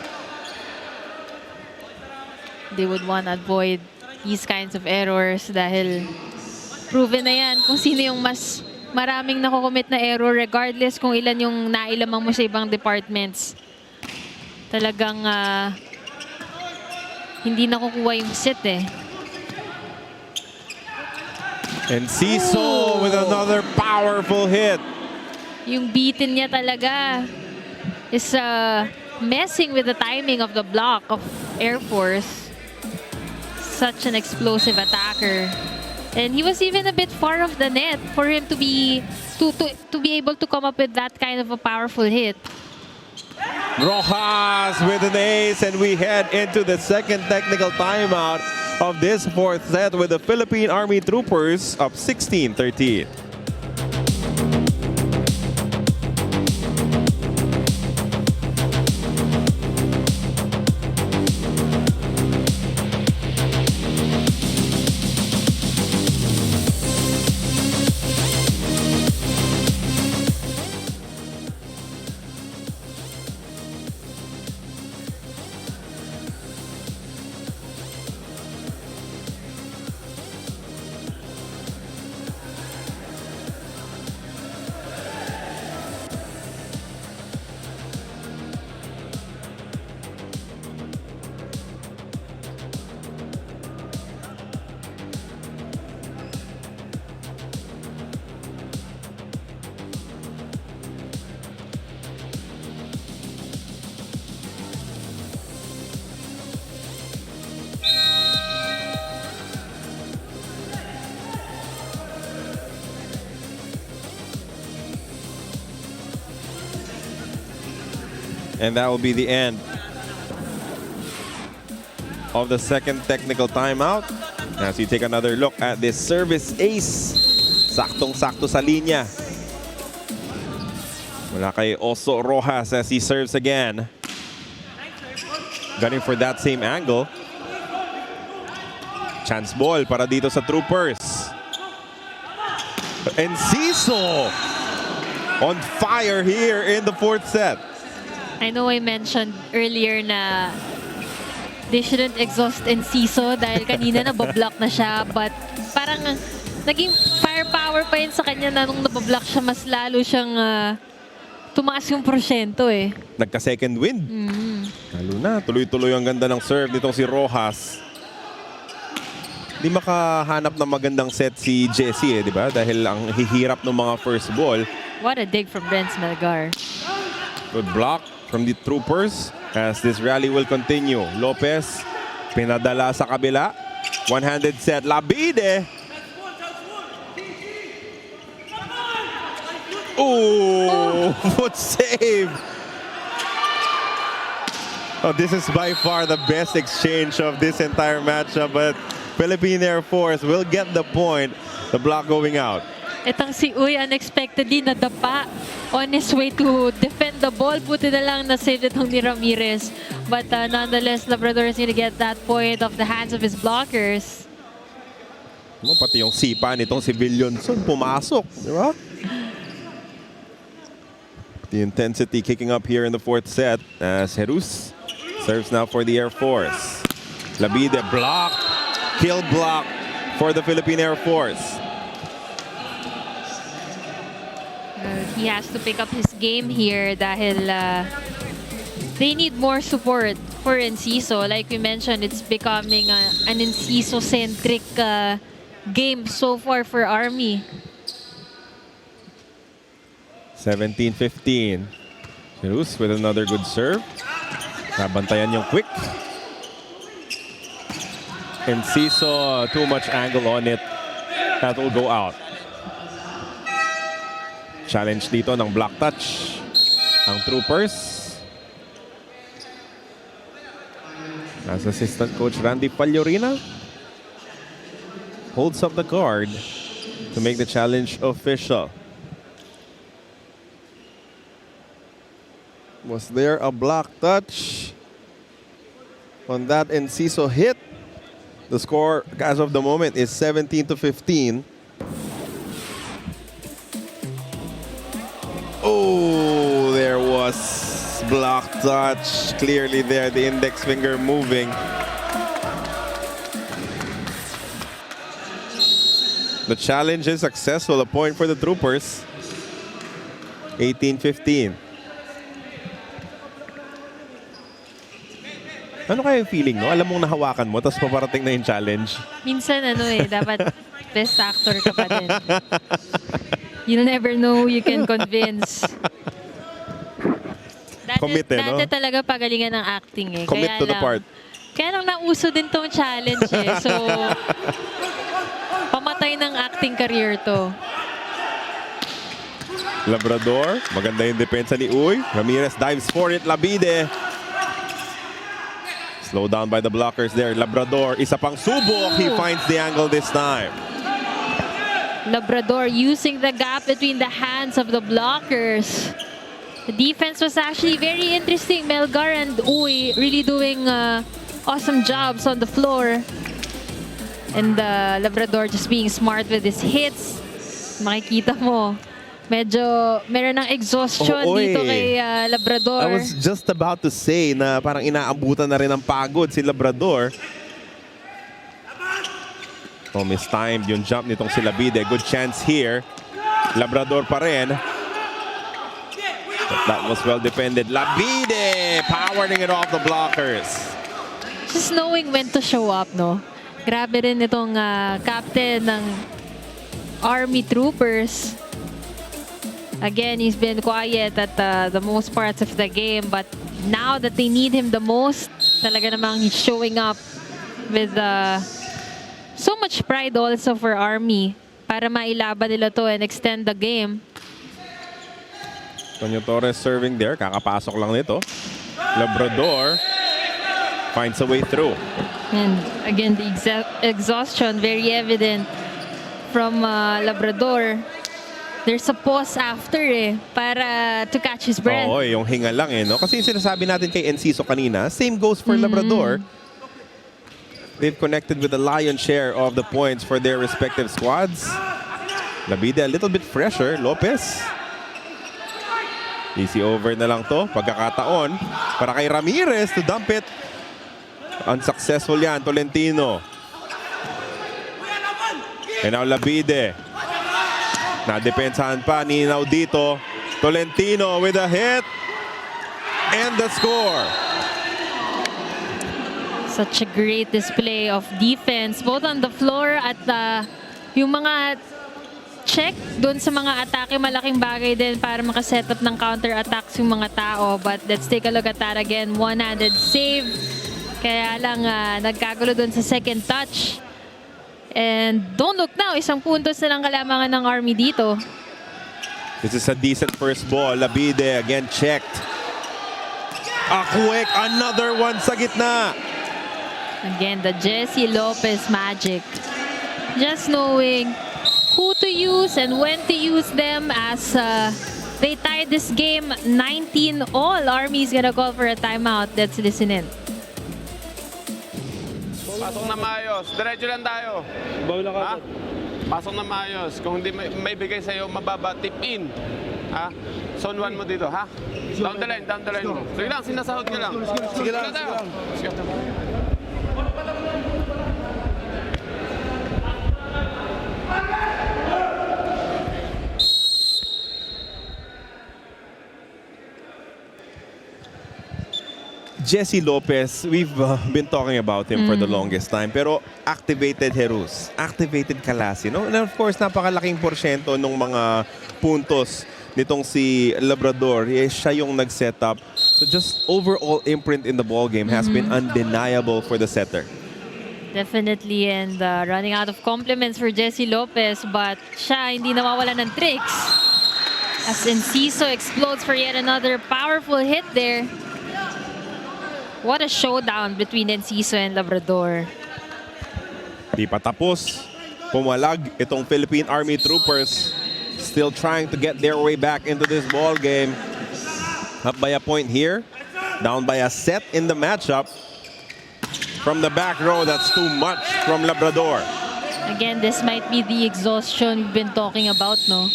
They would want to avoid these kinds of errors dahil proven na yan kung sino yung mas maraming nakukommit na error regardless kung ilan yung nailamang mo sa ibang departments. Talagang hindi nakukuha yung set eh. And Ciso with another powerful hit. Yung beaten niya talaga is messing with the timing of the block of Air Force. Such an explosive attacker. And he was even a bit far off the net for him to be able to come up with that kind of a powerful hit. Rojas with an ace, and we head into the second technical timeout of this fourth set with the Philippine Army Troopers up 16-13. And that will be the end of the second technical timeout. As you take another look at this service ace. Saktong-sakto sa linya. Mula kay Oso Rojas as he serves again. Gunning for that same angle. Chance ball para dito sa Troopers. And Ciso on fire here in the fourth set. I know I mentioned earlier na they shouldn't exhaust Enciso dahil kanina nabablock na siya, but parang naging firepower pa yun sa kanya na nung nabablock siya, mas lalo siyang tumaas yung porsyento eh. Nagka-second wind. Lalo na, tuloy-tuloy ang ganda ng serve nitong si Rojas. Di makahanap ng magandang set si Jesse di ba? Dahil ang hihirap ng mga first ball. What a dig from Renz Melgar. Good block from the Troopers as this rally will continue. Lopez, pinadala sa kabila. One-handed set. Labide. Ooh, foot save. Oh, this is by far the best exchange of this entire matchup, but Philippine Air Force will get the point. The block going out. Itong si Uy, unexpectedly nadapa on his way to defend the ball. Buti na lang na-save itong ni Ramirez. But nonetheless, Labrador is going to get that point off the hands of his blockers. Pati yung sipa nitong si Villanson pumasok, di ba? The intensity kicking up here in the fourth set as Jerus serves now for the Air Force. Labide block, kill block for the Philippine Air Force. He has to pick up his game here dahil they need more support for Enciso. Like we mentioned, it's becoming an Enciso-centric game so far for Army. 17-15. Jerus with another good serve. Nabantayan yung quick. Enciso, too much angle on it. That will go out. Challenge dito ng block touch ang Troopers. As assistant coach Randy Pallorina holds up the card to make the challenge official. Was there a block touch on that Enciso hit? The score as of the moment is 17-15. Oh, there was block touch. Clearly there, the index finger moving. The challenge is successful. A point for the Troopers. 18-15. Ano kaya yung feeling, no? Alam mong nahawakan mo, tapos paparating na yung challenge. Minsan dapat best actor ka pa din. You'll never know, you can convince. Commit no? Dati talaga pagalingan ng acting eh. Commit Kaya to the lang, part. Kaya lang nauso din tong challenge eh. So, pamatay ng acting career to. Labrador, maganda yung depensa ni Uy. Ramirez dives for it, Labide. Slow down by the blockers there. Labrador, isa pang subok. He finds the angle this time. Labrador using the gap between the hands of the blockers. The defense was actually very interesting. Melgar and Uy really doing awesome jobs on the floor. And Labrador just being smart with his hits. Makikita mo, medyo meron ng exhaustion dito kay Labrador. I was just about to say na parang inaabutan na rin ng pagod si Labrador. Oh, mistimed yung jump nitong si Labide. Good chance here. Labrador pa rin. But that was well defended. Labide powering it off the blockers. Just knowing when to show up, no? Grabe rin itong captain ng Army Troopers. Again, he's been quiet at the most parts of the game, but now that they need him the most, talaga namang he's showing up with so much pride also for Army para mailaban nila to and extend the game. Tonyo Torres serving there. Kakapasok lang nito. Labrador finds a way through. And again, the exhaustion very evident from Labrador. There's a pause after para to catch his breath. Oo, yung hinga lang no? Kasi yung sinasabi natin kay Enciso kanina, same goes for Labrador. They've connected with the lion's share of the points for their respective squads. Labide a little bit fresher. Lopez. Easy over na lang to. Pagkakataon para kay Ramirez to dump it. Unsuccessful yan. Tolentino. And now Labide. Nadepensahan pa. Ninaw dito. Tolentino with a hit. And the score. Such a great display of defense both on the floor at yung mga check doon sa mga atake. Malaking bagay din para makaset up ng counter-attacks yung mga tao. But let's take a look at that again. One-handed save. Kaya lang nagkagulo doon sa second touch. And don't look now, isang puntos na lang kalamangan ng Army dito. This is a decent first ball. Labide again checked. A quick, another one sa gitna. Again, the Jesse Lopez magic. Just knowing who to use and when to use them as they tie this game 19 all. Army is gonna call for a timeout. Let's listen in. Pasok na maayos. Diretso lang tayo. Ha? Pasok na maayos. Kung hindi may bigay sa'yo, mababa, tip in. Ha? Zone 1 mo dito, ha? Down the line, down the line mo. Sige lang, sinasahod ka lang. Sige lang, sige lang. Jesse Lopez, we've been talking about him for the longest time. Pero activated Jerus, activated Kalasi. No? And of course, napakalaking porsyento ng mga puntos nitong si Labrador. Siya yung nag-set up. So just overall imprint in the ball game has been undeniable for the setter. Definitely, and running out of compliments for Jesse Lopez, but siya hindi nawawala ng tricks. As Enciso explodes for yet another powerful hit there. What a showdown between Enciso and Labrador. Di pa tapos. Pumalag itong Philippine Army troopers. Still trying to get their way back into this ball game. Up by a point here. Down by a set in the matchup. From the back row, that's too much from Labrador. Again, this might be the exhaustion we've been talking about, no?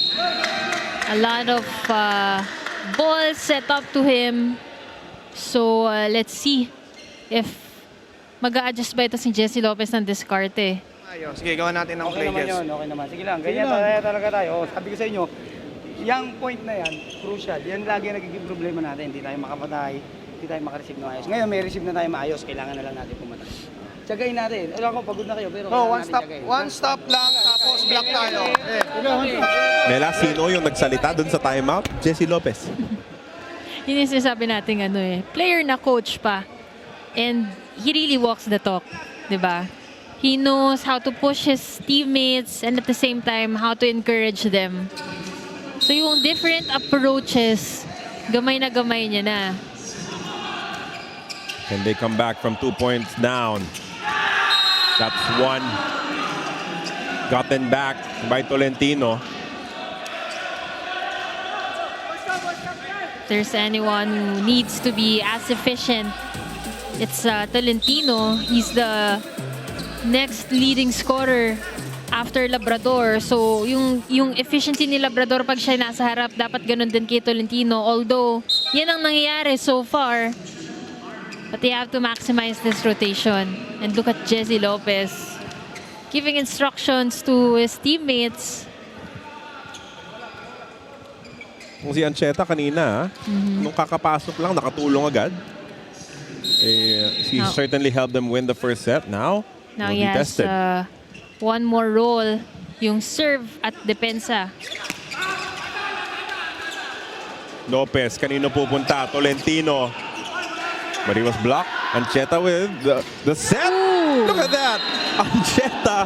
A lot of balls set up to him. So, let's see if mag-a-adjust ba ito si Jesse Lopez ng diskarte. Ayos, sige, gawa natin ng Okay play, naman Jess. yun, okay naman. Sige lang, ganyan talaga tayo. Sabi ko sa inyo, yung point na yan, crucial. Yan lagi ang nagiging problema natin. Hindi tayo makapatay, hindi tayo makareceive na maayos. Ngayon, may receive na tayo maayos. Kailangan na lang natin pumatay. Tsagayin natin. Alam ko, pagod na kayo, pero One stop lang, tapos block tayo. Mela, sino yung nagsalita dun sa timeout? Jesse Lopez. Yun yung sinasabi natin, player na coach pa. And he really walks the talk, di ba? He knows how to push his teammates and at the same time, how to encourage them. So yung different approaches, gamay na gamay niya na. And they come back from 2 points down. That's one. Gotten back by Tolentino. If there's anyone who needs to be as efficient, it's Tolentino. He's the next leading scorer after Labrador. So, yung efficiency ni Labrador pag siya nasa harap, dapat ganun din kay Tolentino. Although, yan ang nangyayari so far. But they have to maximize this rotation. And look at Jesse Lopez giving instructions to his teammates. Kung si Ancheta kanina, nung kakapasok lang, nakatulong agad. He certainly helped them win the first set. Now Now will he be has tested. one more role, yung serve at depensa. Lopez, kanino pupunta? Tolentino. But he was blocked. Ancheta with the set. Ooh. Look at that. Ancheta,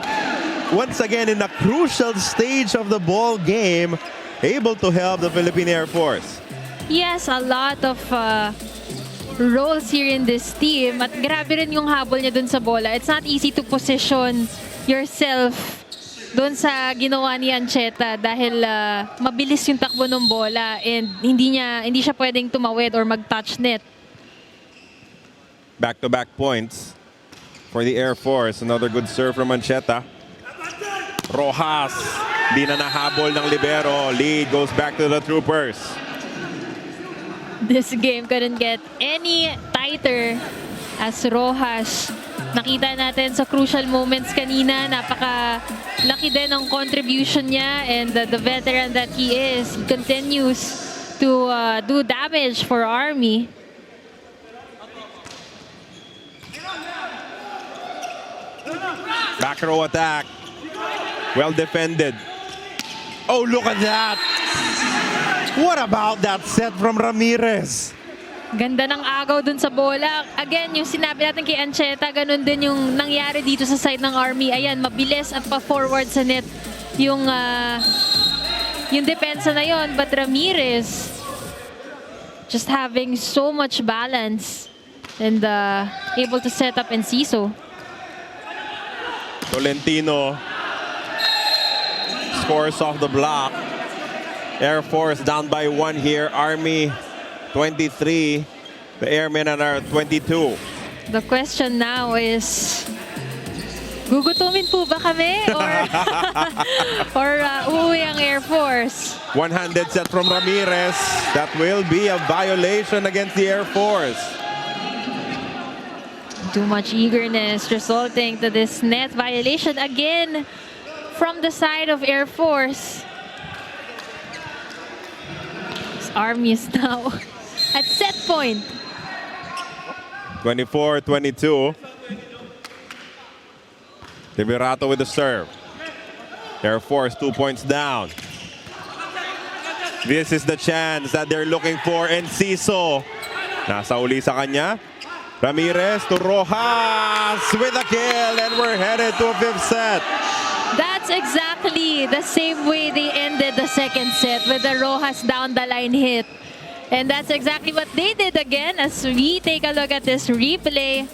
once again in a crucial stage of the ball game, able to help the Philippine Air Force. He has a lot of roles here in this team. At grabe rin yung habol niya dun sa bola. It's not easy to position yourself dun sa ginawa ni Ancheta dahil mabilis yung takbo ng bola and hindi siya pwedeng tumawid or mag-touch net. Back-to-back points for the Air Force. Another good serve from Ancheta. Rojas, di na nahabol ng libero. Lead goes back to the Troopers. This game couldn't get any tighter as Rojas. Nakita natin sa crucial moments kanina, napaka-laki din ang contribution niya and the veteran that he is, he continues to do damage for Army. Back row attack. Well defended. Oh, look at that. What about that set from Ramirez? Ganda ng agaw dun sa bola. Again, yung sinabi natin kay Ancheta, ganun din yung nangyari dito sa side ng Army. Ayan, mabilis at pa-forward sa net yung yung depensa na yon. But Ramirez just having so much balance and able to set up Enciso. Tolentino scores off the block. Air Force down by 1 here. Army 23. The Airmen are 22. The question now is, gugutumin po ba kami? Or uuwi ang Air Force? One-handed set from Ramirez. That will be a violation against the Air Force. Too much eagerness resulting to this net violation again from the side of Air Force. This Army is now at set point. 24-22. Liberato with the serve. Air Force 2 points down. This is the chance that they're looking for. Enciso. Nasa uli sa kanya. Ramirez to Rojas with a kill, and we're headed to a 5th set. That's exactly the same way they ended the second set with the Rojas down the line hit. And that's exactly what they did again as we take a look at this replay.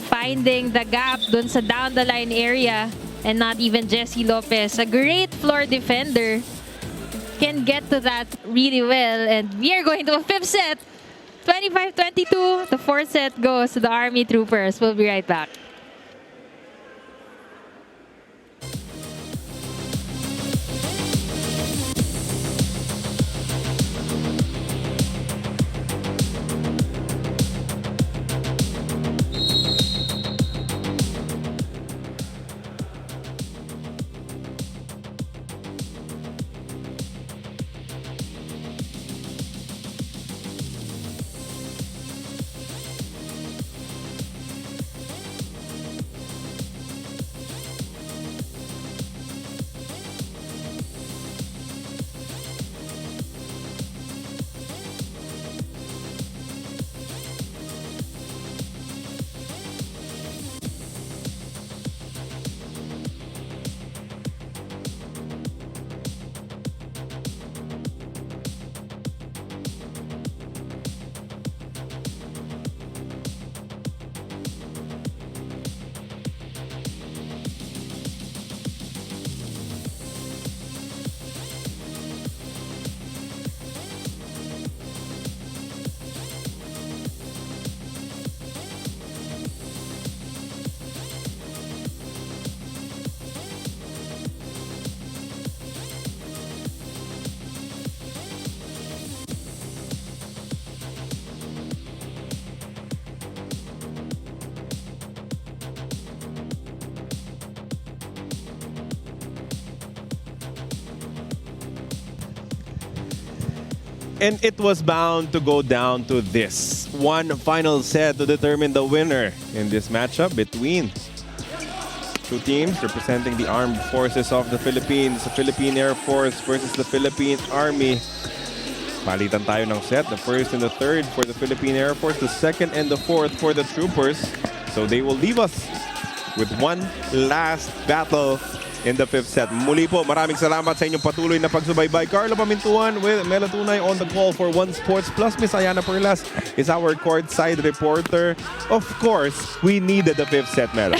Finding the gap dun sa down the line area, and not even Jesse Lopez, a great floor defender, can get to that really well. And we are going to a 5th set. 25-22. The 4th set goes to the Army Troopers. We'll be right back. And it was bound to go down to this one final set to determine the winner in this matchup between two teams representing the armed forces of the Philippines. The Philippine Air Force versus the Philippine Army. Palitan tayo ng set. The first and the third for the Philippine Air Force. The second and the fourth for the Troopers. So they will leave us with one last battle in the 5th set. Muli po, maraming salamat sa inyong patuloy na pagsubaybay. Carlo Pamintuan with Mela Tunay on the call for One Sports Plus. Miss Ayana Perlas is our courtside reporter. Of course, we needed the 5th set, Mela.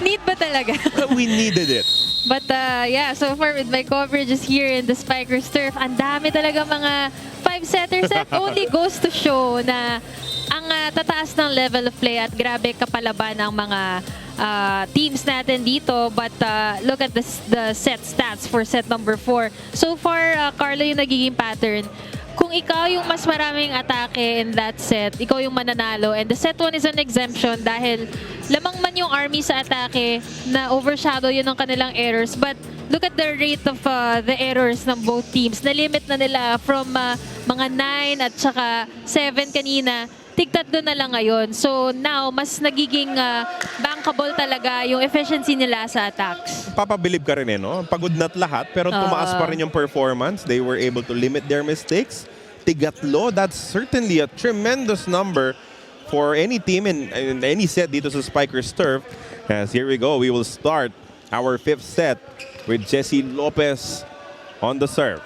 Need ba talaga? We needed it. But yeah, so far with my coverages here in the Spikers Turf, ang dami talaga mga 5-setters. That only goes to show na ang tataas ng level of play at grabe kapalaban ng mga teams natin dito. But look at the set stats for set number 4. So far, Carlo, yung nagiging pattern. Kung ikaw yung mas maraming atake in that set, ikaw yung mananalo. And the set 1 is an exemption dahil lamang man yung Army sa atake na overshadow yun ng kanilang errors. But look at the rate of the errors ng both teams. Na-limit na nila from mga 9 at saka 7 kanina. Tig-tatlo na lang ngayon. So now, mas nagiging bankable talaga yung efficiency nila sa attacks. Papabilib ka rin no? Pagod na't lahat, pero tumaas pa rin yung performance. They were able to limit their mistakes. Tigatlo, that's certainly a tremendous number for any team in any set dito sa Spikers Turf. As here we go, we will start our 5th set with Jesse Lopez on the serve.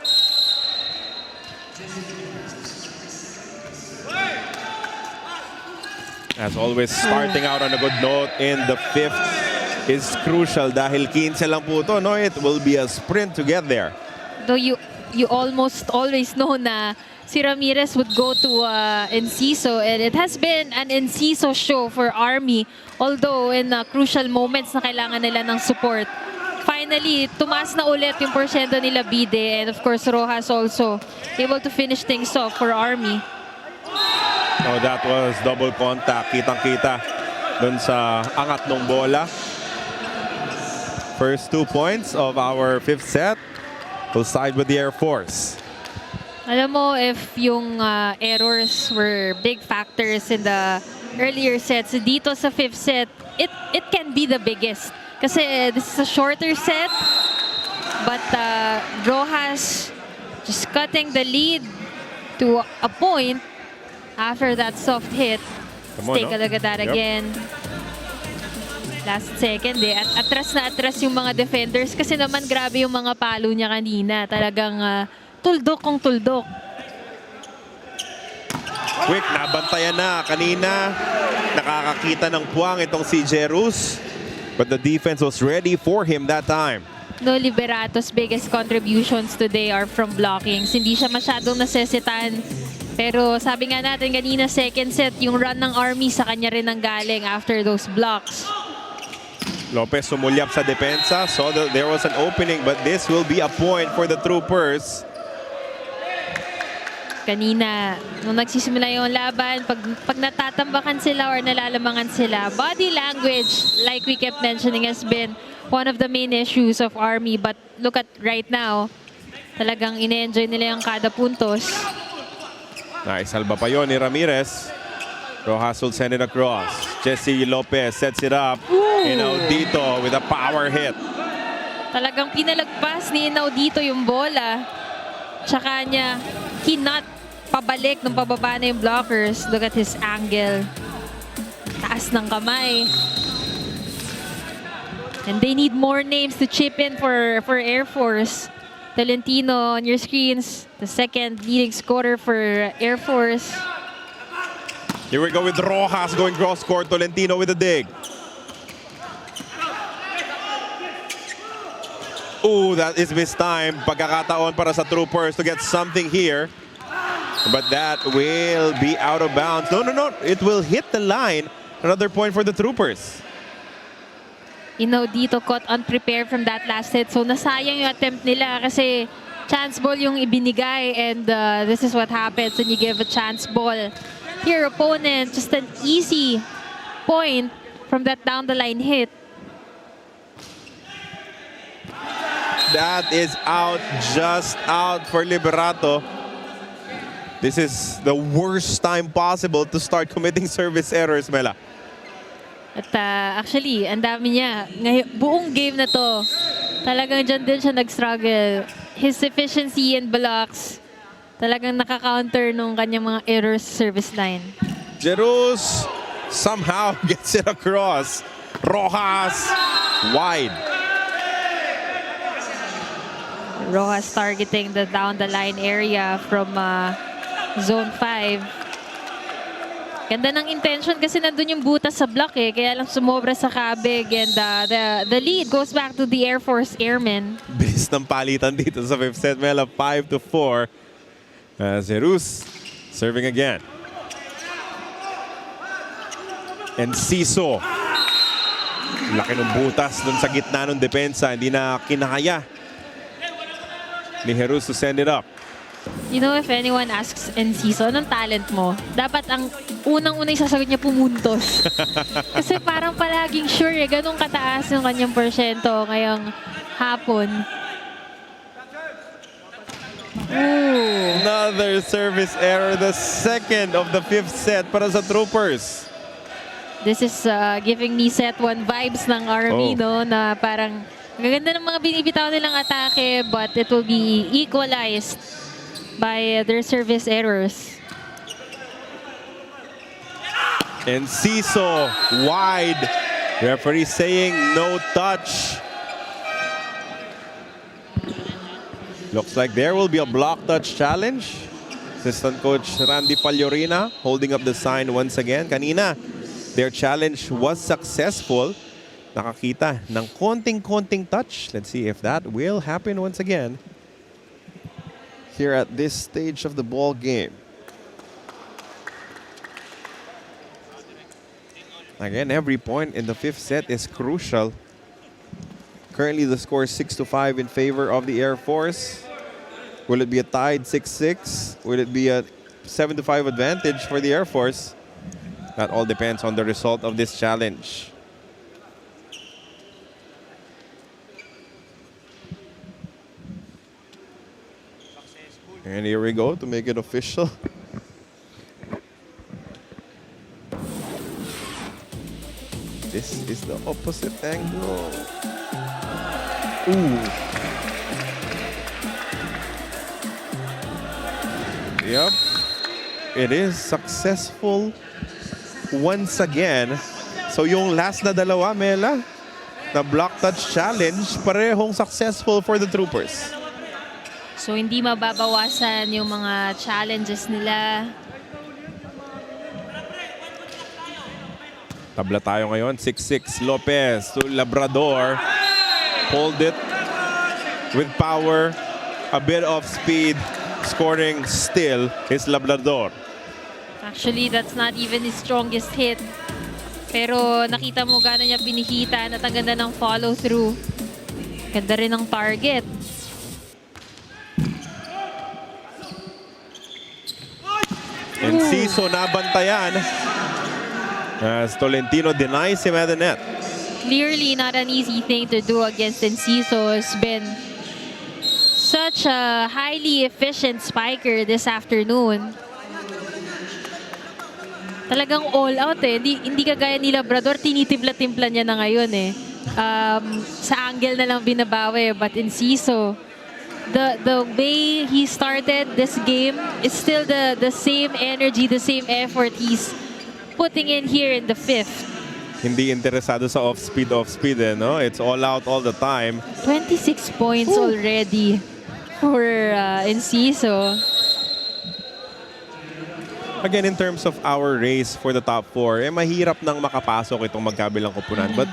As always, starting out on a good note in the fifth is crucial dahil 15 lang po ito, no? It will be a sprint to get there. Though you almost always know na si Ramirez would go to Enciso, and it has been an Enciso show for Army, although in crucial moments na kailangan nila ng support. Finally, tumaas na ulit yung porsyento nila Bide, and of course Rojas also able to finish things off for Army. Oh, that was double contact. Kitang-kita dun sa angat ng bola. First 2 points of our fifth set will side with the Air Force. Alam mo, if yung errors were big factors in the earlier sets, dito sa fifth set, it can be the biggest. Kasi this is a shorter set, but Rojas just cutting the lead to a point after that soft hit. Come Let's on, take no? a look at that Yep. again. Last second At atras na atras yung mga defenders kasi naman grabe yung mga palo niya kanina. Talagang tuldok kung tuldok. Quick, nabantayan na. Kanina, nakakakita ng puwang itong si Jerus. But the defense was ready for him that time. No, Liberato's biggest contributions today are from blockings. Hindi siya masyadong nasesitan. Pero sabi nga natin kanina, second set, yung run ng Army sa kanya rin ang galing after those blocks. Lopez sumulyap sa depensa. So there was an opening, but this will be a point for the Troopers. Kanina, nung nagsisimula yung laban, pag natatambakan sila or nalalamangan sila, body language, like we kept mentioning, has been one of the main issues of Army. But look at right now, talagang ine-enjoy nila yung kada puntos. Naisalba pa yun ni Ramirez. Rojas will send it across. Jesse Lopez sets it up. Inaudito with a power hit. Talagang pinalagpas ni Inaudito yung bola. Tsaka niya kinat pabalik nung pababa na yung blockers. Look at his angle. Taas ng kamay. And they need more names to chip in for Air Force. Tolentino on your screens. The second leading scorer for Air Force. Here we go with Rojas going cross court. Tolentino with a dig. Ooh, that is missed time. Pagkakataon para sa Troopers to get something here. But that will be out of bounds. No. It will hit the line. Another point for the Troopers. Inaudito caught unprepared from that last hit. So nasayang yung attempt nila kasi chance ball yung ibinigay, and this is what happens when you give a chance ball to your opponent. Just an easy point from that down the line hit. That is out, just out for Liberato. This is the worst time possible to start committing service errors, Mela. At actually, ang dami niya. Buong game na to, talagang dyan din siya nag-struggle. His efficiency in blocks, talagang naka-counter nung kanyang mga errors sa service line. Jerus somehow gets it across. Rojas wide. Rojas targeting the down-the-line area from Zone 5. Ganda ng intention kasi nandun yung butas sa block kaya lang sumobra sa kabig, and the lead goes back to the Air Force Airmen. Bilis ng palitan dito sa fifth set, Mela. 5-4. Jerus serving again. Enciso. Laki ng butas dun sa gitna ng depensa. Hindi na kinakaya ni Jerus to send it up. You know, if anyone asks Enciso, anong talent mo? Dapat ang unang-unang sasagot niya pumuntos. Kasi parang palaging sure ganun kataas yung kanyang porsyento ngayong hapon. Ooh. Another service error, the second of the fifth set para sa Troopers. This is giving me set 1 vibes ng Army, no? Na parang gaganda ng mga binibitaw nilang atake, but it will be equalized by their service errors. Enciso wide. Referee saying no touch. Looks like there will be a block touch challenge. Assistant coach Randy Pallorina holding up the sign once again. Kanina, their challenge was successful. Nakakita ng konting-konting touch. Let's see if that will happen once again here at this stage of the ball game. Again, every point in the fifth set is crucial. Currently, the score is 6-5 in favor of the Air Force. Will it be a tied 6-6? Will it be a 7-5 advantage for the Air Force? That all depends on the result of this challenge. And here we go to make it official. This is the opposite angle. Ooh. Yep. It is successful once again. So yung last na dalawa, Mela, na block touch challenge, parehong successful for the Troopers. So hindi mababawasan yung mga challenges nila. Tabla tayo ngayon. 6-6 Lopez to Labrador. Hold it with power. A bit of speed. Scoring still is Labrador. Actually, that's not even his strongest hit. Pero nakita mo gano'n niya pinihita at ang ganda ng follow-through. Ganda rin ng target. And Ciso nabantayan as Tolentino denies him at the net. Clearly not an easy thing to do against Enciso. Has been such a highly efficient spiker this afternoon. Talagang all out eh. Hindi kagaya ni Labrador, tinitimpla-timpla niya na ngayon eh. Sa angle na lang binabawi. But Enciso, the way he started this game is still the same energy, the same effort he's putting in here in the fifth. Hindi interesado sa off-speed eh, no? It's all out all the time. 26 points already for Enciso. Again, in terms of our race for the top 4, mahirap nang makapasok itong magkabilang koponan. But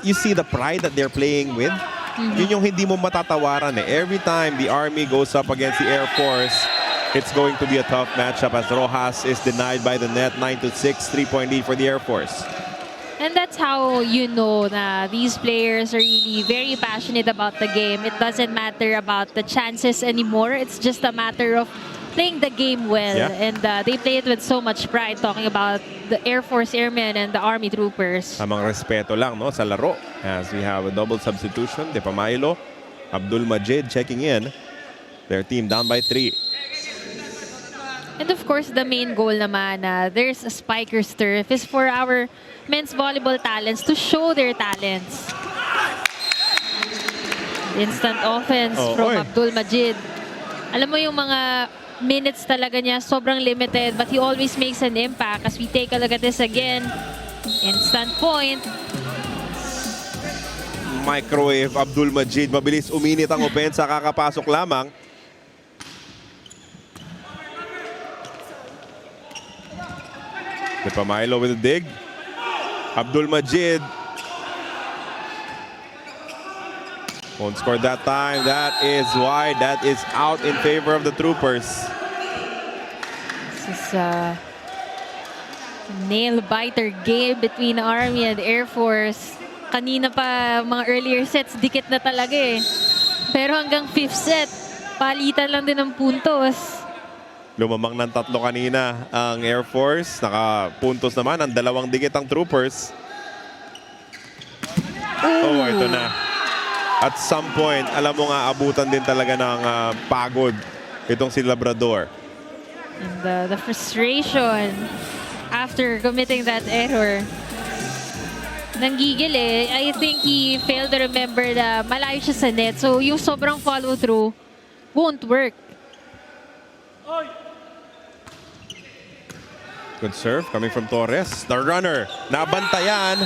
you see the pride that they're playing with. Yun yung hindi mo matatawaran eh. Every time the Army goes up against the Air Force, it's going to be a tough matchup as Rojas is denied by the net. 9-6, 3-point lead for the Air Force. And that's how you know na these players are really very passionate about the game. It doesn't matter about the chances anymore. It's just a matter of playing the game well. Yeah. And they play it with so much pride, talking about the Air Force Airmen and the Army Troopers. Tamang respeto lang no, sa laro as we have a double substitution. De Pamailo, Abdul Majid checking in. Their team down by 3. And of course, the main goal naman, there's a Spikers Turf, is for our men's volleyball talents to show their talents. Instant offense from Abdul Majid. Alam mo yung mga minutes talaga niya, sobrang limited, but he always makes an impact. As we take a look at this again, instant point. Microwave Abdul Majid. Mabilis uminit ang opensa, kakapasok lamang. De Pamailo with a dig. Abdul Majid. Won't score that time. That is wide. That is out in favor of the Troopers. This is a nail-biter game between Army and Air Force. Kanina pa, mga earlier sets, dikit na talaga eh. Pero hanggang fifth set, palitan lang din ng puntos. Lumamang ng 3 kanina ang Air Force. Nakapuntos naman ang 2 dikit ang Troopers. Oh, ito na. At some point, alam mo nga, abutan din talaga ng pagod itong si Labrador. And the frustration after committing that error. Nanggigil eh. I think he failed to remember na malayo siya sa net. So yung sobrang follow-through won't work. Good serve coming from Torres. The runner, nabantayan.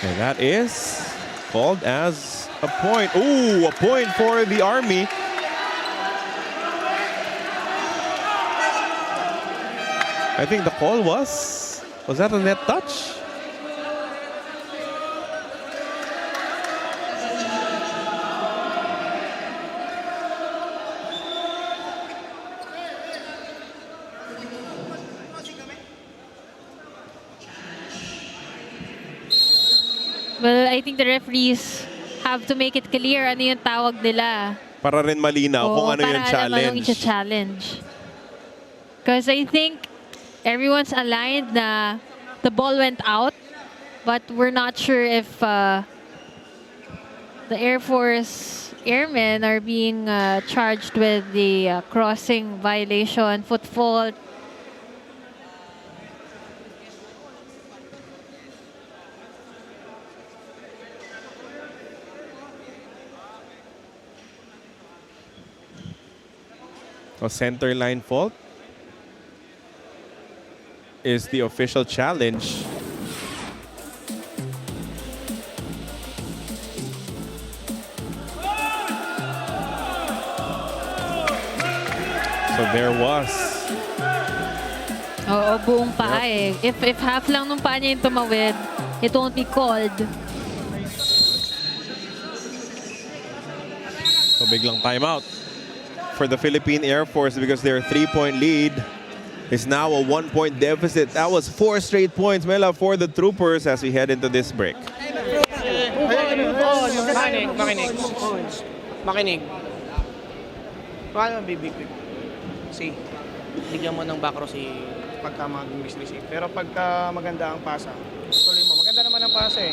And that is called as a point. Ooh, a point for the Army. I think the call was that a net touch? Well, I think the referees have to make it clear ano yung tawag nila. Para rin malinaw kung ano yung para alam anong challenge. challenge. Because I think everyone's aligned na the ball went out, but we're not sure if the Air Force airmen are being charged with the crossing violation, foot fault. A center line fault is the official challenge. So there was. Oo, buong paa eh. If half lang nung paa niya yung tumawid, it won't be called. So biglang timeout for the Philippine Air Force because their 3-point lead is now a 1-point deficit. That was 4 straight points, Mela, for the Troopers as we head into this break. Makinig. Paano bibigpig? Si, bigyan mo ng backrow si pagka mag-misreceive. Pero pagka maganda ang pasa, tuloy mo. Maganda naman ang pasa eh.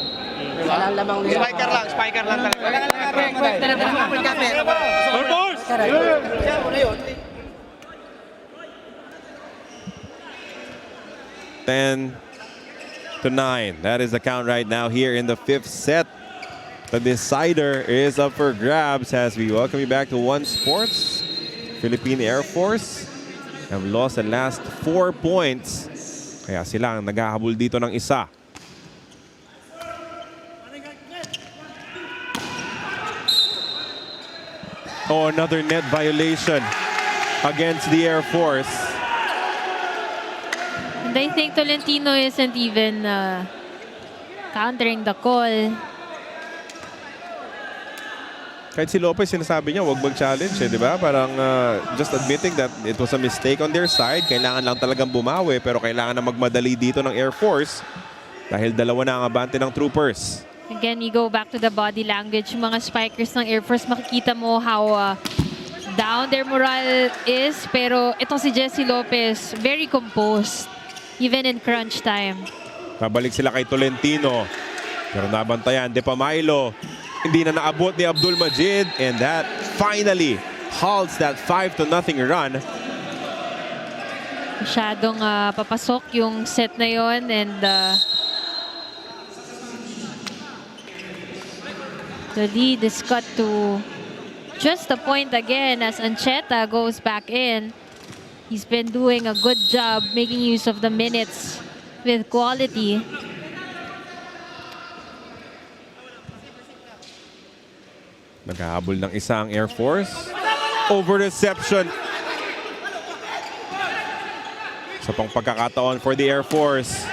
Diba? Spiker lang talaga. Ten to 9. That is the count right now here in the 5th set. The decider is up for grabs as we welcome you back to One Sports. Philippine Air Force have lost the last 4 points. Kaya sila ang naghahabol dito ng isa. Oh, another net violation against the Air Force. And I think Tolentino isn't even countering the call. Kahit si Lopez, sinasabi niya, huwag mag-challenge eh, di ba? Parang just admitting that it was a mistake on their side. Kailangan lang talagang bumawi, pero kailangan na magmadali dito ng Air Force dahil dalawa na ang abante ng Troopers. Again, you go back to the body language. Yung mga spikers ng Air Force, makikita mo how down their morale is. Pero itong si Jesse Lopez, very composed, even in crunch time. Babalik sila kay Tolentino. Pero nabantayan, De Pamailo. Hindi na naabot ni Abdul Majid. And that finally halts that 5-0 run. Masyadong papasok yung set na yon and the lead is cut to just a point again as Ancheta goes back in. He's been doing a good job making use of the minutes with quality. Naghahabol ng isang Air Force. Over reception. Sa pang pagkakataon for the Air Force.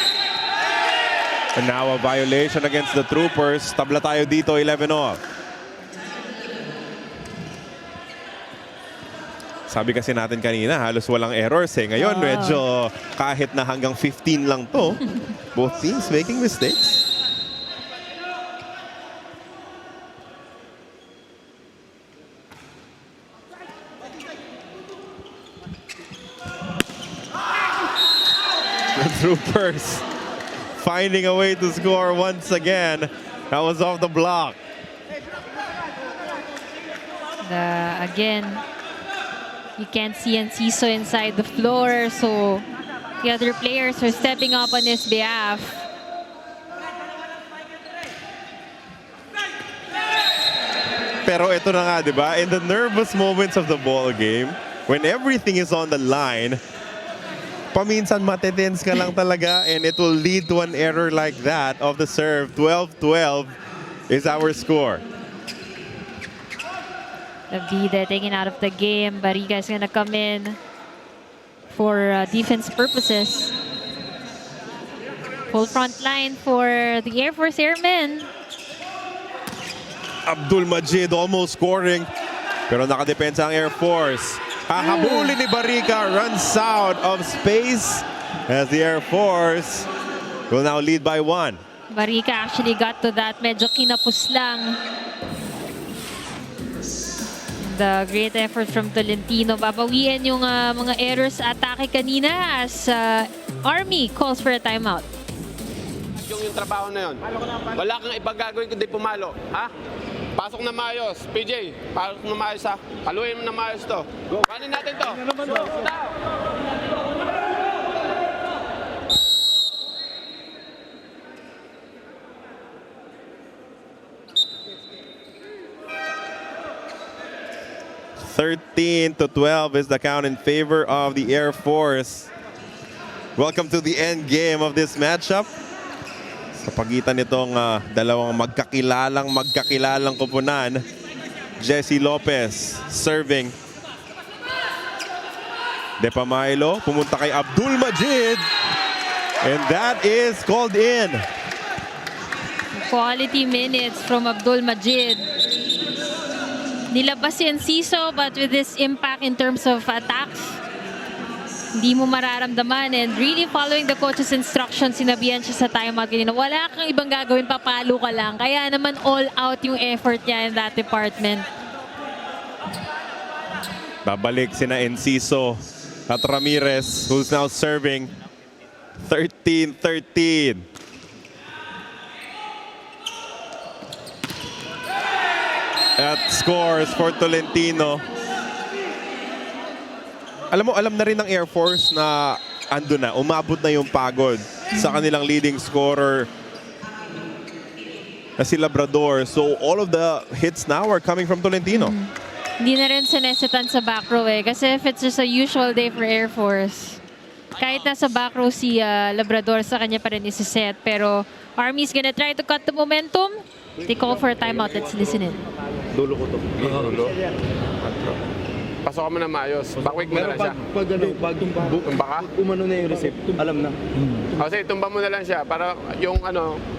And now a violation against the Troopers. Tabla tayo dito, 11 off. Sabi kasi natin kanina, halos walang errors eh. Ngayon, medyo kahit na hanggang 15 lang to. Both teams making mistakes. The Troopers finding a way to score once again. That was off the block. Again, you can't see Enciso inside the floor, so the other players are stepping up on his behalf. Pero ito na nga, di ba? In the nervous moments of the ball game, when everything is on the line, paminsan matitense ka lang talaga and it will lead to an error like that of the serve. 12-12 is our score. Vida taken out of the game. Bariga is gonna come in for defense purposes. Full front line for the Air Force Airmen. Abdul Majid almost scoring. Pero nakadepensa ang Air Force. Hahabulin ni Barrica, runs out of space as the Air Force will now lead by 1. Barrica actually got to that. Medyo kinapos lang. The great effort from Tolentino. Babawiin yung mga errors sa atake kanina as Army calls for a timeout. Yung trabaho na yun. Wala kang ibang gagawin kundi pumalo. Ha? Pasok na maayos. PJ, pasok na maayos ha. Haluin mo na maayos to. Kanin natin to. to 12 is the count in favor of the Air Force. Welcome to the end game of this matchup. Sa pagitan nitong dalawang magkakilalang koponan. Jesse Lopez serving. De Pamailo pumunta kay Abdul Majid. And that is called in. Quality minutes from Abdul Majid. Nilabas si Enciso, but with this impact in terms of attacks, hindi mo mararamdaman. And really following the coach's instructions, sinabihan siya sa timeout kanina, wala kang ibang gagawin, papalo ka lang. Kaya naman all out yung effort niya in that department. Babalik sina Enciso at Ramirez, who's now serving. 13-13. At scores for Tolentino. Alam na rin ng Air Force na ando na, umabot na yung pagod sa kanilang leading scorer na si Labrador. So all of the hits now are coming from Tolentino. Hindi na rin sinesitan sa back row eh. Kasi if it's just a usual day for Air Force, kahit nasa back row si Labrador, sa kanya pa rin isi-set. Pero Army's gonna try to cut the momentum. They call for a timeout. Let's listen in. Dulo ko to. Dulo. Pasok mo na maayos. Backwig mo na lang siya. Tumba ka? Umano na yung receipt, alam na. Kasi tumba mo na lang siya para yung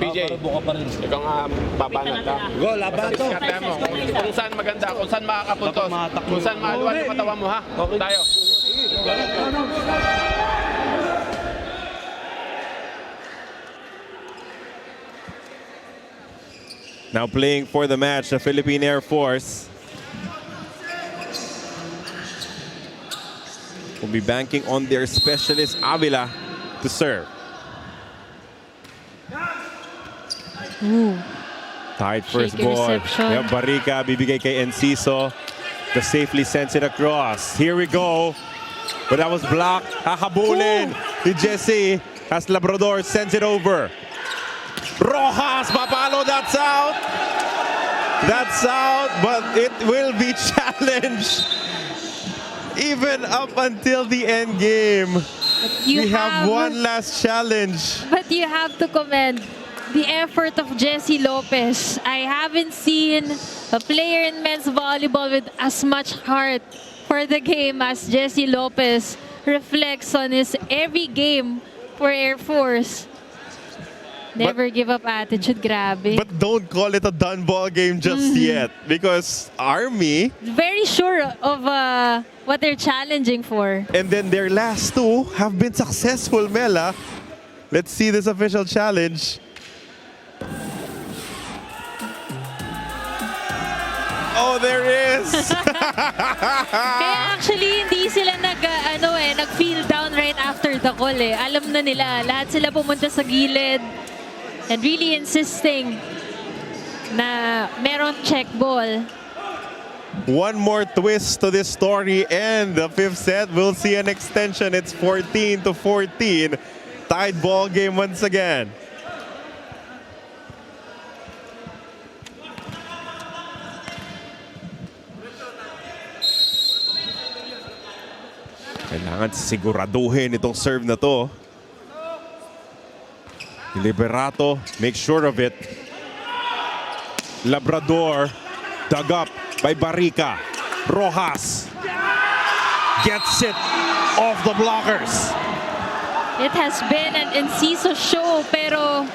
PJ. Buka pa rin. Ikaw nga papanat ha. Go, laban to. Diskarte mo. Kung saan maganda, kung saan makakapuntos, kung saan mahaluan yung katawan mo ha. Tayo. Now playing for the match, the Philippine Air Force will be banking on their specialist Avila to serve. Tight first Shaky ball. reception. Yeah, Barrica bibigay kay Enciso to safely sends it across. Here we go. But that was blocked. Hahabulin ni Jesse as Labrador sends it over. Rojas, papalo, that's out. That's out, but it will be challenged. Even up until the end game. We have one last challenge. But you have to commend the effort of Jesse Lopez. I haven't seen a player in men's volleyball with as much heart for the game as Jesse Lopez reflects on his every game for Air Force. Never give up attitude, grabe. But don't call it a done ball game just yet, because Army, very sure of what they're challenging for. and then their last two have been successful, Mela. Let's see this official challenge. Oh, there is. Kaya actually, hindi sila nag-feel down right after the call eh. Alam na nila, lahat sila pumunta sa gilid and really insisting na meron check ball. One more twist to this story, and the fifth set will see an extension. It's 14-14. Tied ball game once again. Kailangan siguraduhin itong serve na to. Liberato, make sure of it. Labrador, dug up by Barrica. Rojas gets it off the blockers. It has been an Enciso show, pero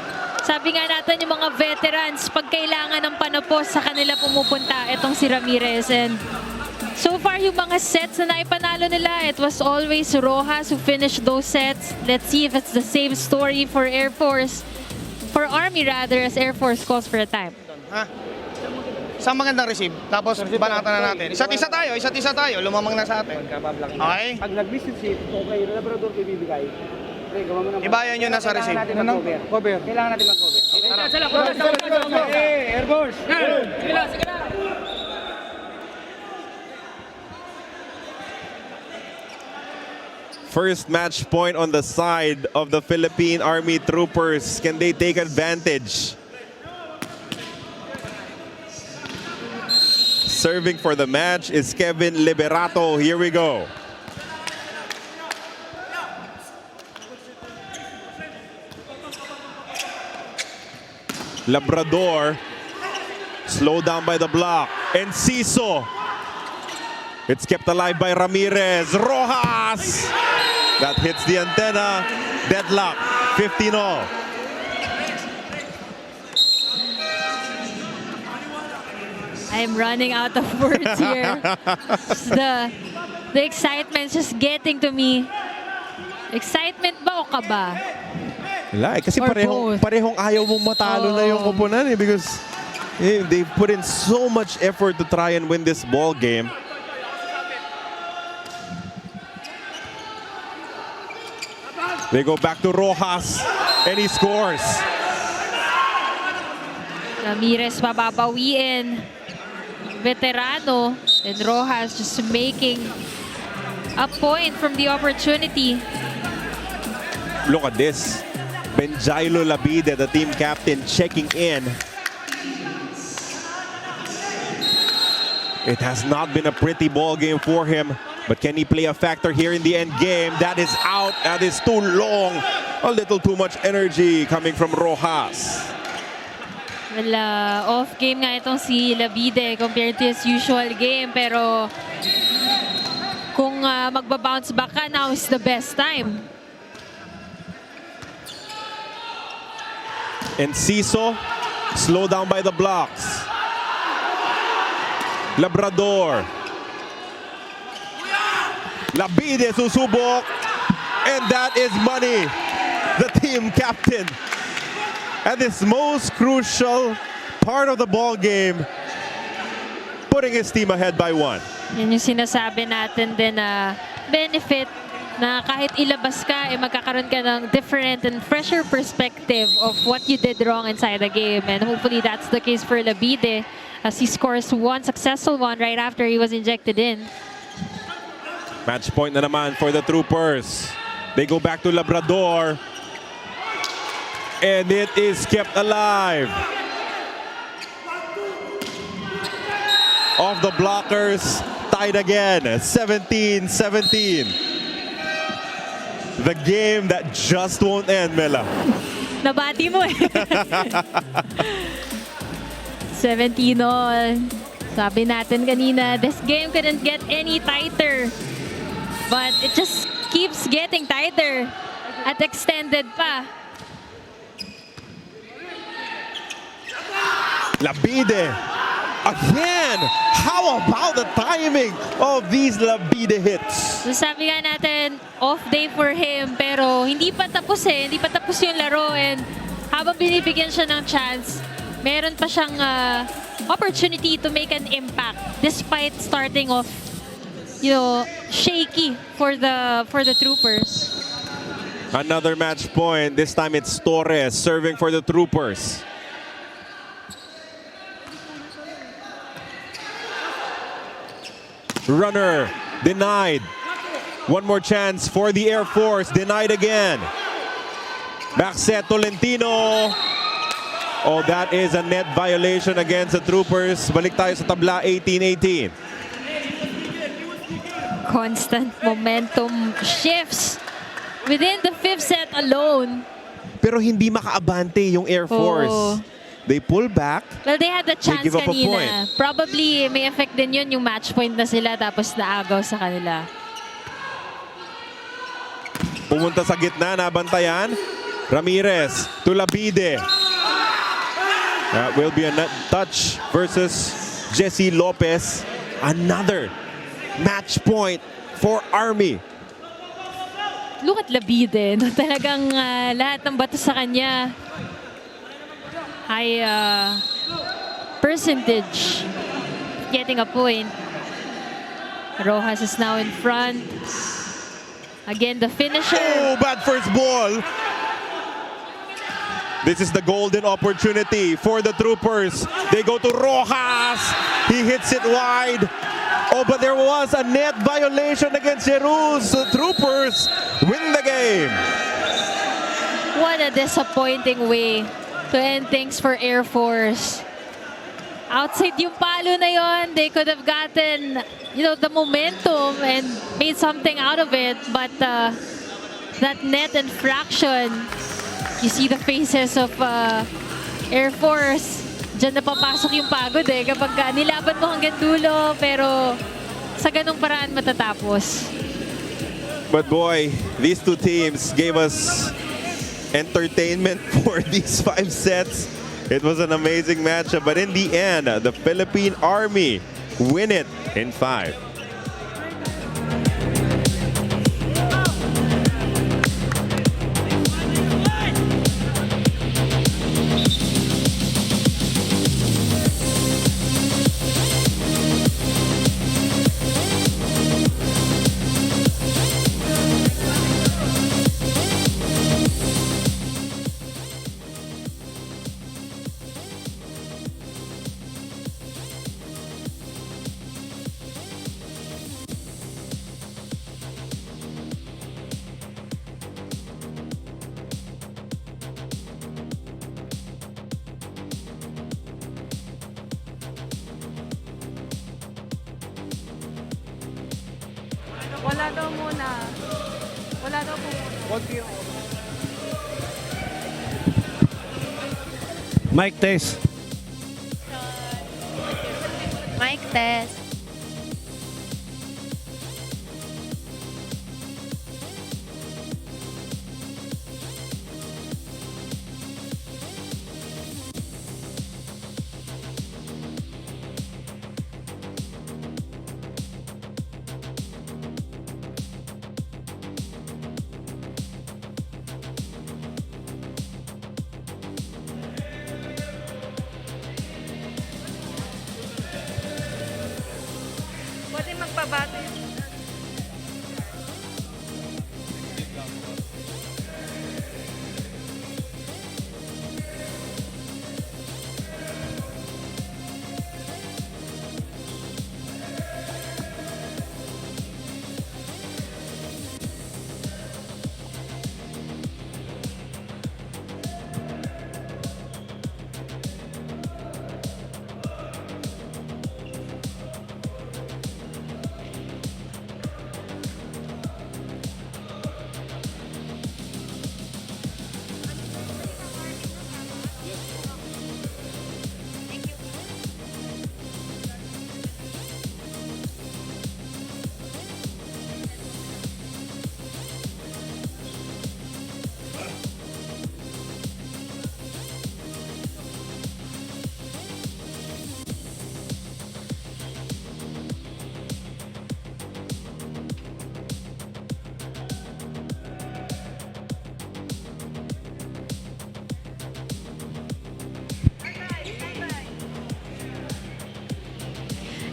sabi nga natin yung mga veterans, pag kailangan ng panapos sa kanila pumupunta, itong si Ramirez. And so far, yung mga sets na naipanalo nila, it was always Rojas who finished those sets. Let's see if it's the same story for Air Force, for Army rather, as Air Force calls for a time. Ha? Isang magandang receive, tapos banatan na natin. Isa't isa tayo, lumamang na sa atin. Okay? Pag nag-miss yung seat, okay, Labrador ko ibibigay. Okay, gawa mo naman. Ibayan nyo na sa receive. Kailangan natin mag-cover. Kailangan natin mag-cover. Okay, Air Force! First match point on the side of the Philippine Army troopers. Can they take advantage? Serving for the match is Kevin Liberato. Here we go. Labrador, slowed down by the block. Enciso. It's kept alive by Ramirez. Rojas! That hits the antenna. Deadlock. 15-all. I'm running out of words here. The excitement's just getting to me. Excitement ba o kaba? Wala eh, kasi Or parehong ayaw mong matalo na yung koponan eh, because they put in so much effort to try and win this ball game. They go back to Rojas and he scores. Ramirez mababawiin. Veterano and Rojas just making a point from the opportunity. Look at this. Benjailo Labide, the team captain, checking in. It has not been a pretty ball game for him, but can he play a factor here in the end game? That is out. That is too long. A little too much energy coming from Rojas. Well, off game nga itong si Labide compared to his usual game, pero kung magbabounce back ka, now is the best time. Enciso, slow down by the blocks. Labrador. Labide susubok. And that is money. The team captain. At this most crucial part of the ball game, putting his team ahead by 1. Yan yung sinasabi natin din na benefit na kahit ilabas ka, magkakaroon ka ng different and fresher perspective of what you did wrong inside the game. And hopefully that's the case for Labide as he scores one successful one right after he was injected in. Match point na naman for the troopers. They go back to Labrador. And it is kept alive. Off the blockers, tied again, 17-17. The game that just won't end, Mela. Nabati mo eh. 17-all. Sabi natin kanina, this game couldn't get any tighter. But it just keeps getting tighter at extended pa. Labide again. How about the timing of these Labide hits? So sabi nga natin, off day for him, pero hindi pa tapos eh. Hindi pa tapos yung laro, and habang binibigyan siya ng chance, meron pa siyang opportunity to make an impact despite starting off, shaky for the troopers. Another match point. This time it's Torres serving for the troopers. Runner denied. One more chance for the Air Force. Denied again. Back set Tolentino. Oh, that is a net violation against the troopers. Balik tayo sa tabla, 18-18. Constant momentum shifts within the fifth set alone. Pero hindi makaabante yung Air Force. They pull back. Well, they had the chance give up a kanina. point. Probably may effect din yun yung match point na sila tapos naagaw sa kanila. Pumunta sa gitna, nabantayan. Ramirez to Labide. That will be a net touch versus Jesse Lopez. Another match point for Army. Look at Labide. No? Talagang lahat ng bato sa kanya. High percentage. Getting a point. Rojas is now in front. Again, the finisher. Oh, bad first ball. This is the golden opportunity for the Troopers. They go to Rojas. He hits it wide. Oh, but there was a net violation against Jeruz. So Troopers win the game. What a disappointing way to end things for Air Force. Outside yung palo na yon, they could have gotten, the momentum and made something out of it. But that net infraction, you see the faces of Air Force. Diyan na papasok yung pagod kapag nilaban mo hanggang dulo, pero sa ganong paraan matatapos. But boy, these two teams gave us entertainment for these 5 sets. It was an amazing matchup, but in the end, the Philippine Army win it in 5. Wala daw muna. Wala daw po. Mic test. Mic test. Pwede magpabati.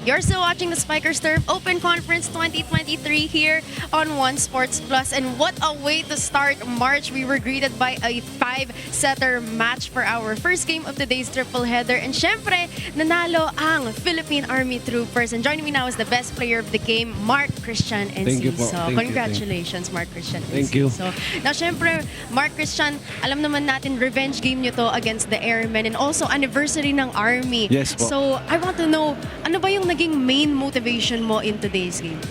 You're still watching the Spikers Turf Open Conference 2023 here on One Sports Plus. And what a way to start March. We were greeted by a 5-setter match for our first game of today's triple header. And syempre, nanalo ang Philippine Army Troopers. And joining me now is the best player of the game, Mark Christian and Thank you po. Ciso. Thank you, Congratulations, Mark Christian and Thank you. Ciso. Now, syempre, Mark Christian, alam naman natin, revenge game nyo to against the Airmen and also anniversary ng Army. Yes po. So, I want to know, ano ba yung naging main motivation mo in today's game?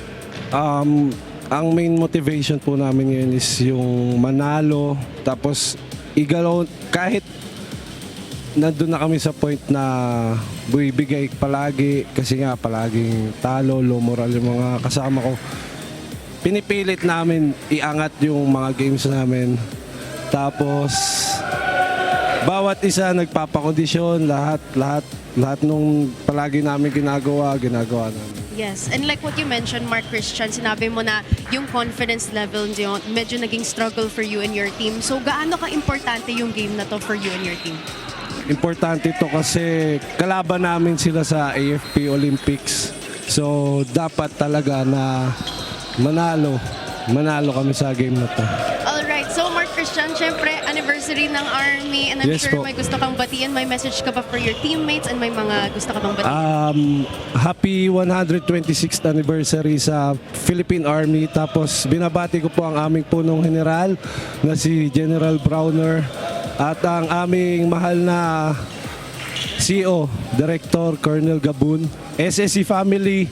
Ang main motivation po namin ngayon is yung manalo, tapos igalaw, kahit nandun na kami sa point na buibigay palagi, kasi nga palaging talo, low moral yung mga kasama ko. pinipilit namin iangat yung mga games namin. Tapos bawat isa nagpapakondisyon, lahat nung palagi namin ginagawa namin. Yes, and like what you mentioned, Mark Christian, sinabi mo na yung confidence level nyo, medyo naging struggle for you and your team. So, gaano ka-importante yung game na to for you and your team? Importante to kasi kalaban namin sila sa AFP Olympics. So, dapat talaga na manalo kami sa game na to. Alright, so Mark Christian, syempre, anniversary ng Army, and I'm Yes sure po. may gusto kang batiin, may message ka pa for your teammates, and may mga gusto ka bang batiin? Happy 126th anniversary sa Philippine Army. Tapos binabati ko po ang aming punong general na si General Browner at ang aming mahal na CEO, Director Colonel Gabun, SSC family,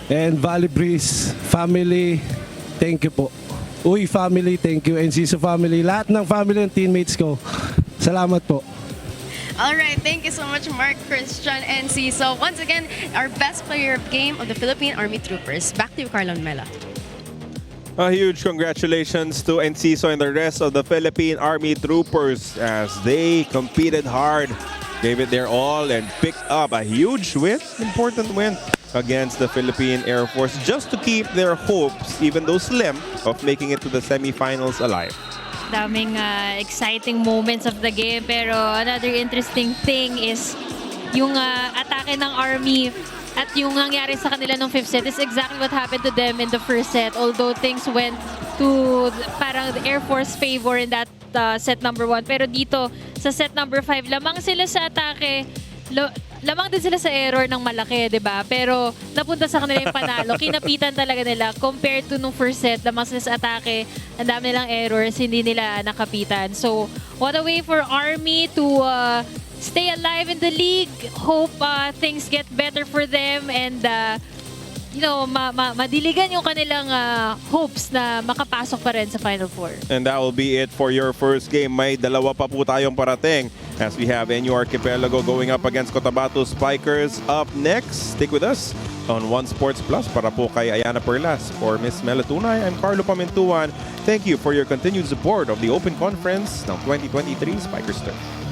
and Valley Breeze family. Thank you po. Uy family, thank you. NCSO family, lahat ng family and teammates ko. Salamat po. Alright, thank you so much, Mark Christian and So once again, our best player of game of the Philippine Army Troopers. Back to you, Carlon Mela. A huge congratulations to Enciso and the rest of the Philippine Army Troopers as they competed hard, gave it their all, and picked up a huge win, important win against the Philippine Air Force, just to keep their hopes, even though slim, of making it to the semifinals alive. Daming exciting moments of the game, pero another interesting thing is yung atake ng Army at yung nangyari sa kanila nung fifth set is exactly what happened to them in the first set. Although things went to parang the Air Force favor in that set number 1. Pero dito, sa set number 5, lamang sila sa atake. Lamang din sila sa error ng malaki, di ba? Pero napunta sa kanila yung panalo. Kinapitan talaga nila compared to nung first set. Lamang sila sa atake. Ang dami nilang errors, hindi nila nakapitan. So, what a way for Army to stay alive in the league. Hope things get better for them and madiligan yung kanilang hopes na makapasok pa rin sa Final Four. And that will be it for your first game. May dalawa pa po tayong parating as we have NU Archipelago going up against Cotabato Spikers up next. Stick with us on One Sports Plus para po kay Ayana Perlas. For Miss Melatunay, I'm Carlo Pamintuan. Thank you for your continued support of the Open Conference ng 2023 Spikers Turf.